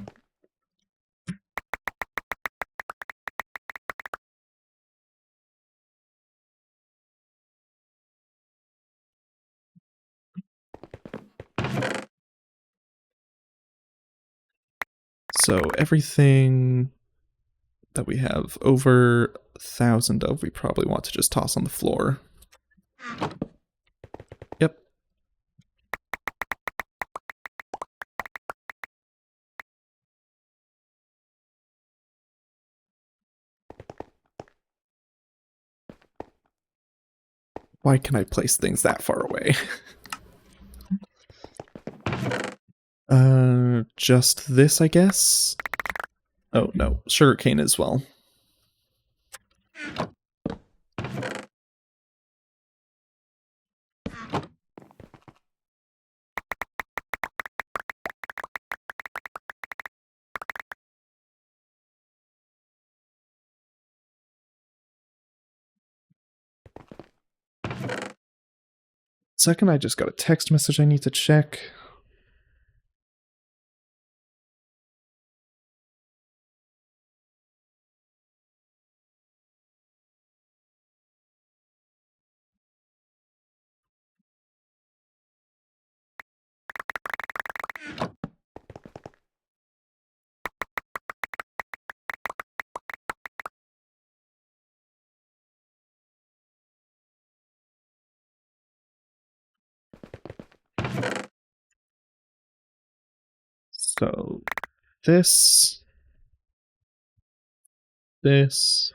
So everything that we have over 1,000 of, we probably want to just toss on the floor. Yep. Why can I place things that far away? Just this, I guess? Oh, no. Sugarcane as well. Second, I just got a text message I need to check. So, this, this,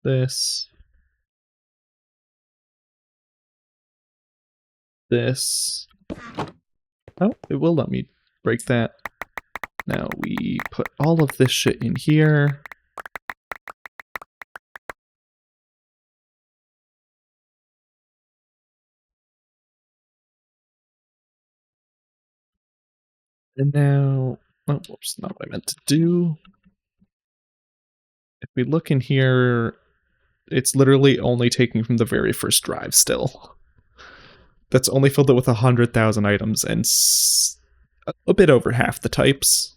this, this. Oh, it will let me break that. Now we put all of this shit in here. And now, oh, whoops, not what I meant to do. If we look in here, it's literally only taking from the very first drive still. That's only filled it with 100,000 items and a bit over half the types.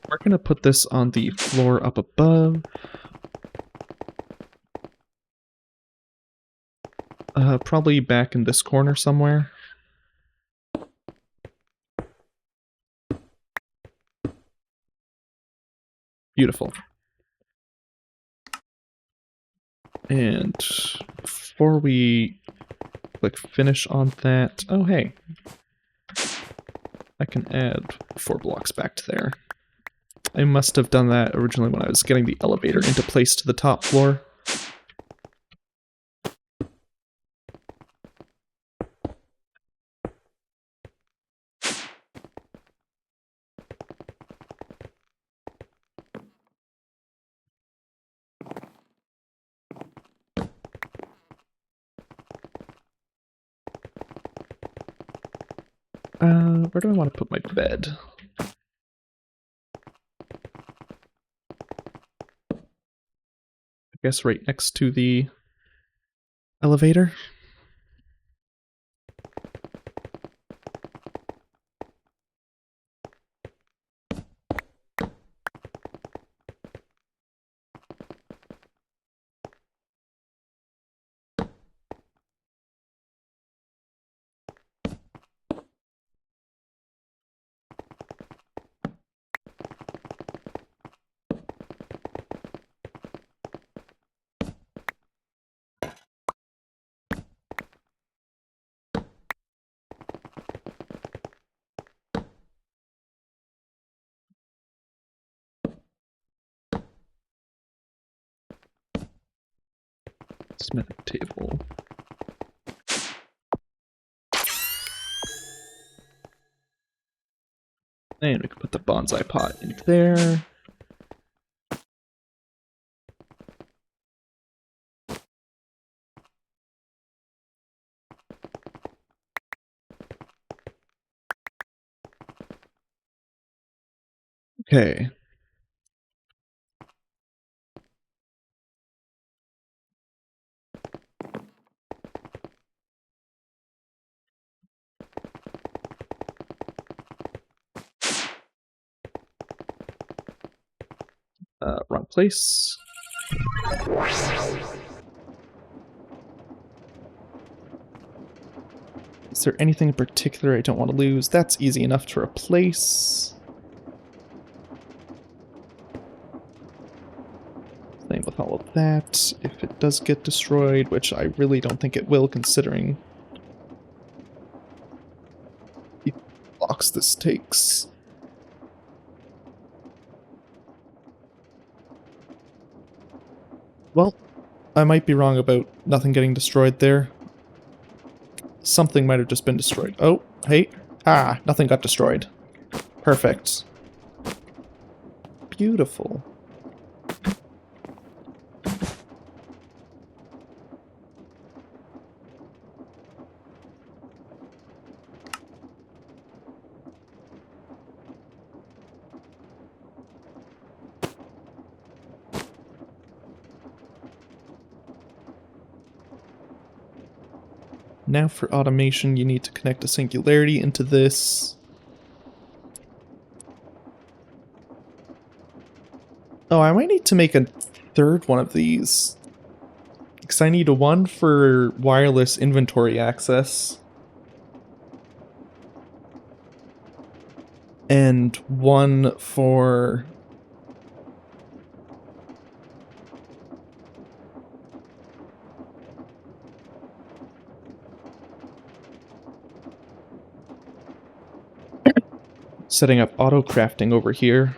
We're gonna put this on the floor up above. Probably back in this corner somewhere. Beautiful. And before we click finish on that, oh hey, I can add 4 blocks back to there. I must have done that originally when I was getting the elevator into place to the top floor. Where do I want to put my bed? I guess right next to the elevator. Smithing table. And we can put the bonsai pot in there. Okay. Wrong place. Is there anything in particular I don't want to lose? That's easy enough to replace. Same with all of that. If it does get destroyed, which I really don't think it will, considering the blocks this takes. Well, I might be wrong about nothing getting destroyed there. Something might have just been destroyed. Oh, hey. Ah, nothing got destroyed. Perfect. Beautiful. Now for automation, you need to connect a singularity into this. Oh, I might need to make a third one of these. Because I need one for wireless inventory access. And one for... setting up auto crafting over here.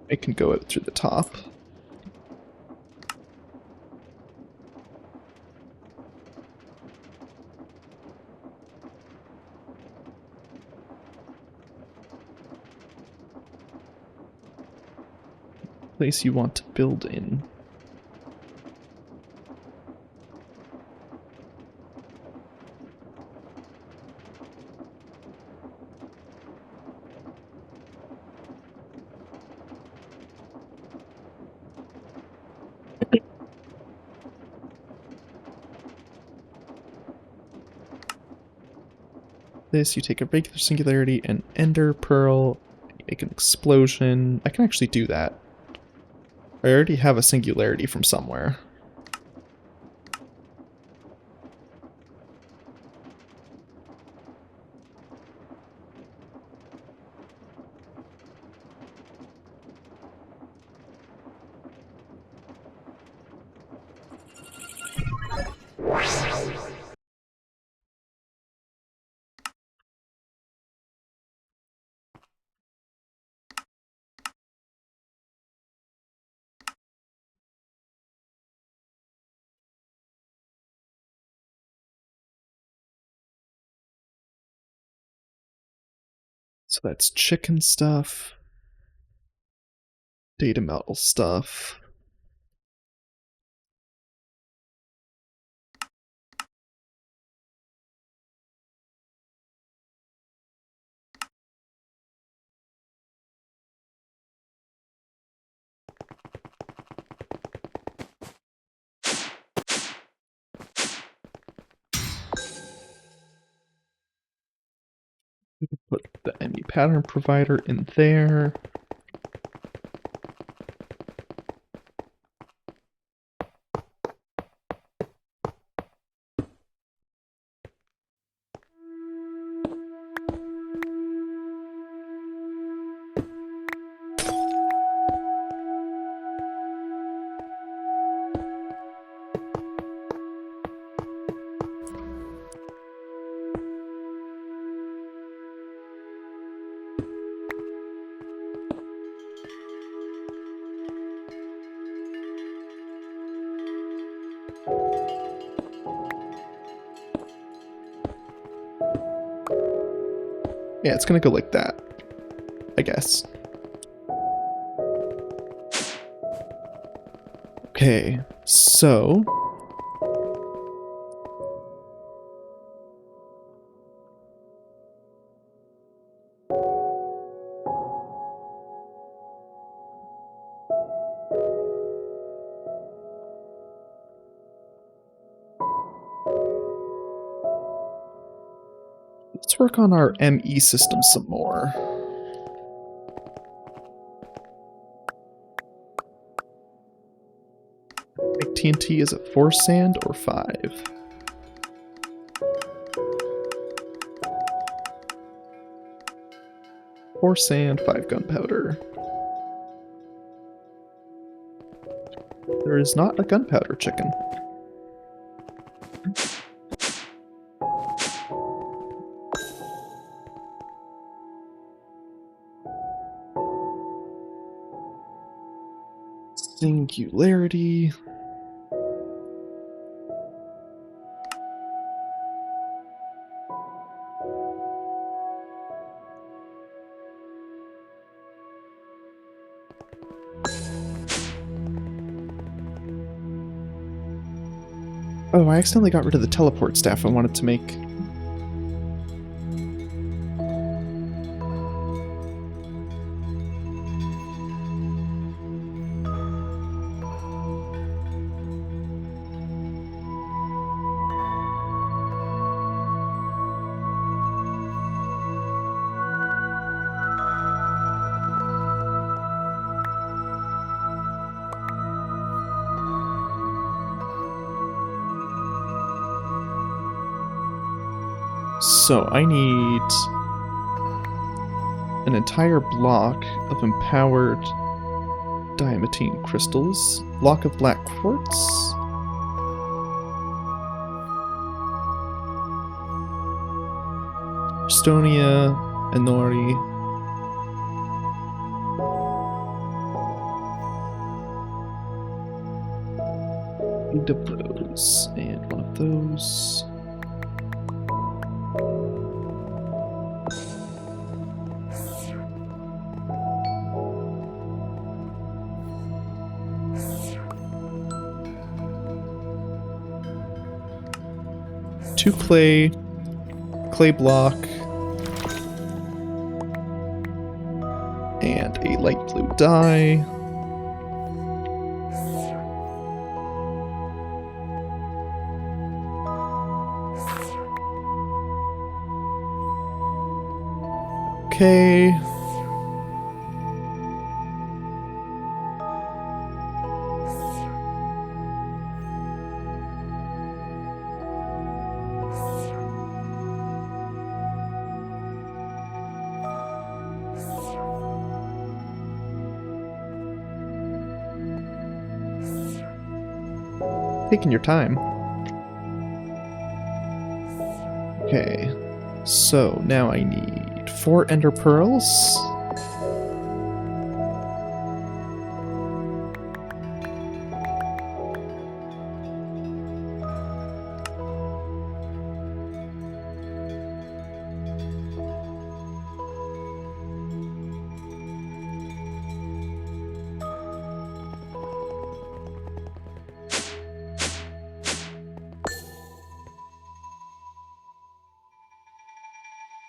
It can go out through the top. Place you want to build in. This, you take a regular singularity, an ender pearl, you make an explosion. I can actually do that. I already have a singularity from somewhere. So that's chicken stuff. Data metal stuff. We can put the ME pattern provider in there. Yeah, it's gonna go like that, I guess. Okay, so let's work on our ME system some more. Make TNT, is it 4 sand or 5? 4 sand, 5 gunpowder. There is not a gunpowder chicken. Singularity. Oh, I accidentally got rid of the teleport staff I wanted to make. So I need an entire block of empowered diamantine crystals, block of black quartz, Estonia, Enori, eight of those, and one of those. Two clay block, and a light blue dye. Okay. Taking your time. Okay, so now I need 4 ender pearls.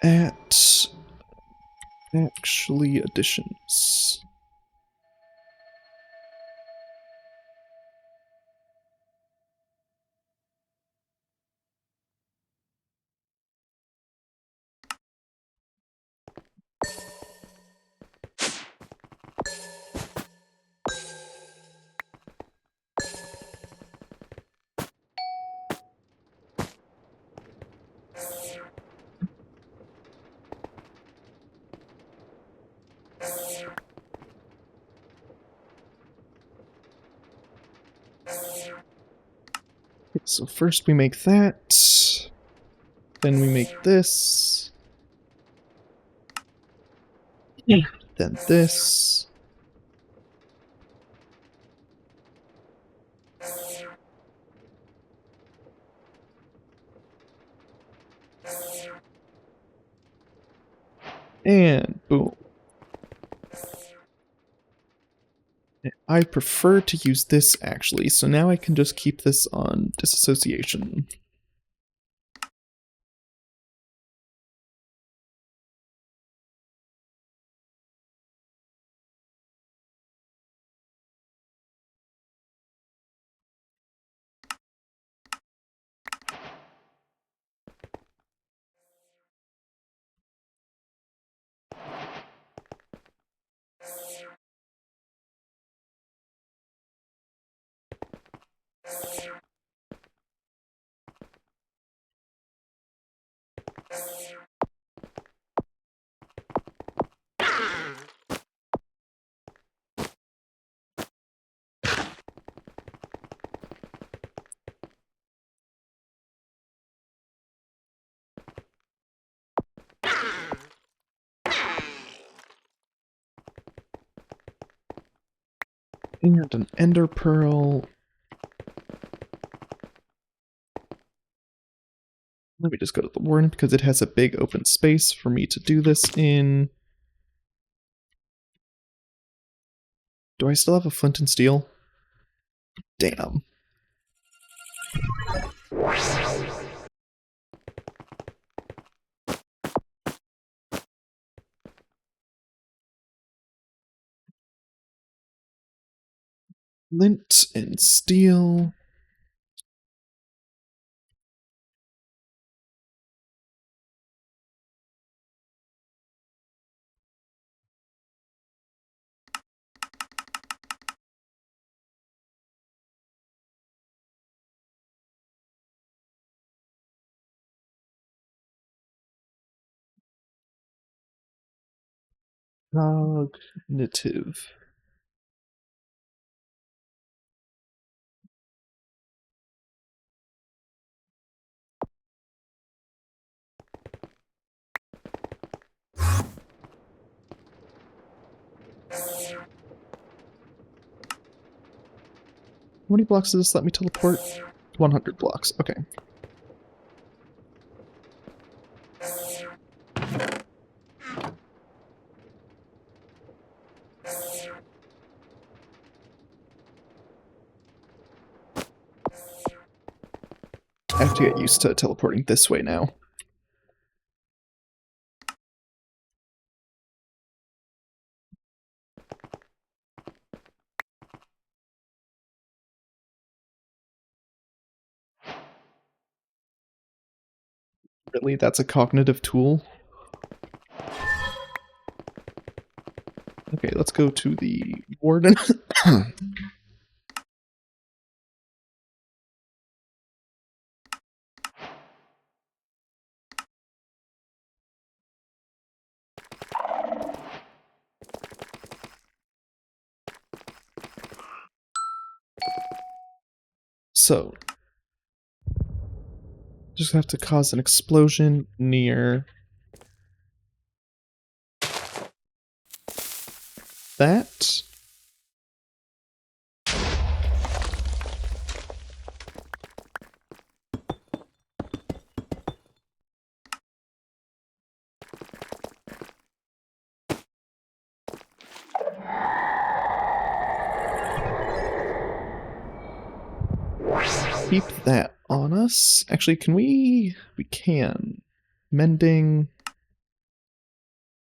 at actually additions. Okay, so first we make that, then we make this, then this. And boom. I prefer to use this actually, so now I can just keep this on disassociation. And an ender pearl. Let me just go to the warden because it has a big open space for me to do this in. Do I still have a flint and steel? Damn. Flint and steel. Cognitive. How many blocks does this let me teleport? 100 blocks, okay. I have to get used to teleporting this way now. Really, that's a cognitive tool? Okay, let's go to the warden. So, just have to cause an explosion near that. Keep that on us. Actually, can we? We can. Mending.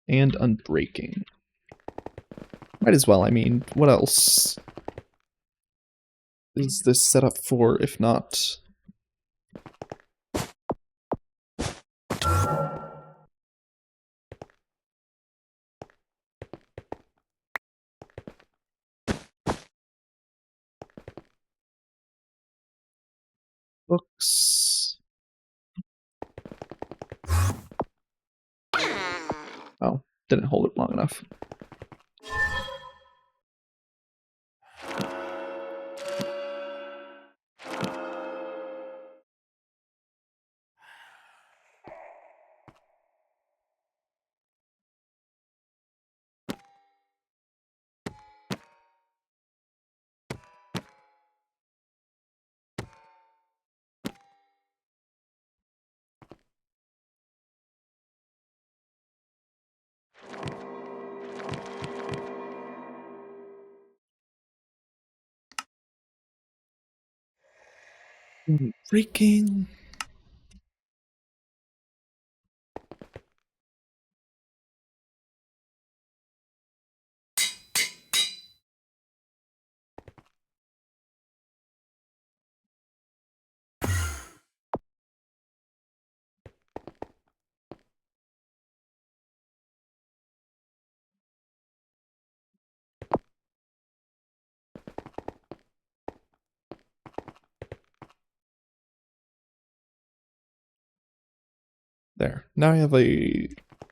And unbreaking. Might as well, I mean, what else is this set up for, if not... books? Oh, didn't hold it long enough. Breaking. There. Now I have a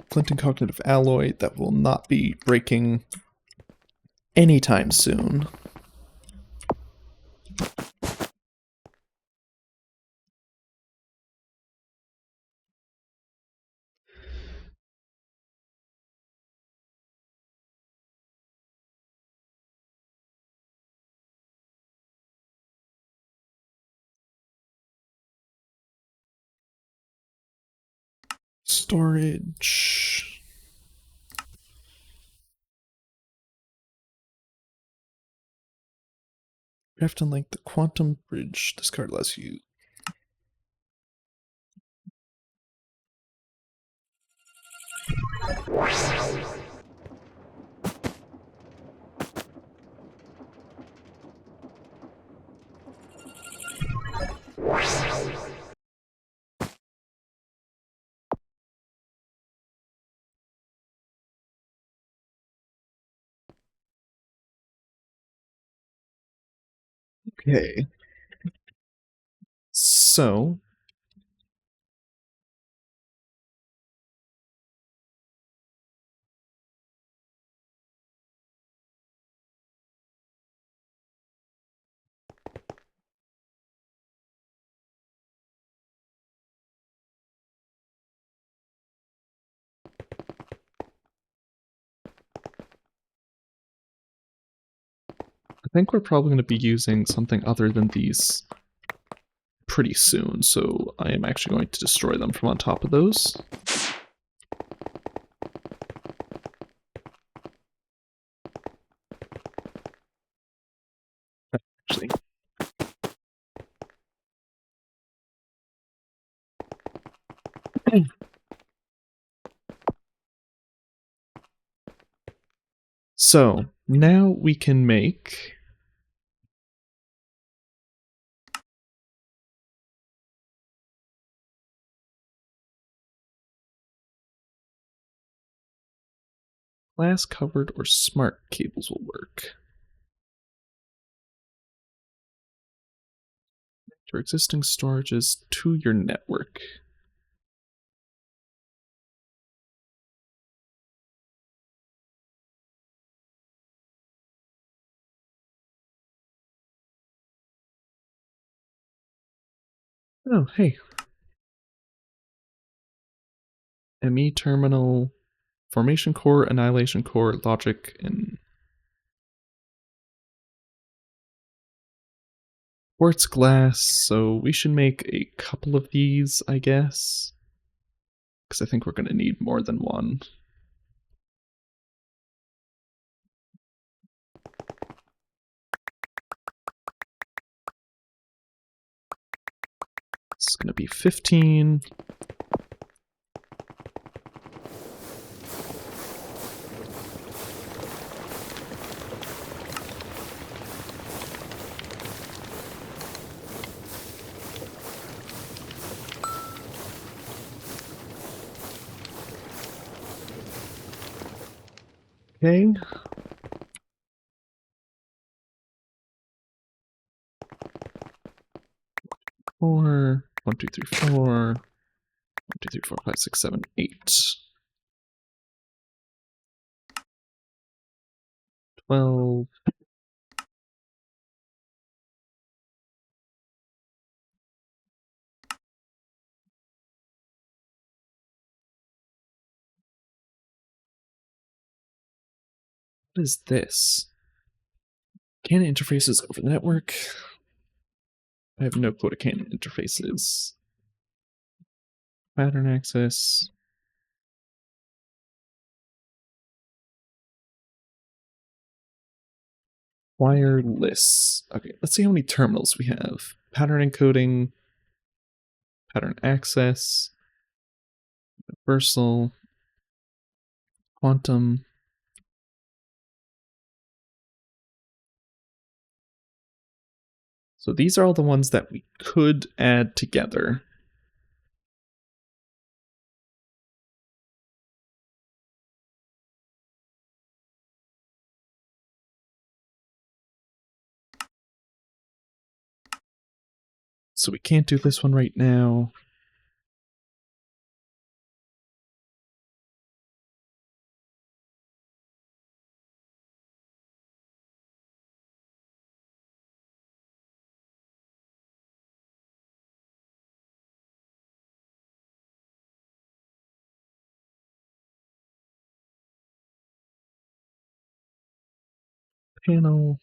flint and cognitive alloy that will not be breaking anytime soon. Storage. Craft and like the quantum bridge. This card lets you. Okay. So. I think we're probably going to be using something other than these pretty soon, so I am actually going to destroy them from on top of those. Actually. So, now we can make glass covered or smart cables will work. Your existing storages to your network. Oh, hey. ME terminal, formation core, annihilation core, logic, and quartz glass. So we should make a couple of these, I guess. Because I think we're going to need more than one. It's going to be 15. Okay. Four, 1, 2, 3, 4, 1, 2, 3, 4, 5, 6, 7, 8. 12. What is this? Canon interfaces over the network. I have no clue what a canon interface is. Pattern access. Wireless. Okay, let's see how many terminals we have. Pattern encoding, pattern access, universal, quantum. So these are all the ones that we could add together. So we can't do this one right now. Panel.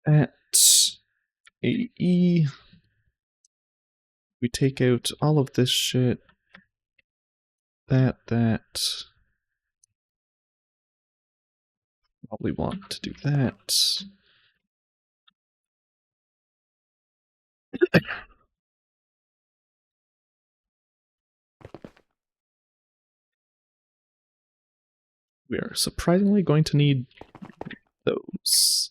At AE. We take out all of this shit. That. Probably want to do that. We are surprisingly going to need those.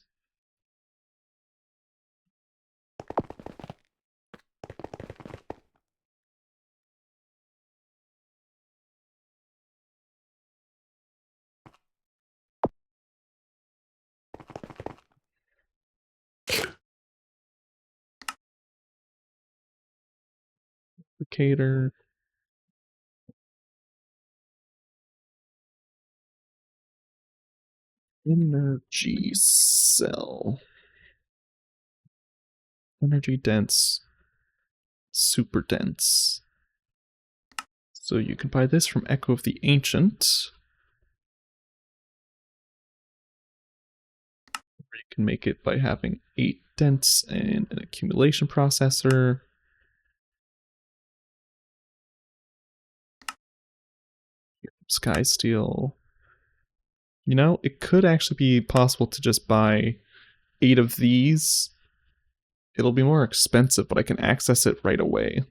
Applicator. Energy cell. Energy dense. Super dense. So you can buy this from Echo of the Ancient. Or you can make it by having 8 dense and an accumulation processor. Sky Steel. You know, it could actually be possible to just buy 8 of these. It'll be more expensive, but I can access it right away.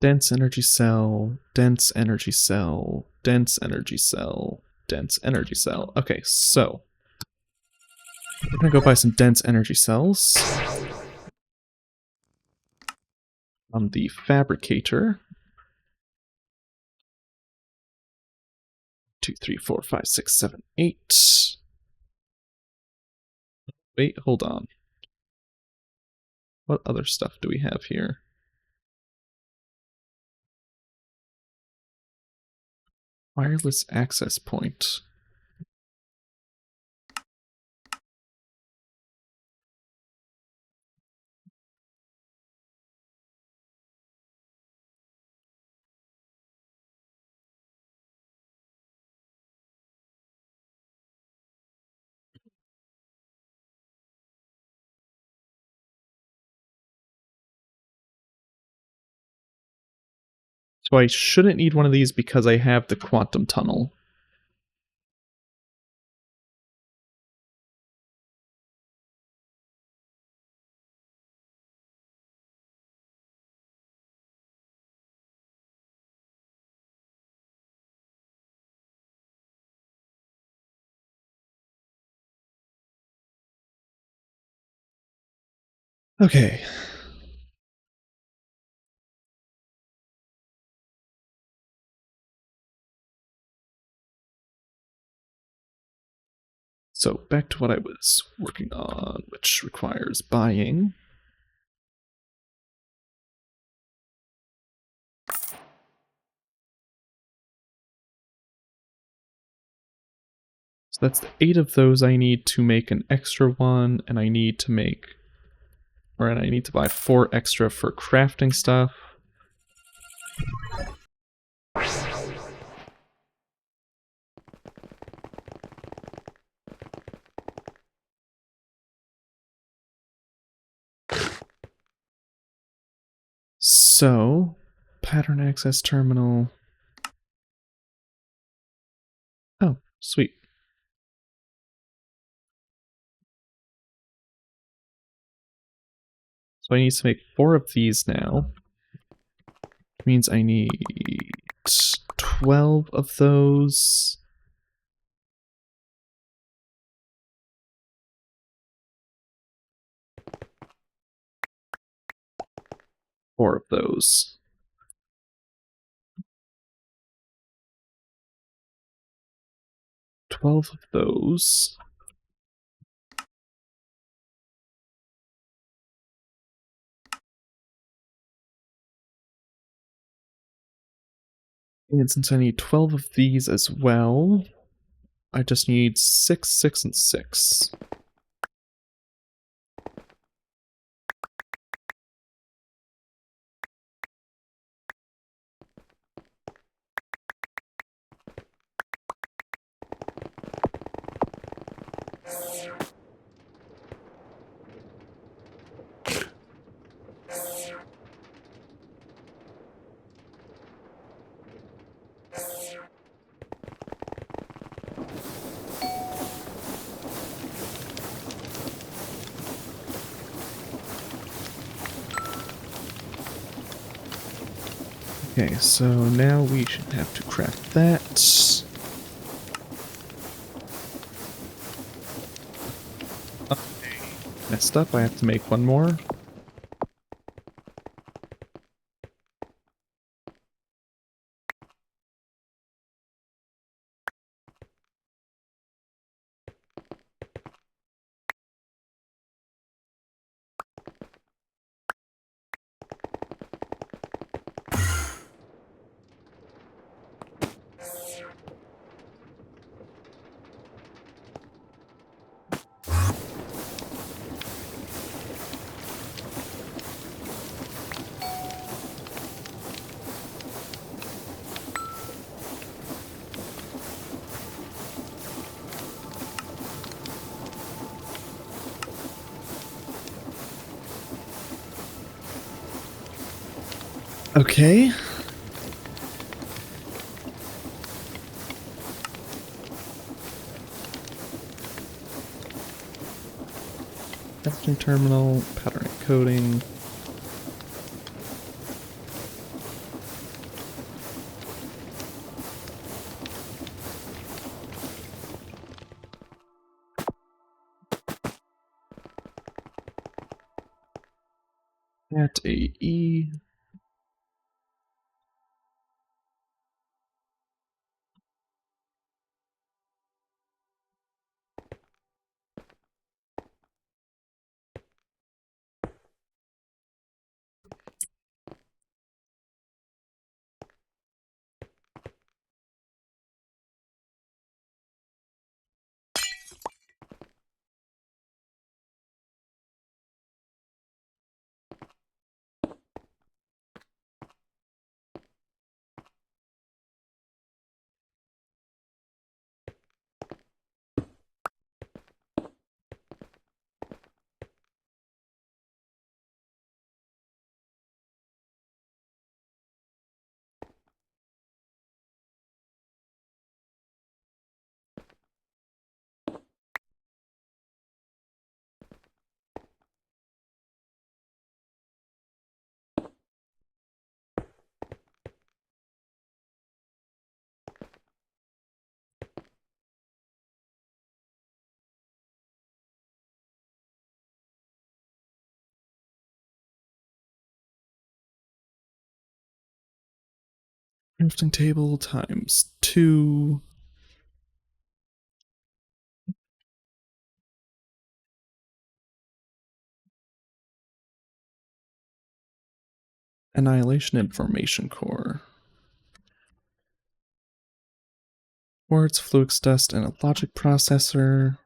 Dense energy cell, dense energy cell, dense energy cell, dense energy cell. Okay, so we're gonna go buy some dense energy cells on the fabricator. 2, 3, 4, 5, 6, 7, 8. Wait, hold on. What other stuff do we have here? Wireless access point. So I shouldn't need one of these because I have the quantum tunnel. Okay. So back to what I was working on, which requires buying. So that's the 8 of those I need to make an extra one, and I need to make, or I need to buy 4 extra for crafting stuff. So, pattern access terminal. Oh, sweet. So I need to make 4 of these now. Which means I need 12 of those. Four of those. $12 of those. And since I need 12 of these as well, I just need 6, 6, and 6. Okay, so now we should have to craft that. Okay, messed up, I have to make one more. Okay. Crafting terminal, pattern encoding. At AE. Crafting table times 2. Annihilation information core. Quartz, flux dust, and a logic processor.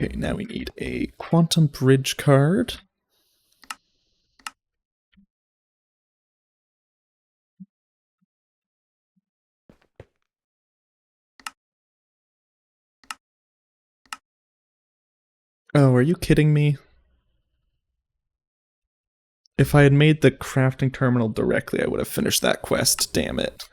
Okay, now we need a quantum bridge card. Oh, are you kidding me? If I had made the crafting terminal directly, I would have finished that quest, damn it.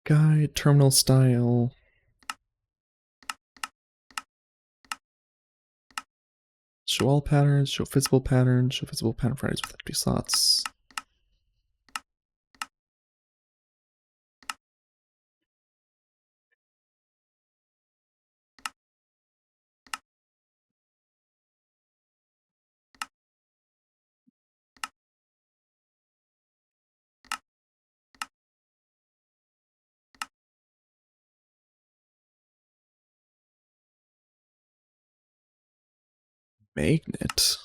Guide, terminal style. Show all patterns, show visible patterns, show visible pattern varieties with empty slots. Magnet.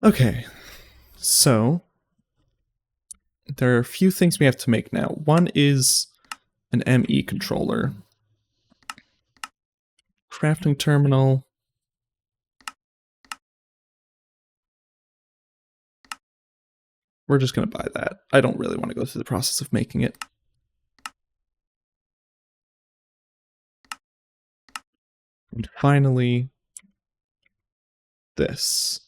Okay, so there are a few things we have to make now. One is an ME controller. Crafting terminal. We're just going to buy that. I don't really want to go through the process of making it. And finally, this.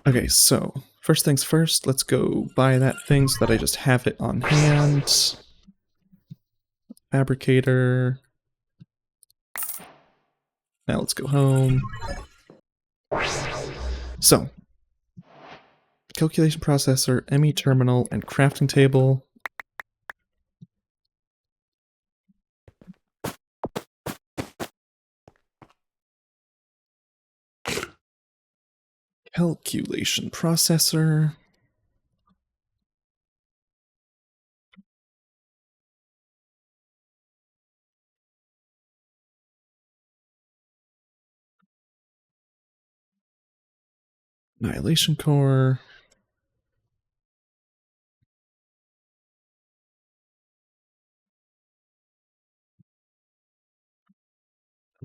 Okay, so first things first, let's go buy that thing so that I just have it on hand. Fabricator. Now let's go home. So, calculation processor, ME terminal, and crafting table. Calculation processor. Annihilation core.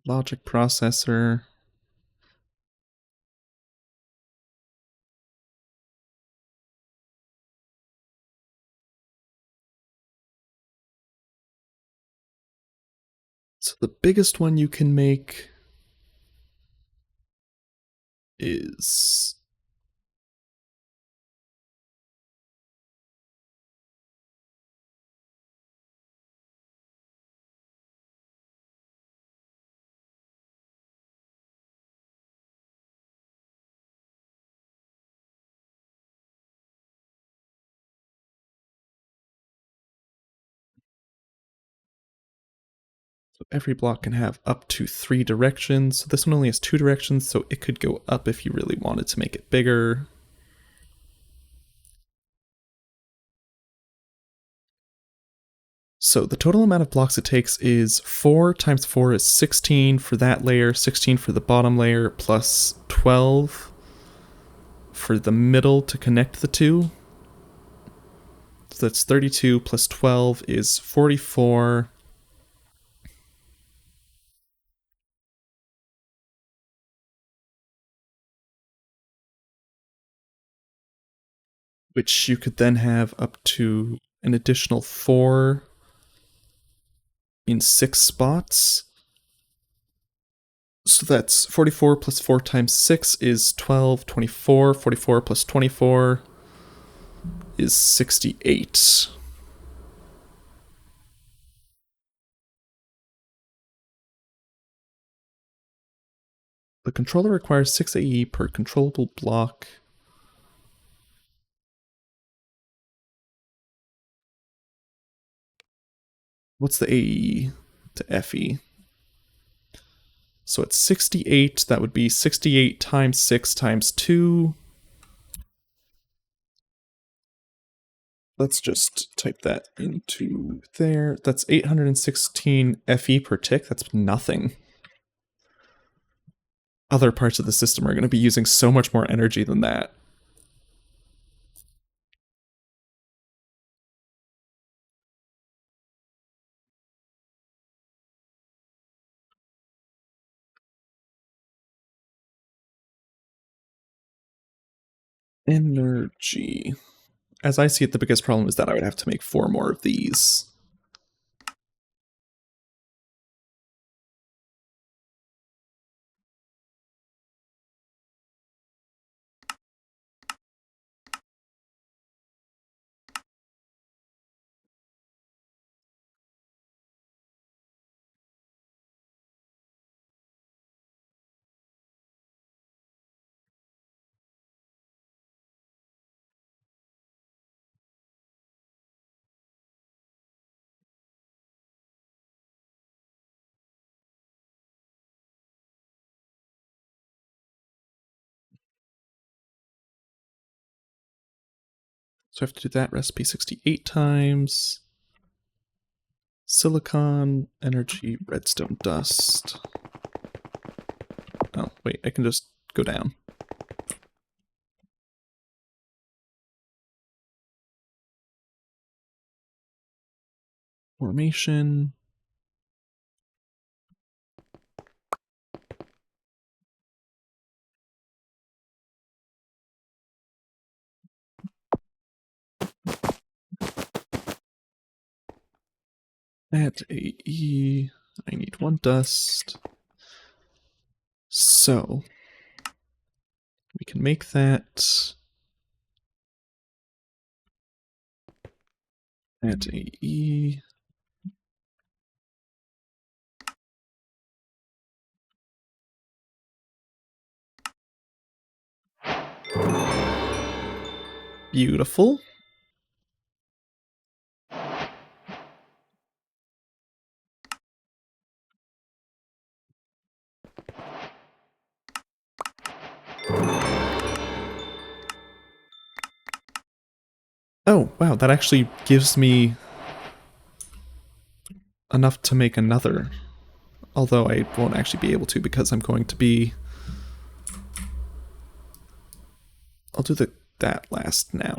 Logic processor. So the biggest one you can make is every block can have up to 3 directions. So this one only has 2 directions, so it could go up if you really wanted to make it bigger. So the total amount of blocks it takes is 4 times 4 is 16 for that layer, 16 for the bottom layer, plus 12 for the middle to connect the two. So that's 32 plus 12 is 44. Which you could then have up to an additional 4 in 6 spots. So that's 44 plus 4 times 6 is 12, 24. 44 plus 24 is 68. The controller requires 6 AE per controllable block. What's the AE to FE? So it's 68. That would be 68 times 6 times 2. Let's just type that into there. That's 816 FE per tick. That's nothing. Other parts of the system are going to be using so much more energy than that. Energy. As I see it, the biggest problem is that I would have to make 4 more of these. So I have to do that recipe 68 times. Silicon, energy, redstone dust. Oh, wait, I can just go down. Formation. Add AE. I need 1 dust. So we can make that. Add AE. Beautiful. Oh, wow, that actually gives me enough to make another. Although I won't actually be able to because I'm going to be... I'll do that last now.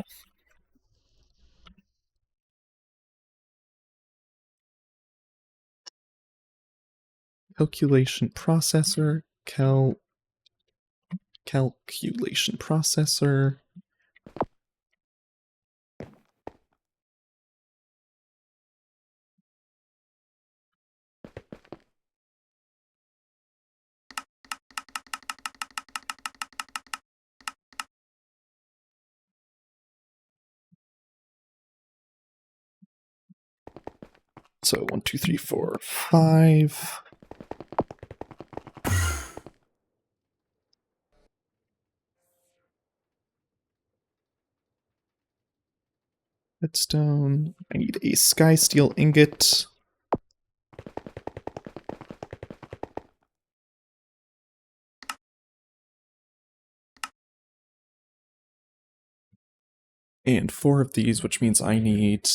Calculation processor, calculation processor. So 1, 2, 3, 4, 5. Redstone. I need a sky steel ingot. And 4 of these, which means I need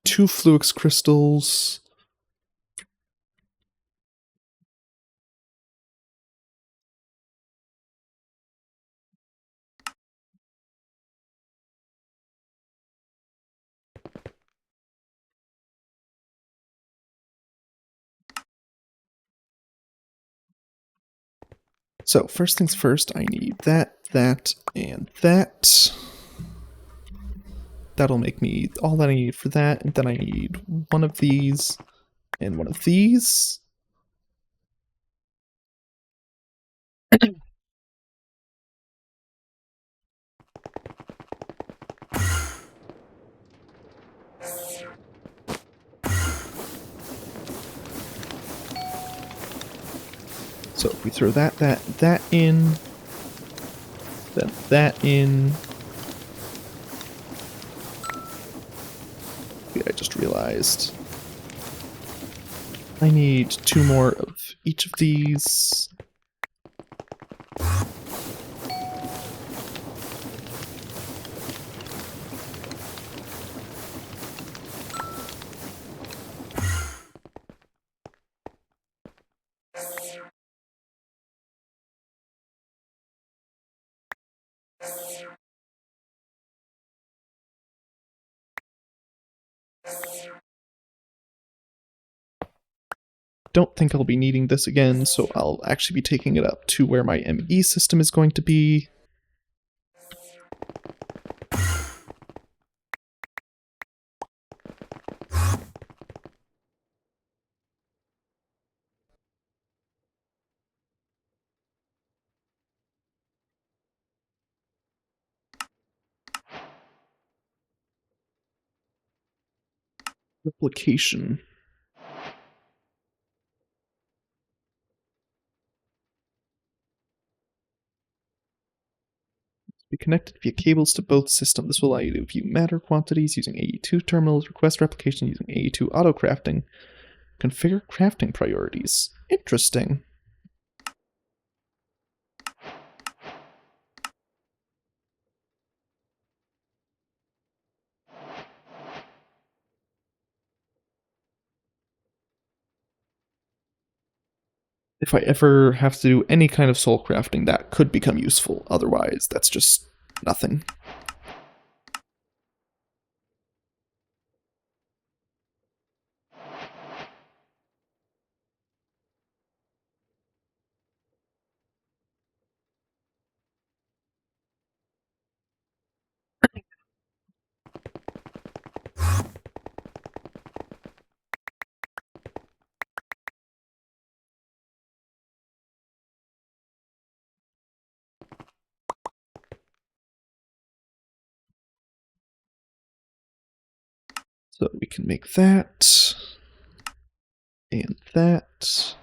2 fluix crystals. So first things first, I need that, and that. That'll make me all that I need for that, and then I need one of these and one of these. So if we throw that in, then that in. Wait, I just realized I need 2 more of each of these. Don't think I'll be needing this again, so I'll actually be taking it up to where my ME system is going to be. Replication. Be connected via cables to both systems. This will allow you to view matter quantities using AE2 terminals, request replication using AE2 auto crafting, configure crafting priorities. Interesting. If I ever have to do any kind of soul crafting, that could become useful. Otherwise, that's just nothing. So we can make that and that.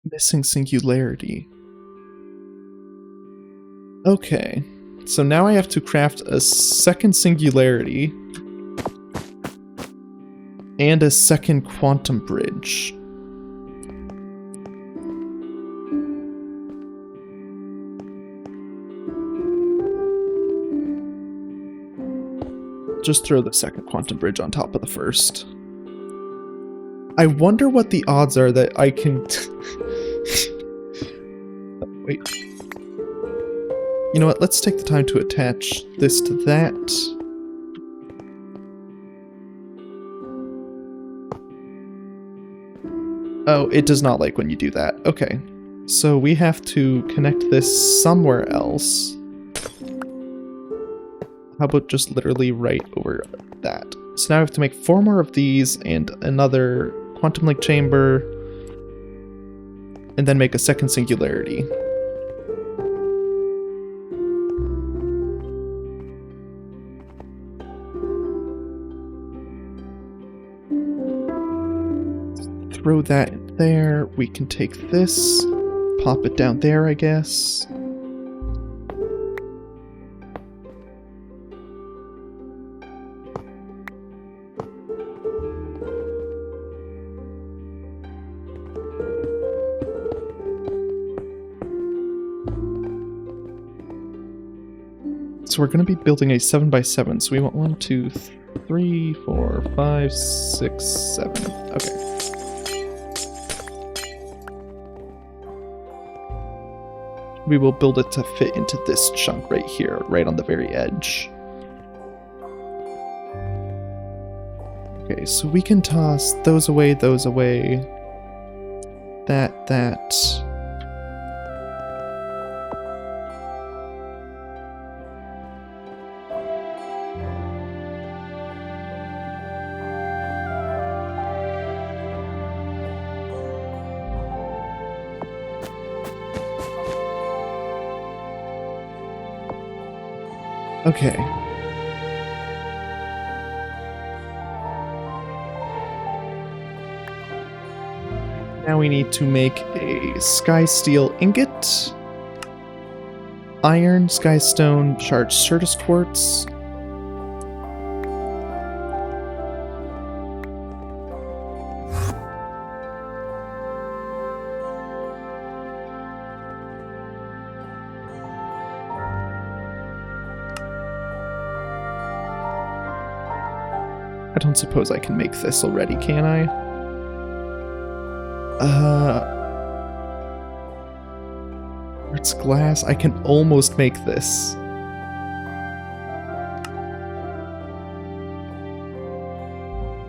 Missing singularity. Okay, so now I have to craft a second singularity and a second quantum bridge. Just throw the second quantum bridge on top of the first. I wonder what the odds are that I can... Wait. You know what, let's take the time to attach this to that. Oh, it does not like when you do that. Okay. So we have to connect this somewhere else. How about just literally right over that? So now I have to make 4 more of these and another quantum link chamber, and then make a second singularity. Throw that in there. We can take this, pop it down there, I guess. So we're going to be building a 7x7, so we want 1, 2, 3, 4, 5, 6, 7. Okay. We will build it to fit into this chunk right here, right on the very edge. Okay, so we can toss those away, that. Okay. Now we need to make a sky steel ingot, iron, sky stone, charged Certus quartz. I don't suppose I can make this already, can I? Quartz glass, I can almost make this.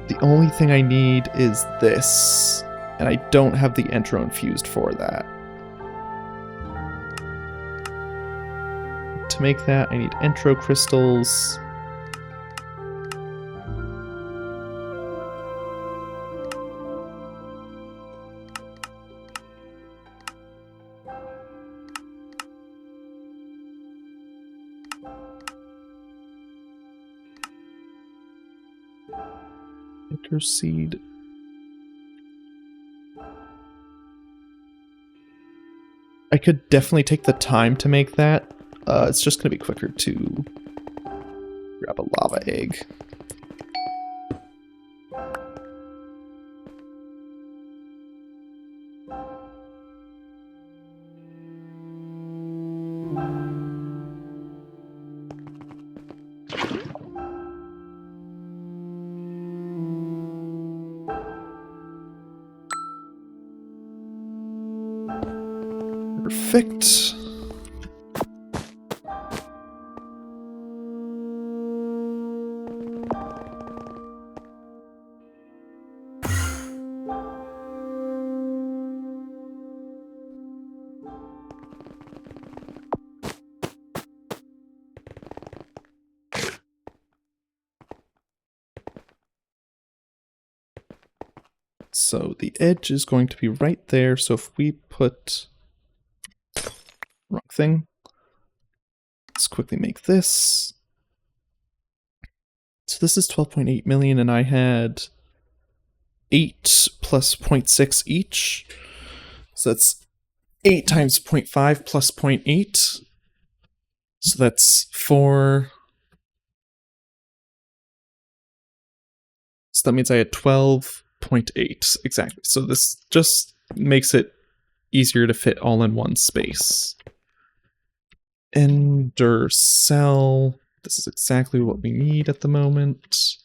The only thing I need is this, and I don't have the entro infused for that. To make that, I need entro crystals. Seed. I could definitely take the time to make that. It's just going to be quicker to grab a lava egg. Perfect. So the edge is going to be right there. So if we put wrong thing, let's quickly make this. So this is 12.8 million, and I had 8 plus 0.6 each. So that's 8 times 0.5 plus 0.8. So that's 4. So that means I had 12.8 exactly. So this just makes it easier to fit all in one space. Ender cell. This is exactly what we need at the moment.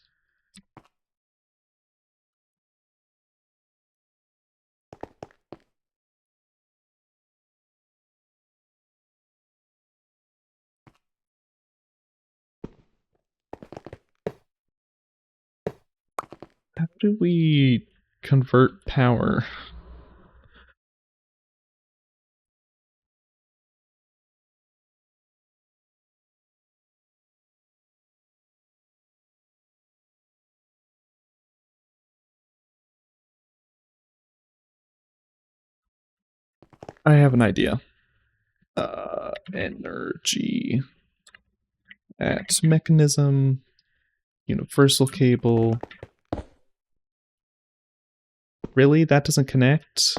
How do we convert power? I have an idea. Energy at mechanism, universal cable. Really? That doesn't connect?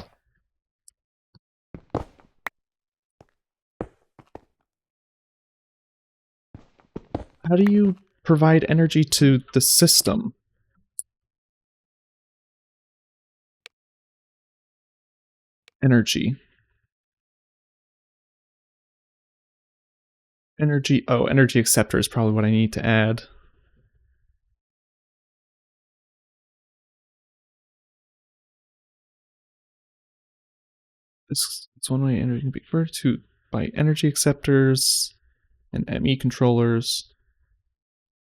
How do you provide energy to the system? Energy. Energy. Oh, energy acceptor is probably what I need to add. It's one way energy can be converted to by energy acceptors and ME controllers.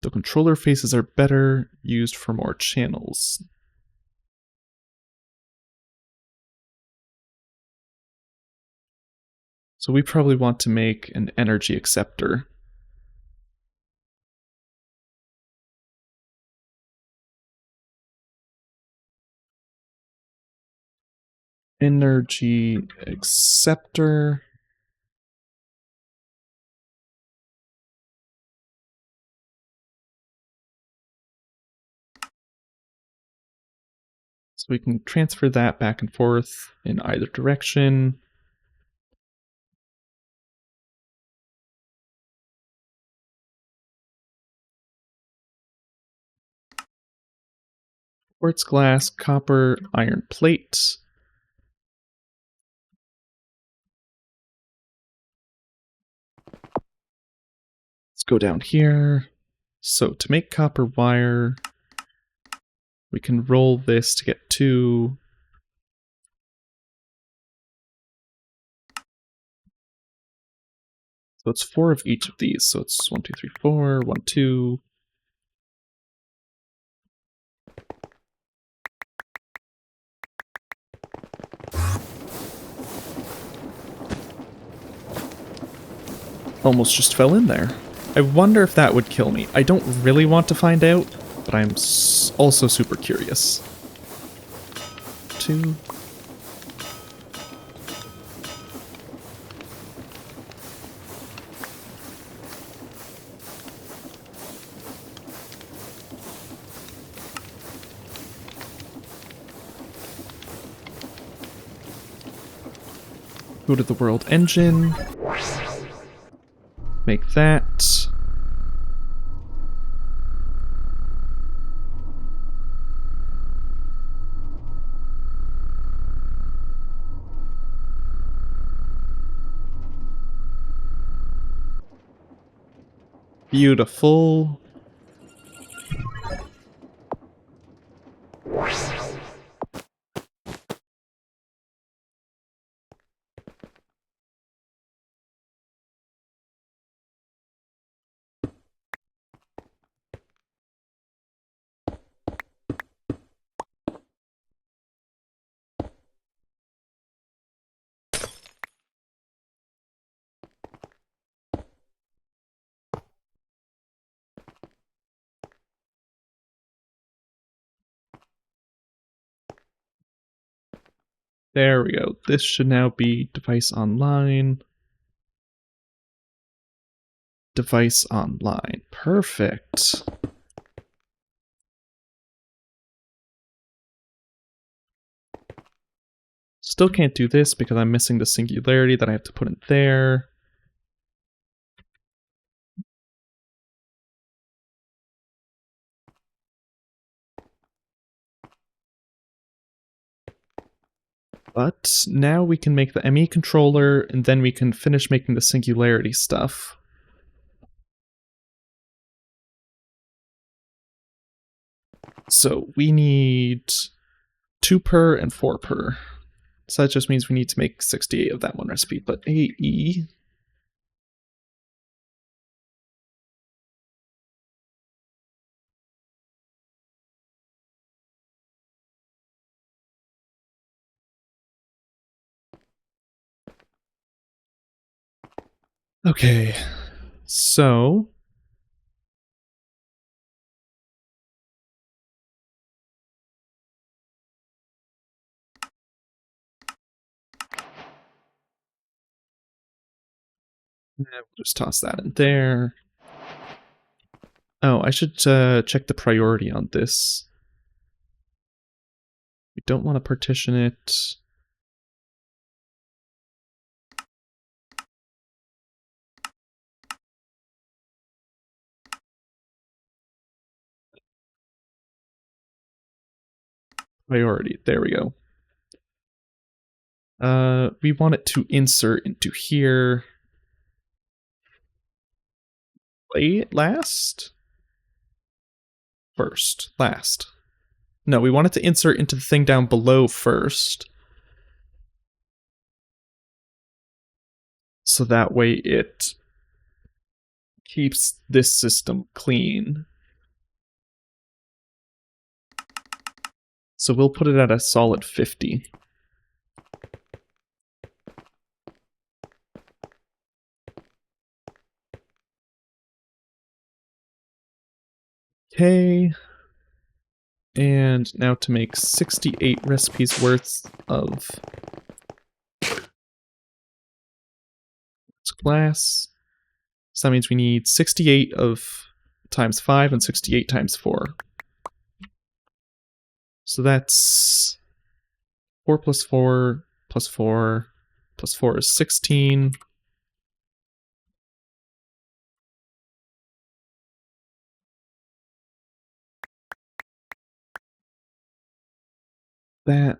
The controller faces are better used for more channels. So we probably want to make an energy acceptor. Energy acceptor. So we can transfer that back and forth in either direction. Quartz glass, copper, iron plate. Let's go down here. So to make copper wire, we can roll this to get 2. So it's 4 of each of these. So it's 1, 2, 3, 4, 1, 2. Almost just fell in there. I wonder if that would kill me. I don't really want to find out, but I'm also super curious. 2. Go to the world engine. Make that. Beautiful. There we go. This should now be device online. Device online. Perfect. Still can't do this because I'm missing the singularity that I have to put in there. But now we can make the ME controller, and then we can finish making the singularity stuff. So we need 2 per and 4 per. So that just means we need to make 68 of that one recipe, but AE... Okay, so... we'll just toss that in there. Oh, I should check the priority on this. We don't want to partition it. Priority, there we go. We want it to insert into here. Last? First. Last. No, we want it to insert into the thing down below first. So that way it keeps this system clean. So we'll put it at a solid 50. Okay. And now to make 68 recipes worth of glass. So that means we need 68 of times 5 and 68 times 4. So that's 4 plus 4 plus 4 plus 4 is 16. That...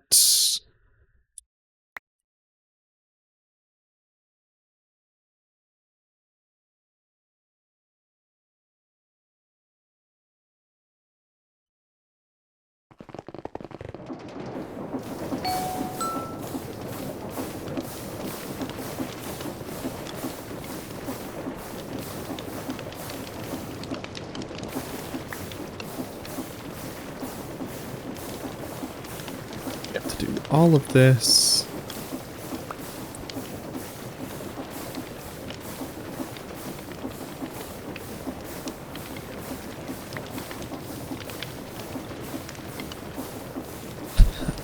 to do all of this.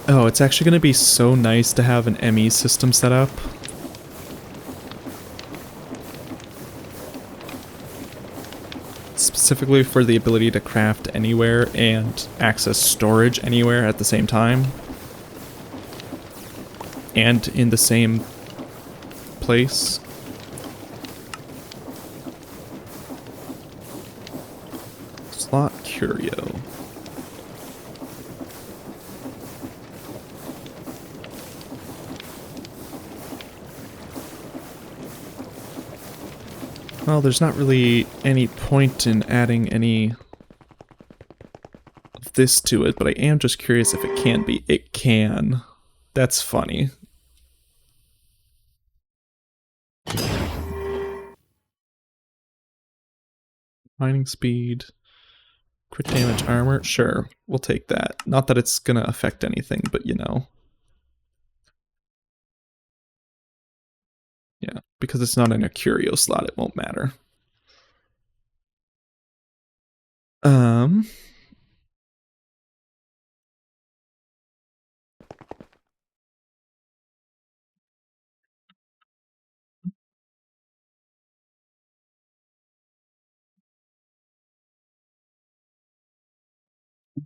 Oh, it's actually going to be so nice to have an ME system set up. Specifically for the ability to craft anywhere and access storage anywhere at the same time. And in the same place. Slot curio. Well, there's not really any point in adding any of this to it, but I am just curious if it can be. It can. That's funny. Mining speed, crit damage armor, sure, we'll take that. Not that it's gonna affect anything, but you know. Yeah, because it's not in a curio slot, it won't matter.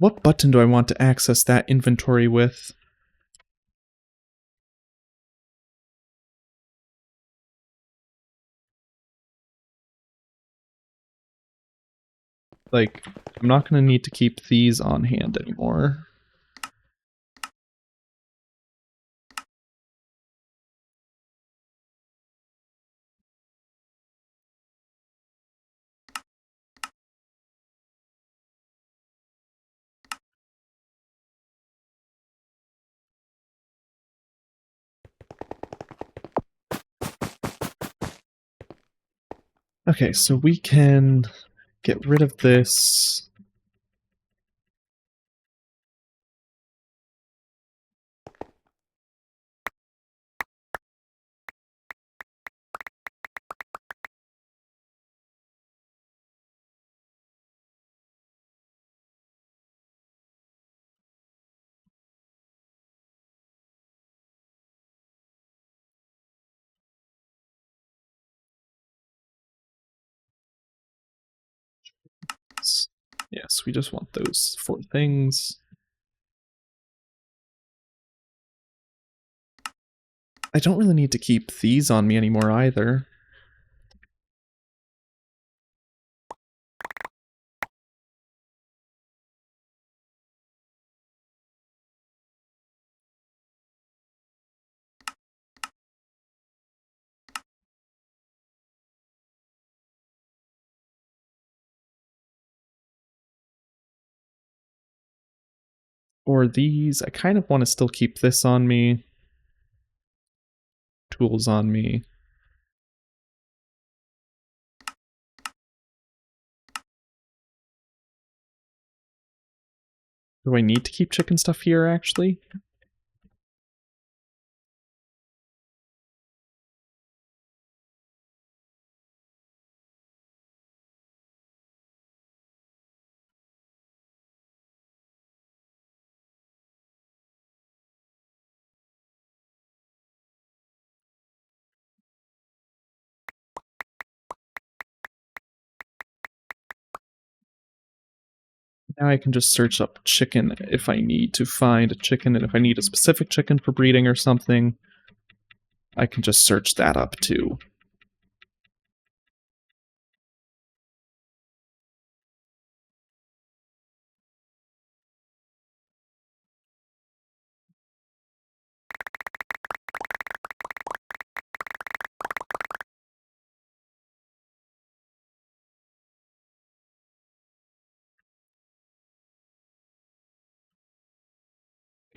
What button do I want to access that inventory with? Like, I'm not going to need to keep these on hand anymore. Okay, so we can get rid of this. Yes, we just want those 4 things. I don't really need to keep these on me anymore either. Or these, I kind of want to still keep this on me. Tools on me. Do I need to keep chicken stuff here, actually? Now I can just search up chicken if I need to find a chicken, and if I need a specific chicken for breeding or something, I can just search that up too.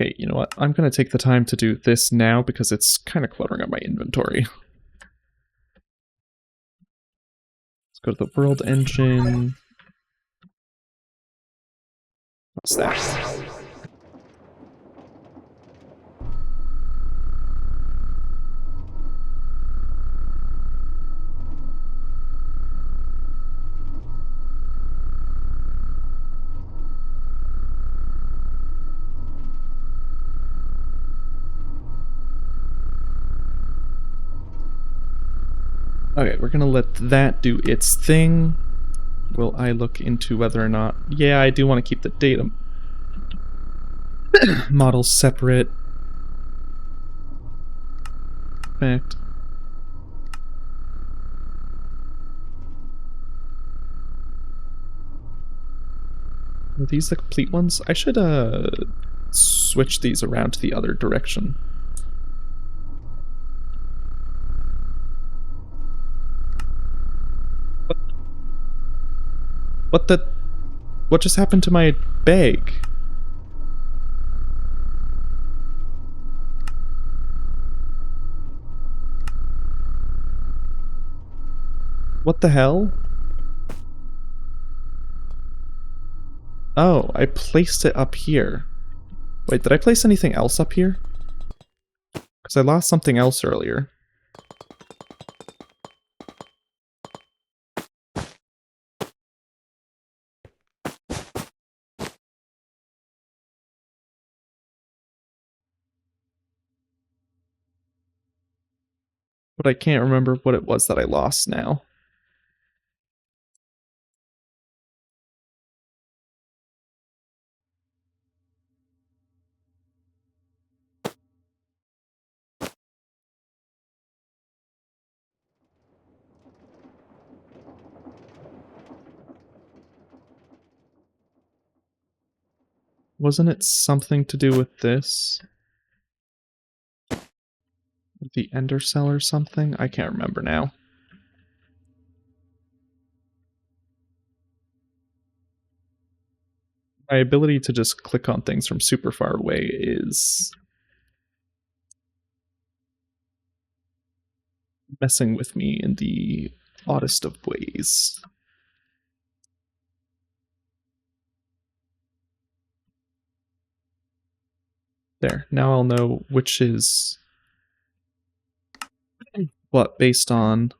Okay, you know what? I'm going to take the time to do this now because it's kind of cluttering up my inventory. Let's go to the world engine. What's that? Okay, we're gonna let that do its thing. Will I look into whether or not... Yeah, I do want to keep the data models separate. Perfect. Are these the complete ones? I should switch these around to the other direction. What the... What just happened to my bag? What the hell? Oh, I placed it up here. Wait, did I place anything else up here? Because I lost something else earlier. But I can't remember what it was that I lost now. Wasn't it something to do with this? The Ender Cell or something? I can't remember now. My ability to just click on things from super far away is messing with me in the oddest of ways. There, now I'll know which is what based on...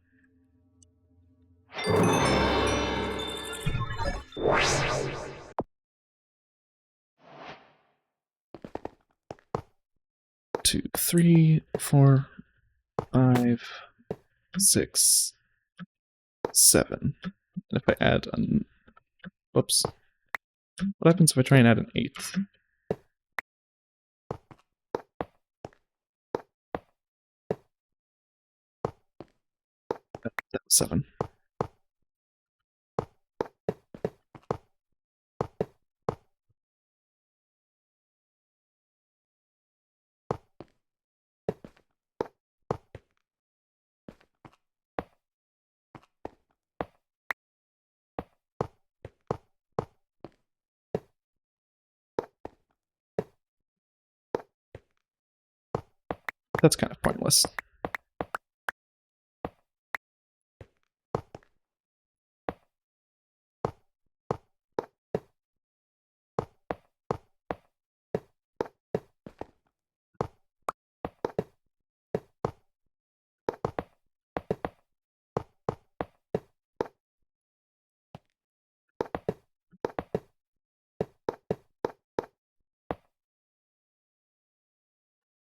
Two, 3, 4, 5, 6, 7. And if I add an... Whoops. What happens if I try and add an 8th? That was 7. That's kind of pointless.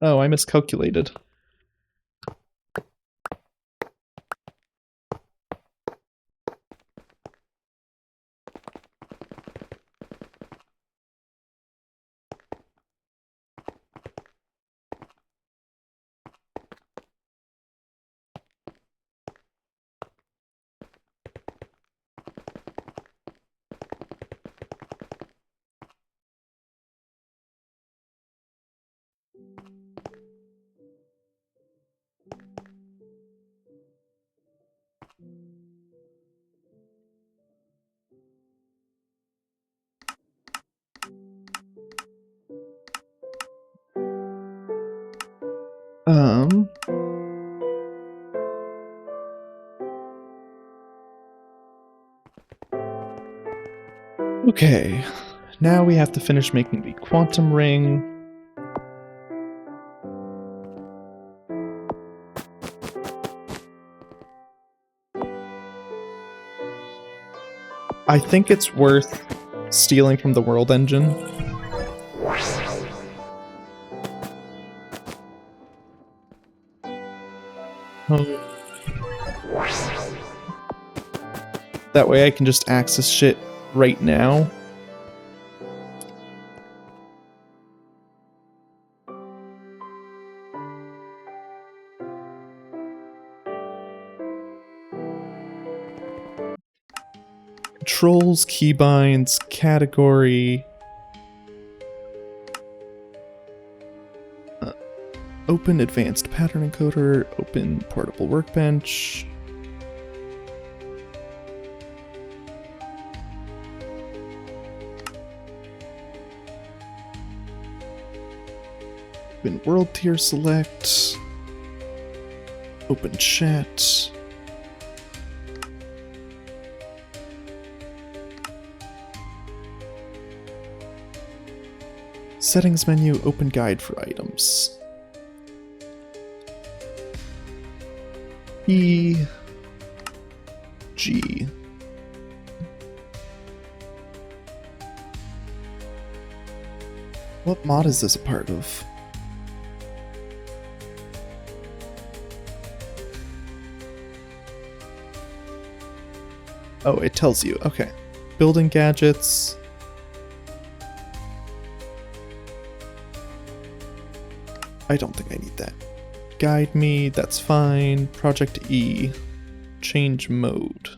Oh, I miscalculated. Okay, now we have to finish making the quantum ring. I think it's worth stealing from the world engine. That way I can just access shit right now. Controls, keybinds, category. Open advanced pattern encoder, open portable workbench. Open world tier select. Open chat. Settings menu, open guide for items. E. G. What mod is this a part of? Oh, it tells you. Okay. Building gadgets. I don't think I need that. Guide me, that's fine. Project E. Change mode.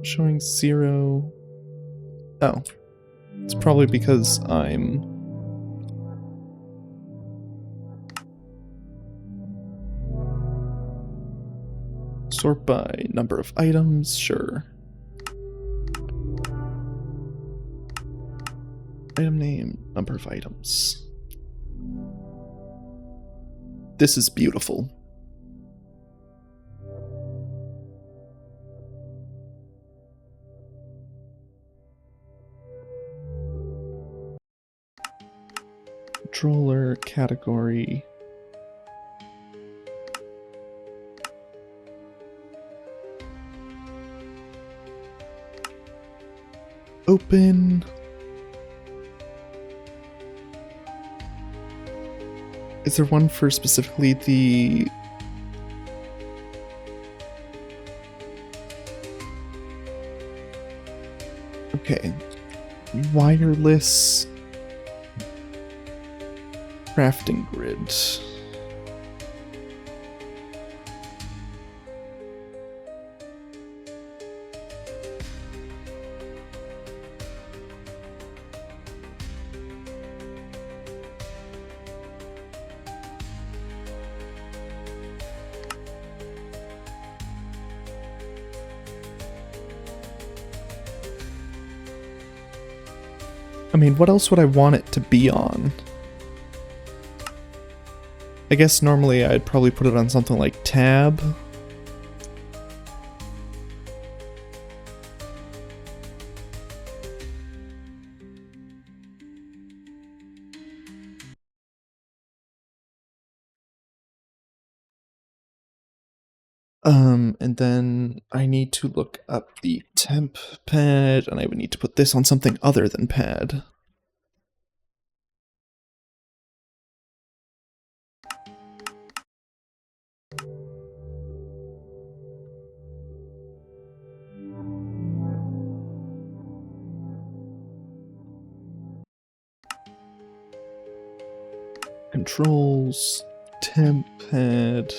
Showing 0. Oh. It's probably because I'm... Sort by number of items, sure. Item name, number of items. This is beautiful. Controller, category. Open. Is there one for specifically the... Okay. Wireless crafting grid. I mean, what else would I want it to be on? I guess normally I'd probably put it on something like tab. And then I need to look up the temp pad, and I would need to put this on something other than pad. Controls, temp pad.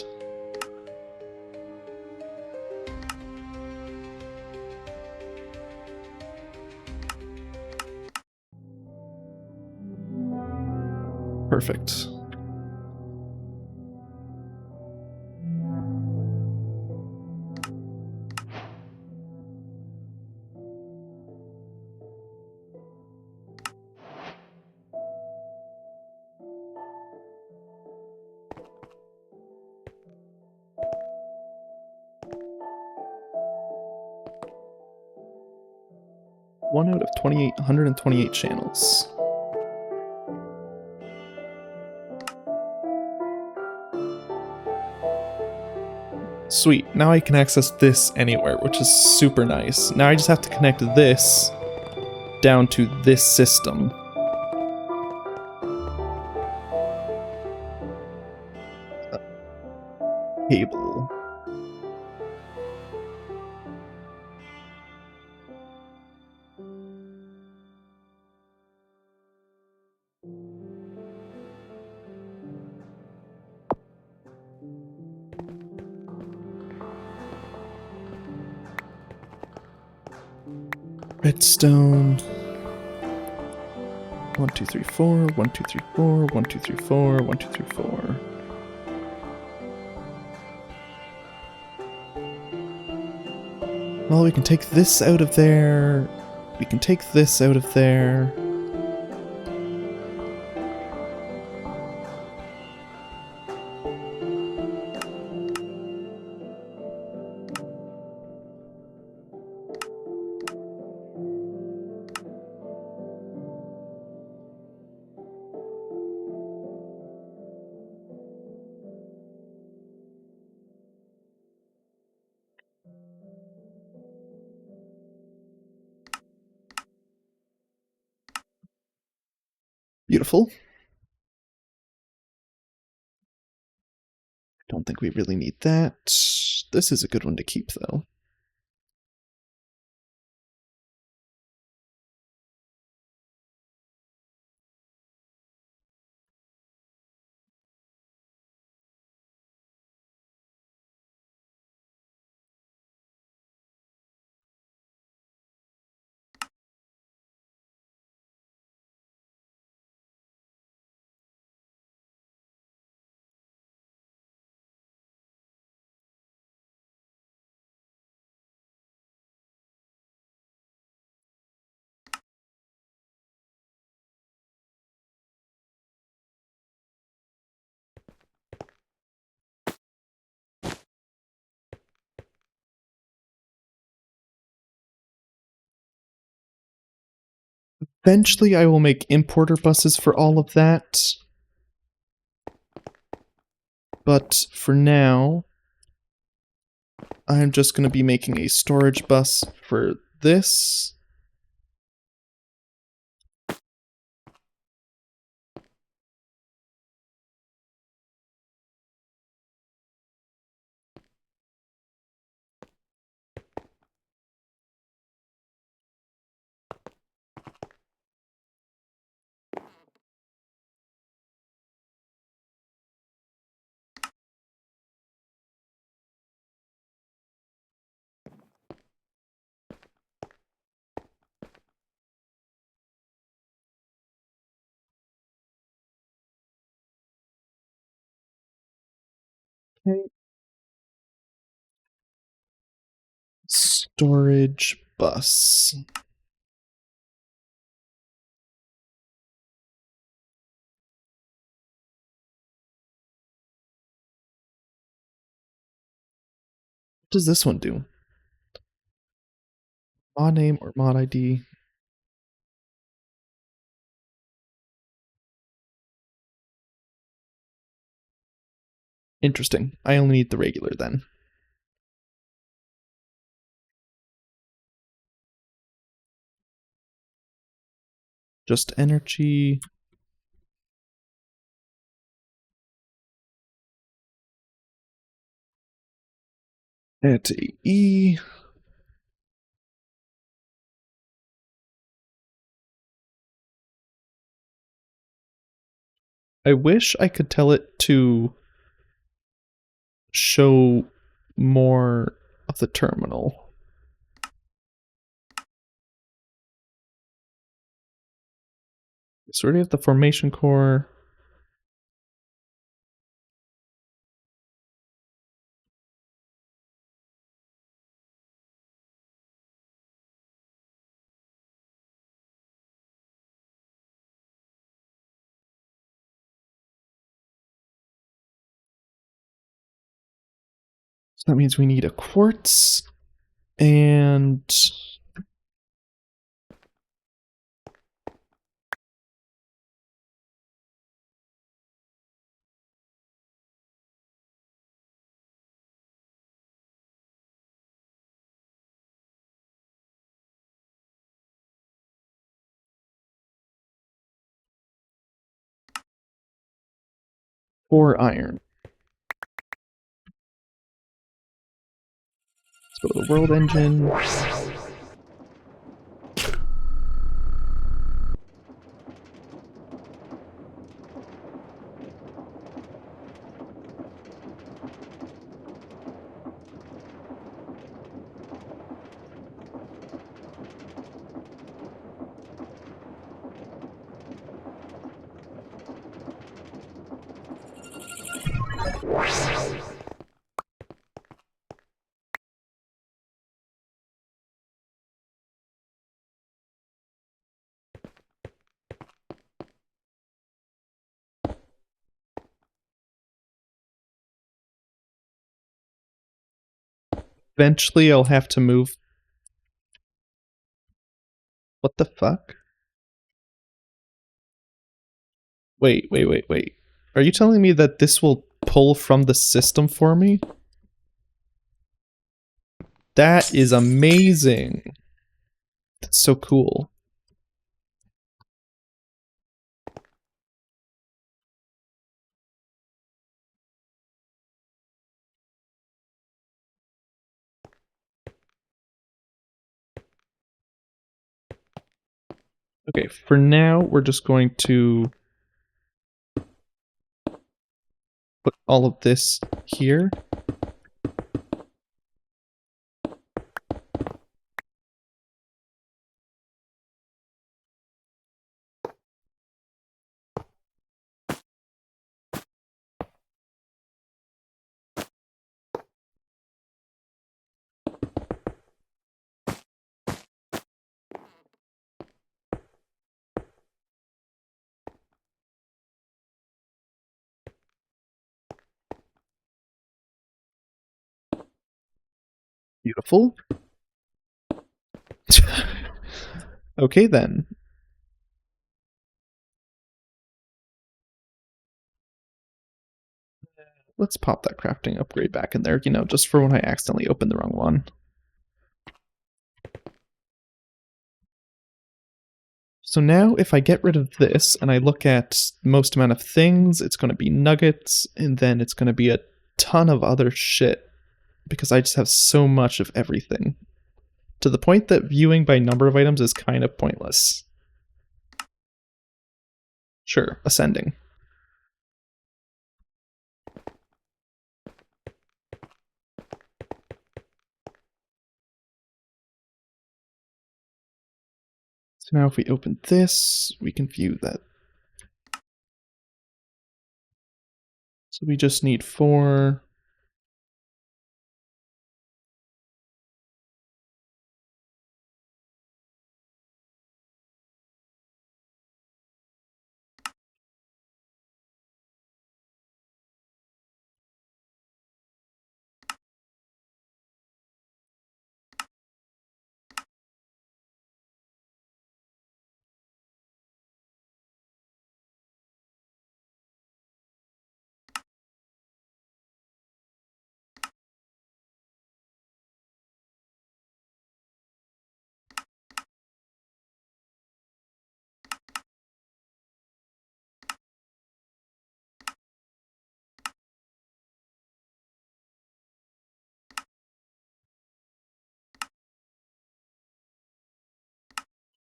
Perfect. One out of 128 channels. Sweet, now I can access this anywhere, which is super nice. Now I just have to connect this down to this system. Cable. Redstone. 1, 2, 3, 4, 1, 2, 3, 4, 1, 2, 3, 4, 1, 2, 3, 4. Well, we can take this out of there. We can take this out of there. Beautiful. Don't think we really need that. This is a good one to keep, though. Eventually I will make importer buses for all of that. But for now, I'm just going to be making a storage bus for this. Okay. Storage bus. What does this one do? Mod name or mod ID? Interesting. I only need the regular then. Just energy. At E. I wish I could tell it to show more of the terminal. So we already have the formation core. So that means we need a quartz and 4 iron. Let's go to the world engine. Eventually I'll have to move. What the fuck? Wait. Are you telling me that this will pull from the system for me? That is amazing. That's so cool. Okay, for now, we're just going to put all of this here. Beautiful. Okay then. let's pop that crafting upgrade back in there, you know, just for when I accidentally open the wrong one. So now if I get rid of this and I look at most amount of things, it's going to be nuggets, and then it's going to be a ton of other shit, because I just have so much of everything. To the point that viewing by number of items is kind of pointless. Sure, ascending. So now if we open this, we can view that. So we just need 4.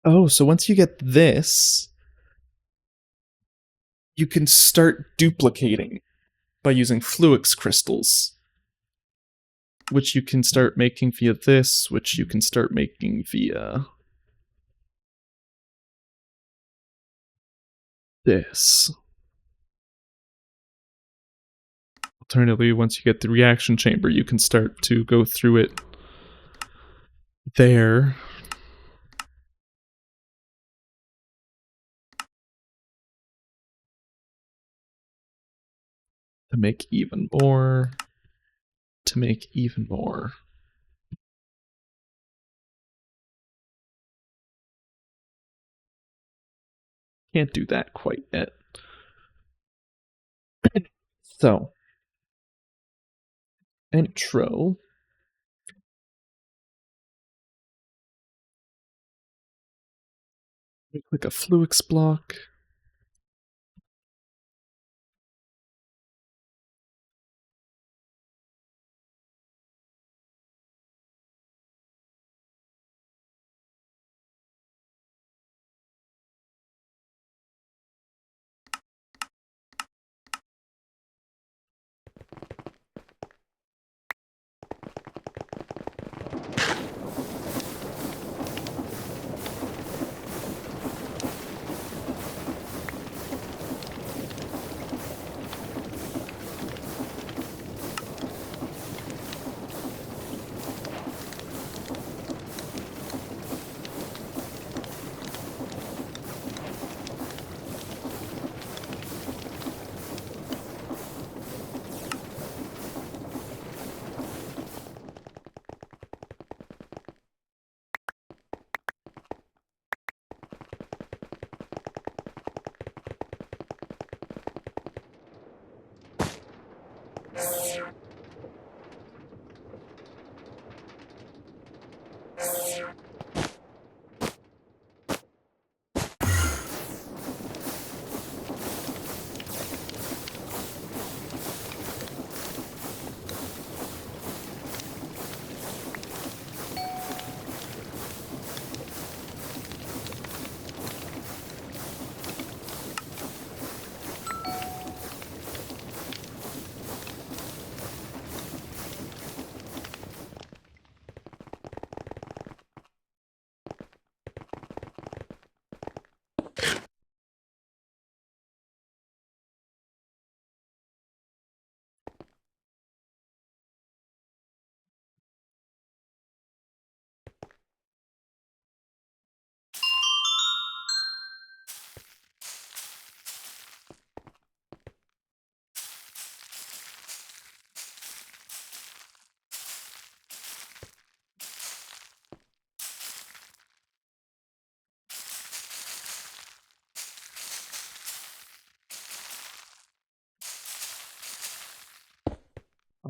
Oh, so once you get this, you can start duplicating by using Fluix crystals, which you can start making via this, which you can start making via this. Alternatively, once you get the reaction chamber, you can start to go through it there. To make even more. To make even more. Can't do that quite yet. So, intro. We click a Fluix block.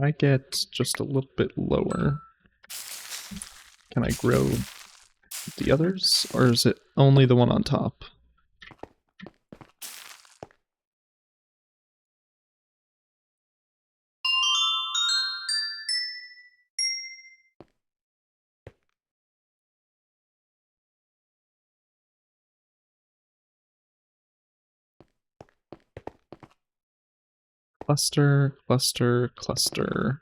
I get just a little bit lower, can I grow the others, or is it only the one on top? Cluster, cluster, cluster.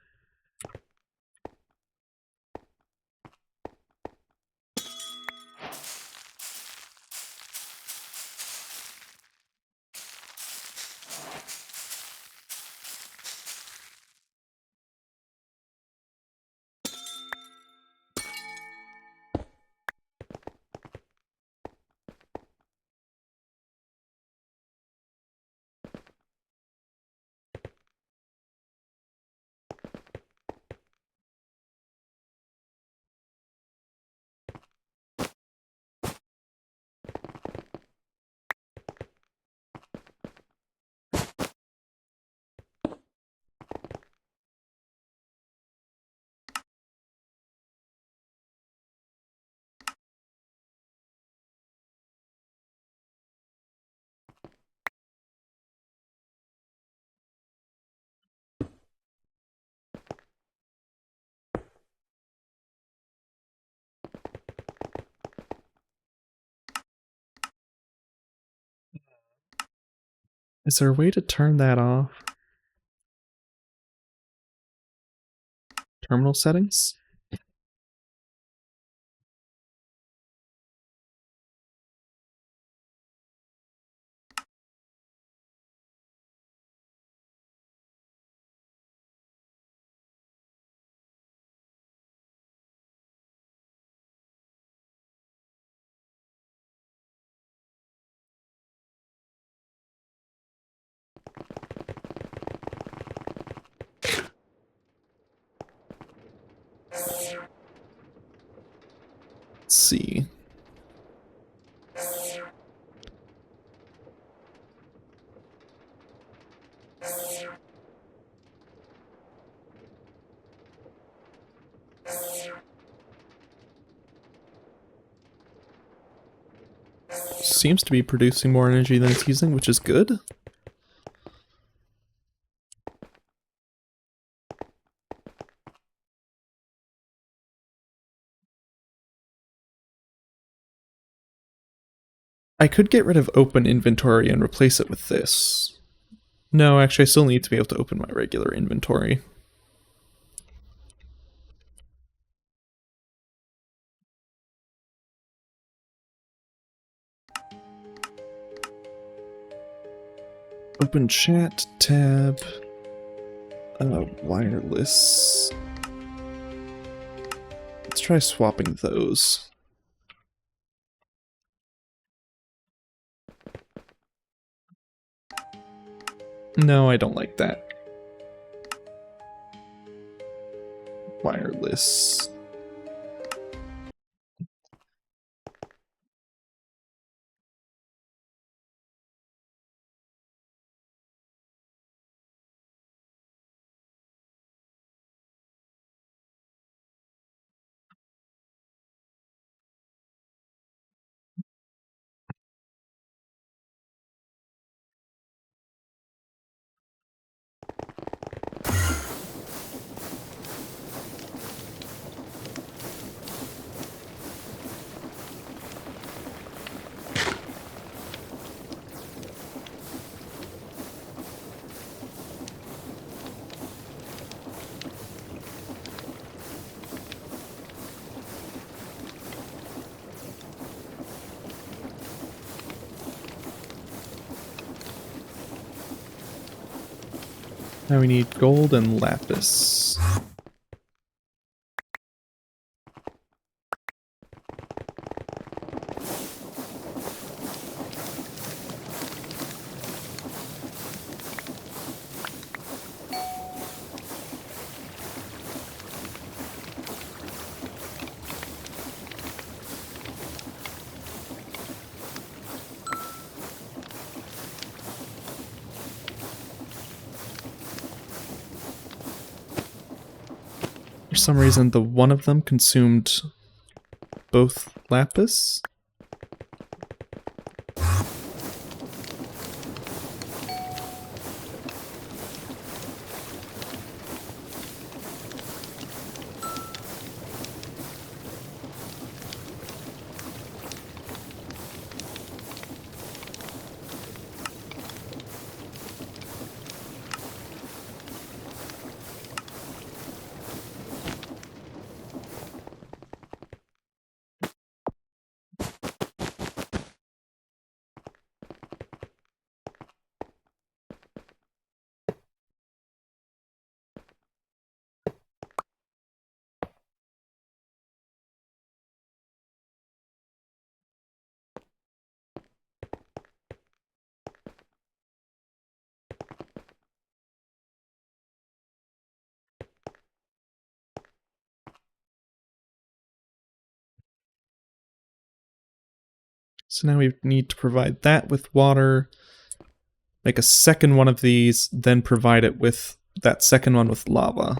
Is there a way to turn that off? Terminal settings? Let's see. Seems to be producing more energy than it's using, which is good. I could get rid of open inventory and replace it with this. No, actually I still need to be able to open my regular inventory. Open chat tab. Wireless. Let's try swapping those. No, I don't like that. Wireless. Now we need gold and lapis. For some reason, the one of them consumed both lapis. So now we need to provide that with water, make a second one of these, then provide it with that second one with lava.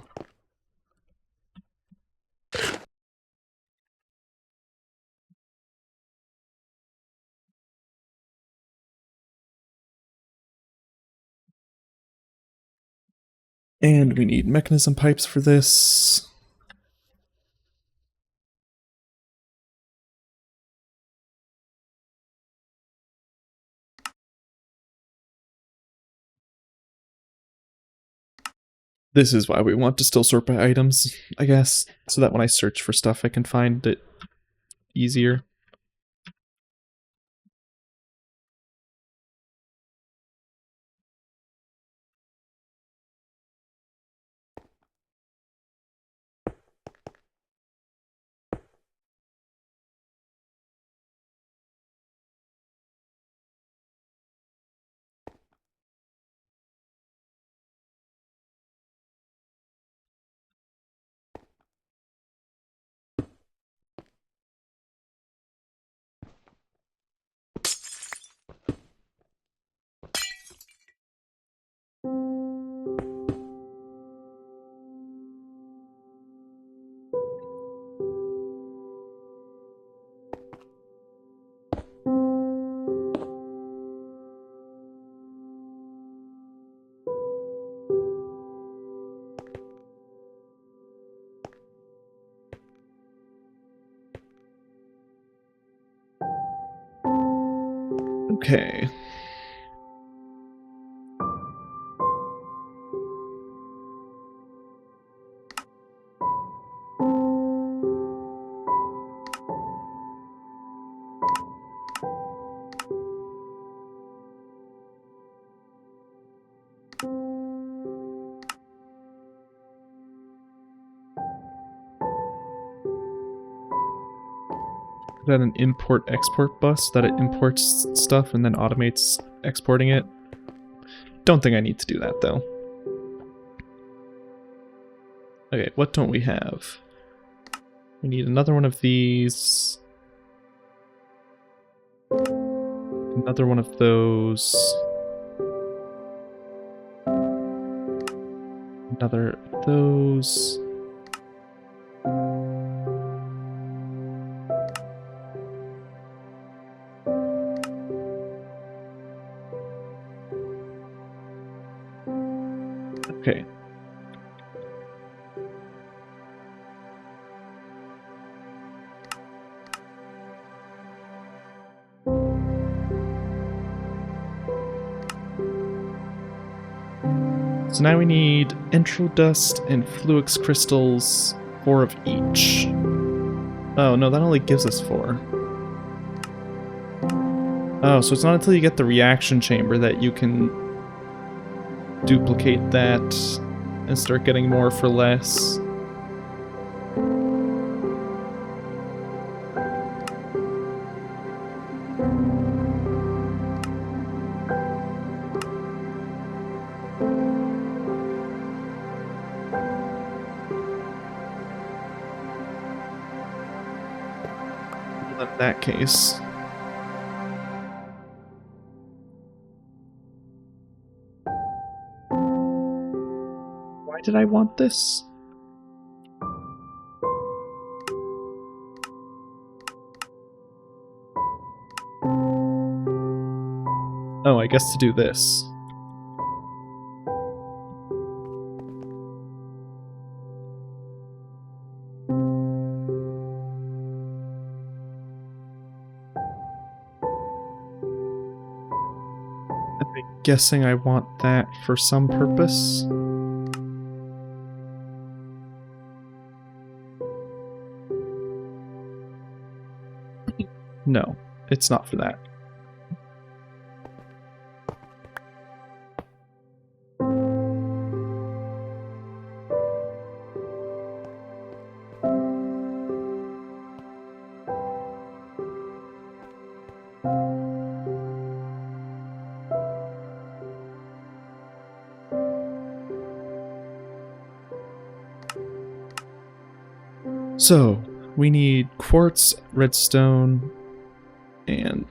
And we need mechanism pipes for this. This is why we want to still sort by items, I guess, so that when I search for stuff I can find it easier. Okay. Is that an import-export bus that it imports stuff and then automates exporting it? Don't think I need to do that, though. Okay, what don't we have? We need another one of these. Another one of those. Another of those. Okay. So now we need intro dust and fluix crystals, 4 of each. Oh no, that only gives us 4. Oh, so it's not until you get the reaction chamber that you can duplicate that and start getting more for less. In that case. Why did I want this? Oh, I guess to do this. I'm guessing I want that for some purpose. No, it's not for that. So, we need quartz, redstone, and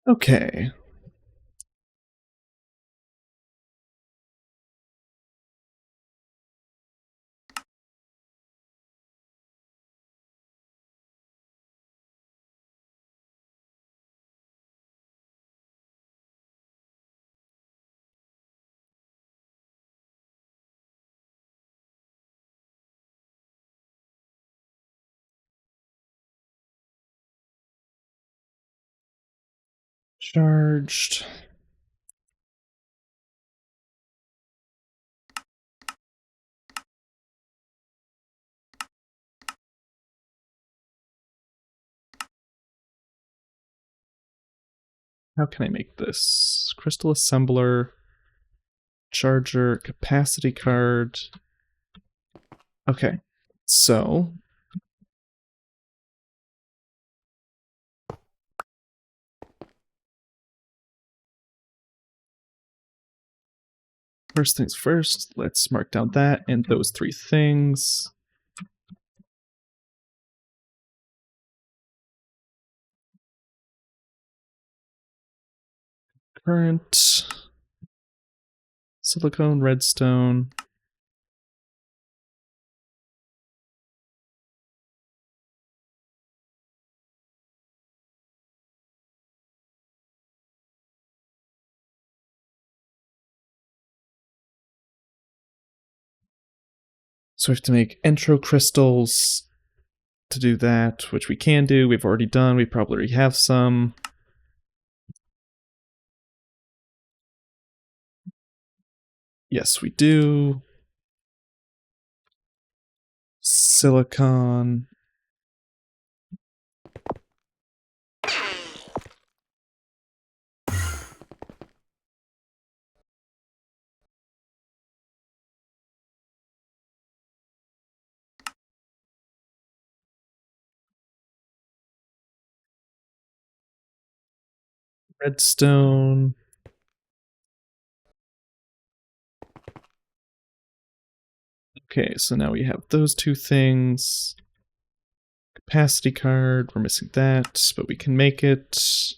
okay. Charged. How can I make this? Crystal assembler, charger, capacity card. Okay, so first things first, let's mark down that and those three things. Current, silicone, redstone. So we have to make intro crystals to do that, which we can do. We've already done. We probably already have some. Yes, we do. Silicon. Redstone. Okay, so now we have those two things. Capacity card, we're missing that, but we can make it.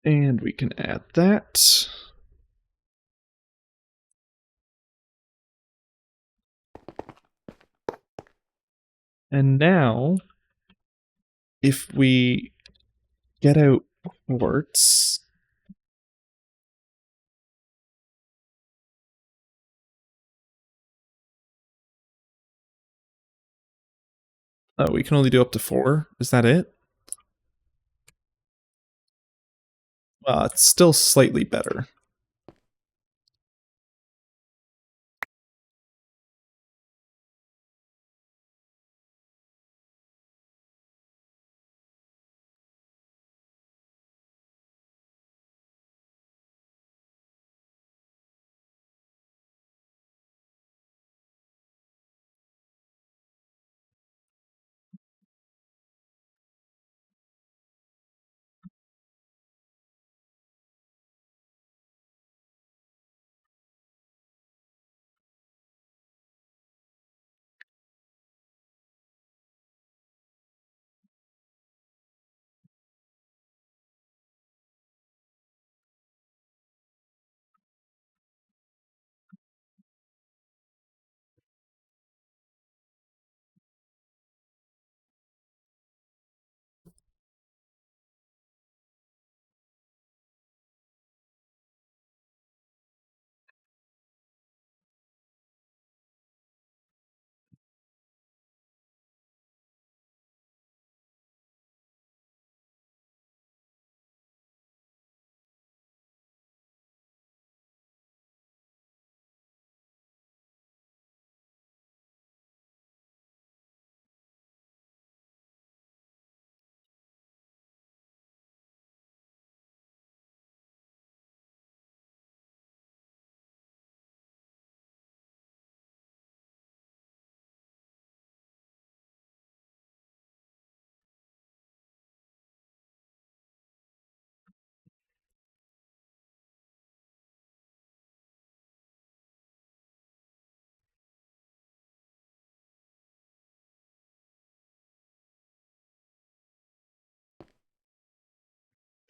And we can add that. And now, if we get out quartz, oh, we can only do up to 4. Is that it? It's still slightly better.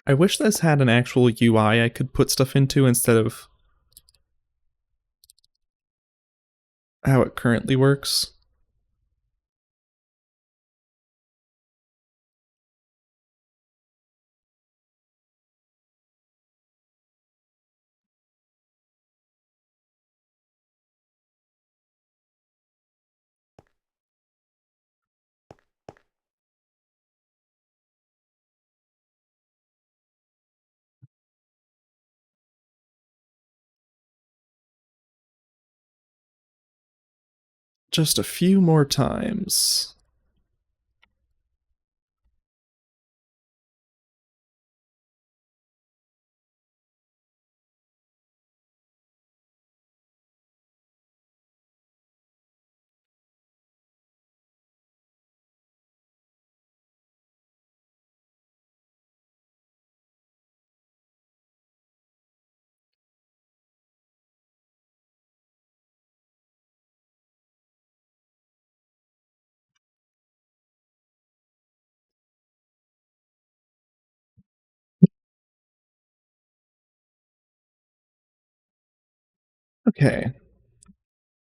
I wish this had an actual UI I could put stuff into instead of how it currently works. Just a few more times. Okay.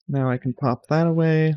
Now I can pop that away.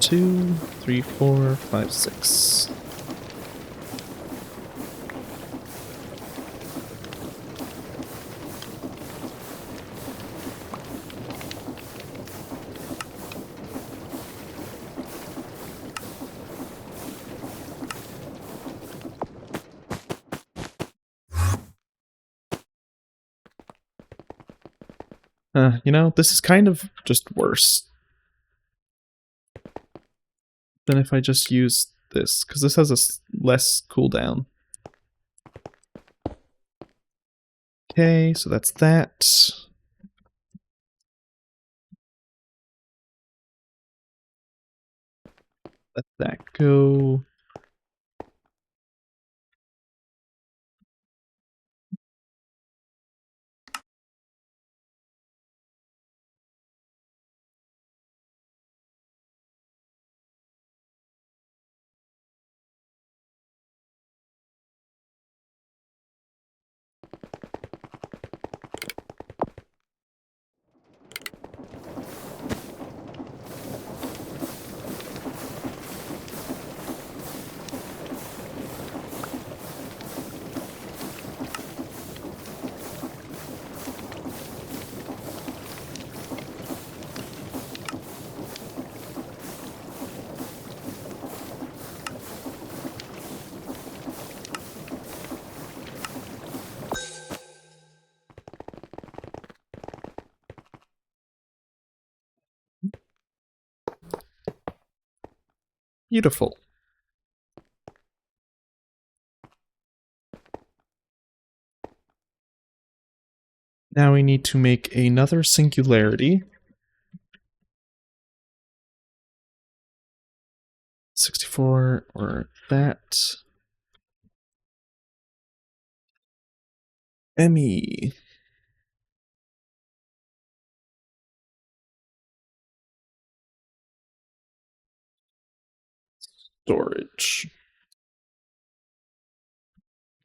Two, three, 4, 5, 6. You know, this is kind of just worse than if I just use this, because this has a less cooldown. Okay, so that's that. Let that go. Beautiful. Now we need to make another singularity. 64 or that. ME. Storage.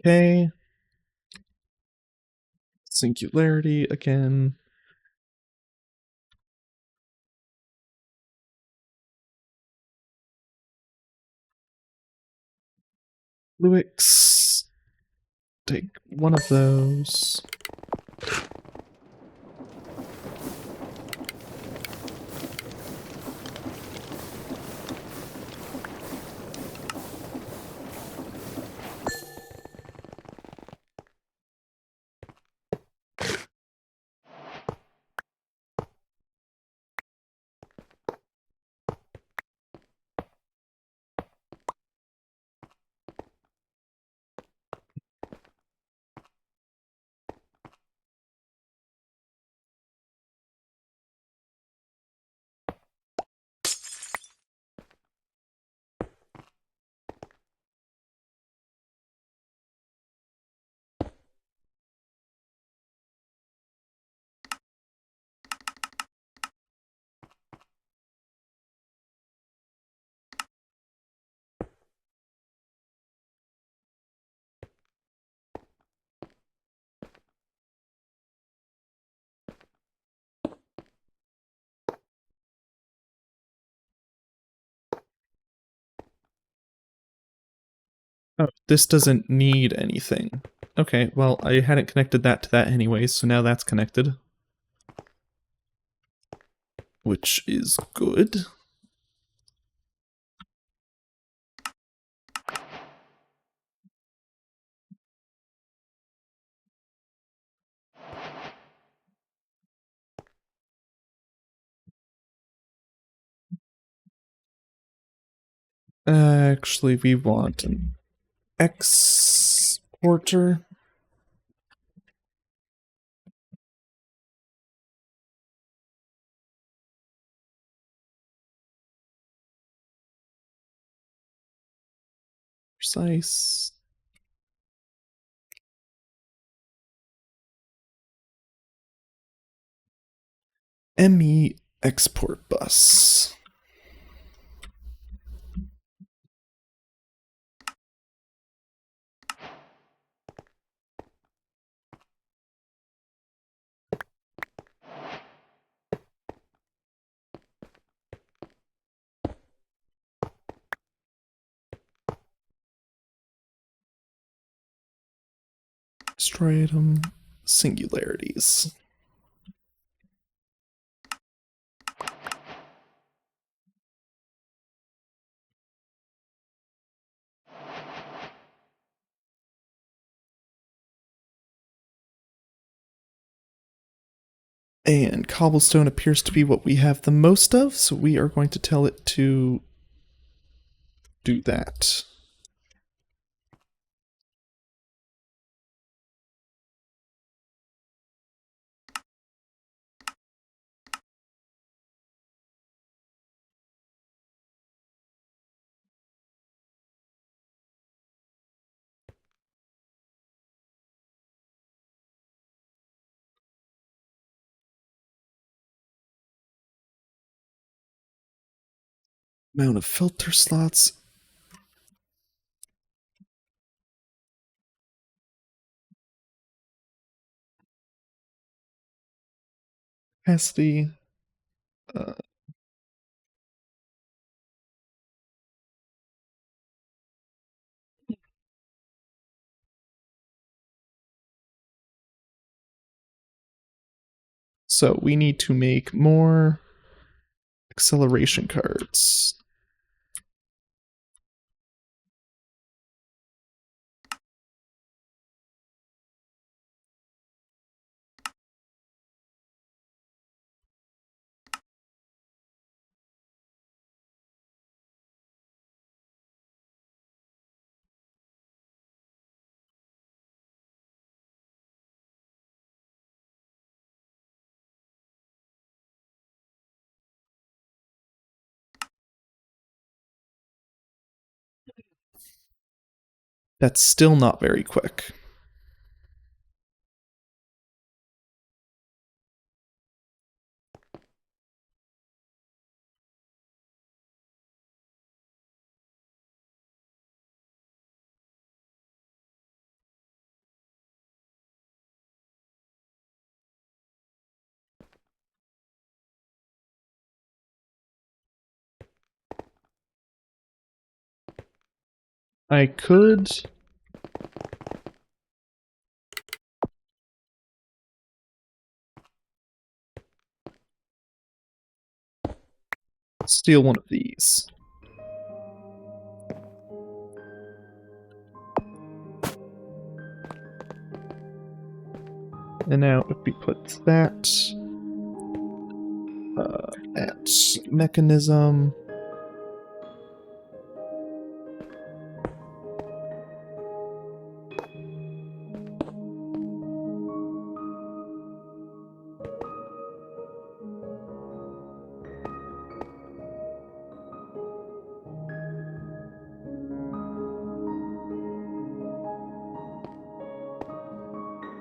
Okay. Singularity again. Luix. Take one of those. Oh, this doesn't need anything. Okay, well, I hadn't connected that to that anyways, so now that's connected. Which is good. Actually, we want an exporter. Precise. ME export bus. Destroy item. Singularities. And cobblestone appears to be what we have the most of, so we are going to tell it to do that. Amount of filter slots. Capacity. So we need to make more acceleration cards. That's still not very quick. I could steal one of these. And now if we put that at mechanism,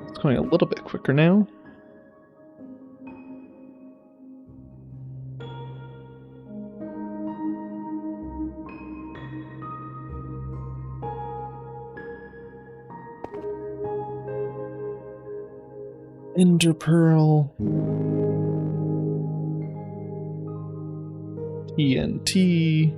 it's going a little bit quicker now. Ender Pearl. TNT.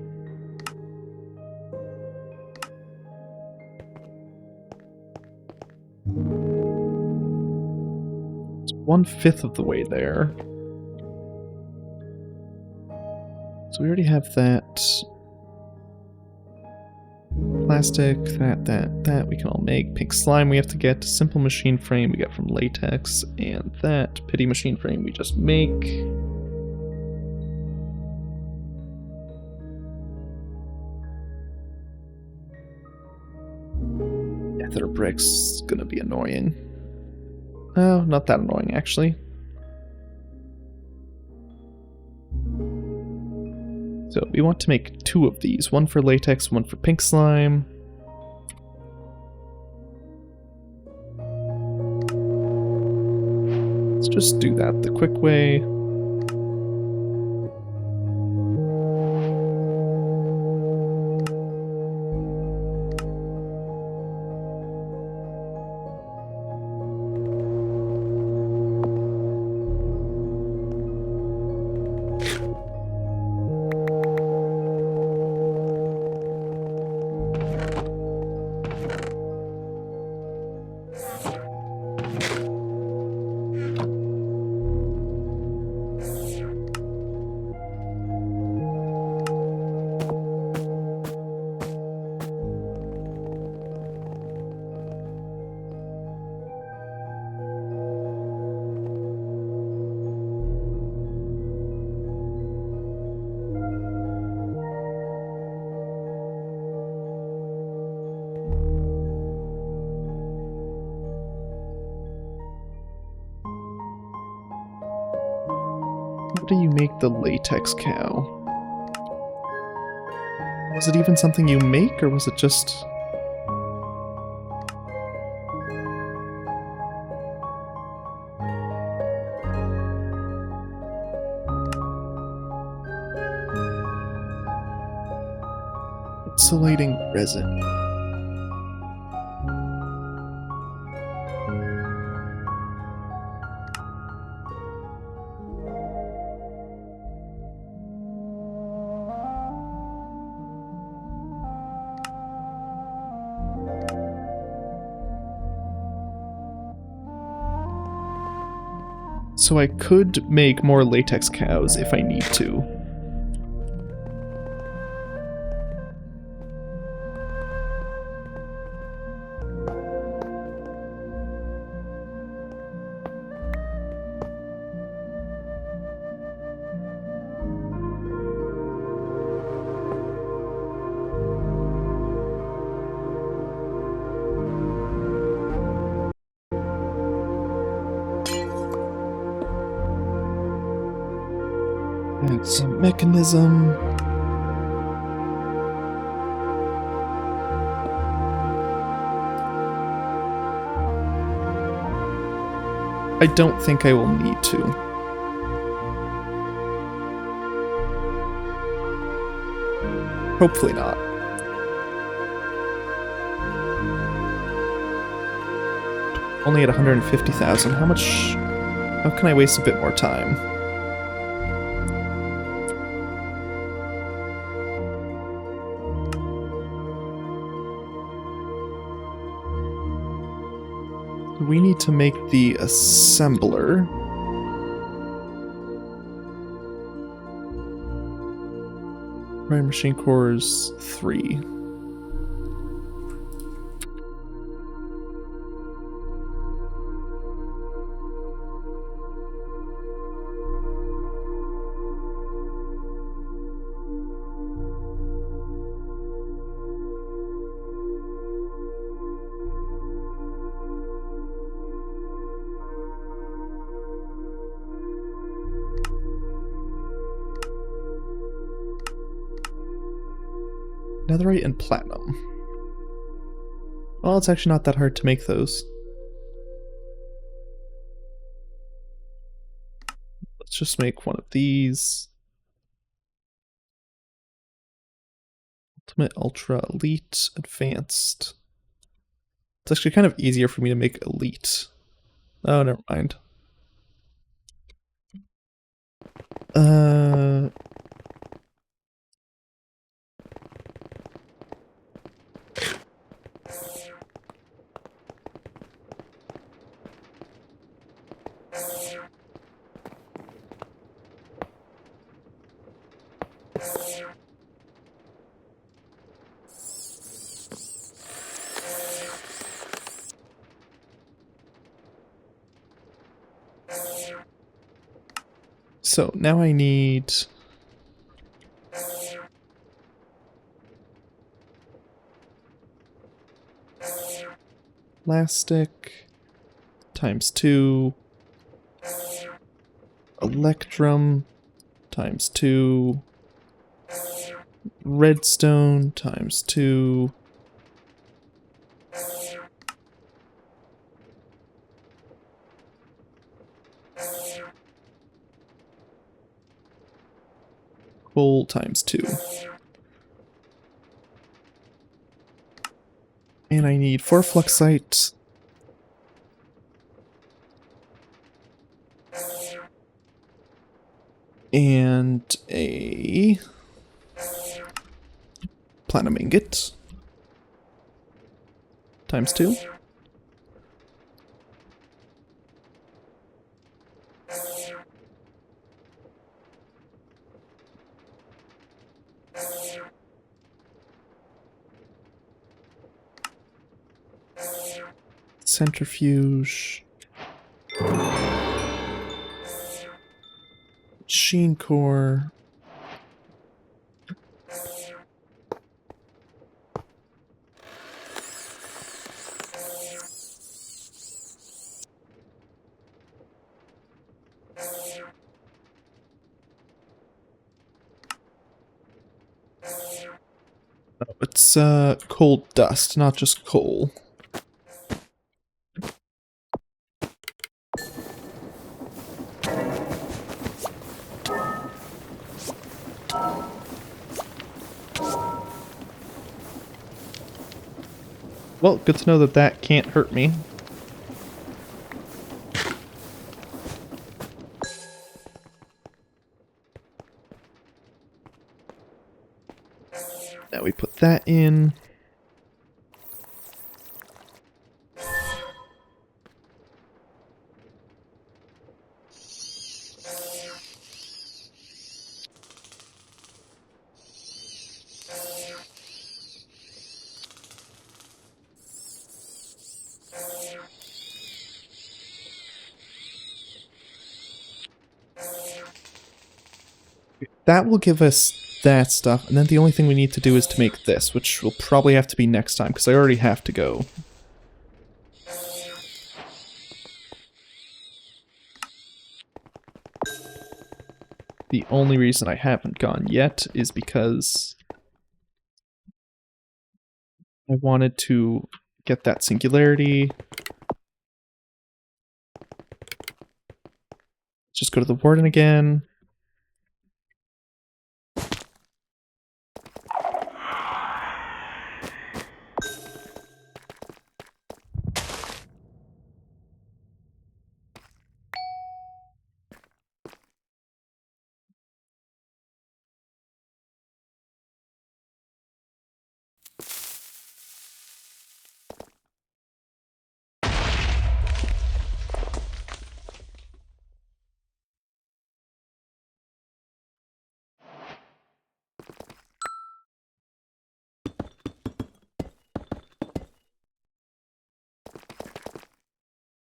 It's 1/5 of the way there. So we already have that. Plastic, that we can all make. Pink slime we have to get. Simple machine frame we get from latex. And that pity machine frame we just make. Nether bricks gonna be annoying. Oh, not that annoying actually. So we want to make 2 of these, one for latex, one for pink slime. Let's just do that the quick way. how do you make the latex cow? Was it even something you make, or was it just... Insulating resin. So I could make more latex cows if I need to. And some mechanism. I don't think I will need to. Hopefully not. Only at 150,000. How much... How can I waste a bit more time? We need to make the assembler. Prime machine cores 3. Netherite and platinum. Well, it's actually not that hard to make those. Let's just make one of these. Ultimate, Ultra, Elite, Advanced. It's actually kind of easier for me to make Elite. Oh, never mind. So now I need plastic times 2, electrum times 2, redstone times 2, coal times 2. And I need 4 fluxite. And a platinum ingot times 2. Centrifuge. Machine core. It's coal dust, not just coal. Well, good to know that that can't hurt me. Now we put that in. That will give us that stuff, and then the only thing we need to do is to make this, which will probably have to be next time, because I already have to go. The only reason I haven't gone yet is because I wanted to get that singularity. Just go to the warden again.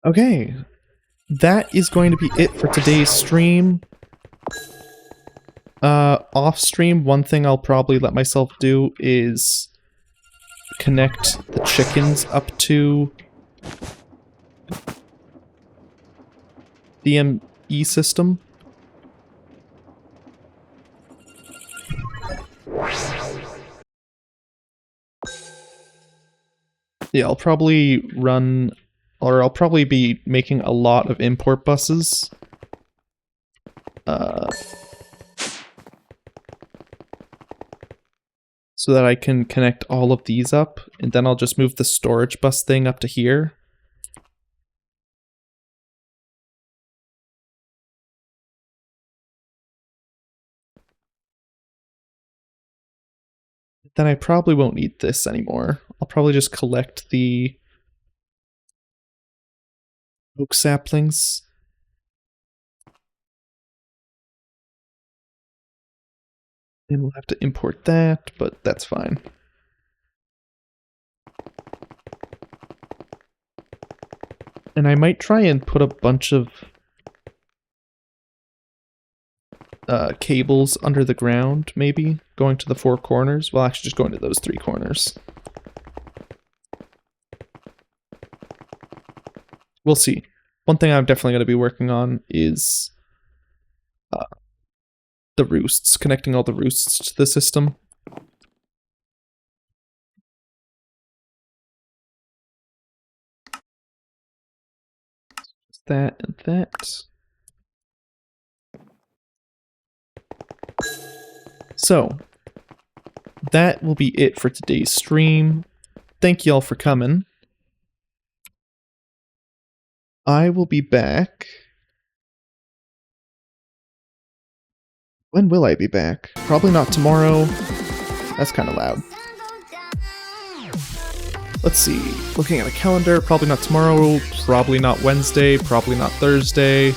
Okay, that is going to be it for today's stream. Off stream, one thing I'll probably let myself do is connect the chickens up to the ME system. Yeah, I'll probably run, or I'll probably be making a lot of import buses. So that I can connect all of these up, and then I'll just move the storage bus thing up to here. Then I probably won't need this anymore. I'll probably just collect the oak saplings. And we'll have to import that, but that's fine. And I might try and put a bunch of cables under the ground, maybe, going to the 4 corners. Well, actually just going to those 3 corners. We'll see. One thing I'm definitely going to be working on is the roosts, connecting all the roosts to the system. That and that. So, that will be it for today's stream. Thank you all for coming. I will be back. When will I be back? Probably not tomorrow. That's kind of loud. Let's see. Looking at a calendar, probably not tomorrow, probably not Wednesday, probably not Thursday.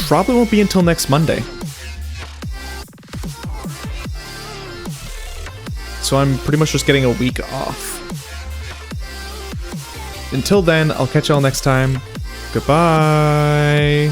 Probably won't be until next Monday. So I'm pretty much just getting a week off. Until then, I'll catch y'all next time. Goodbye!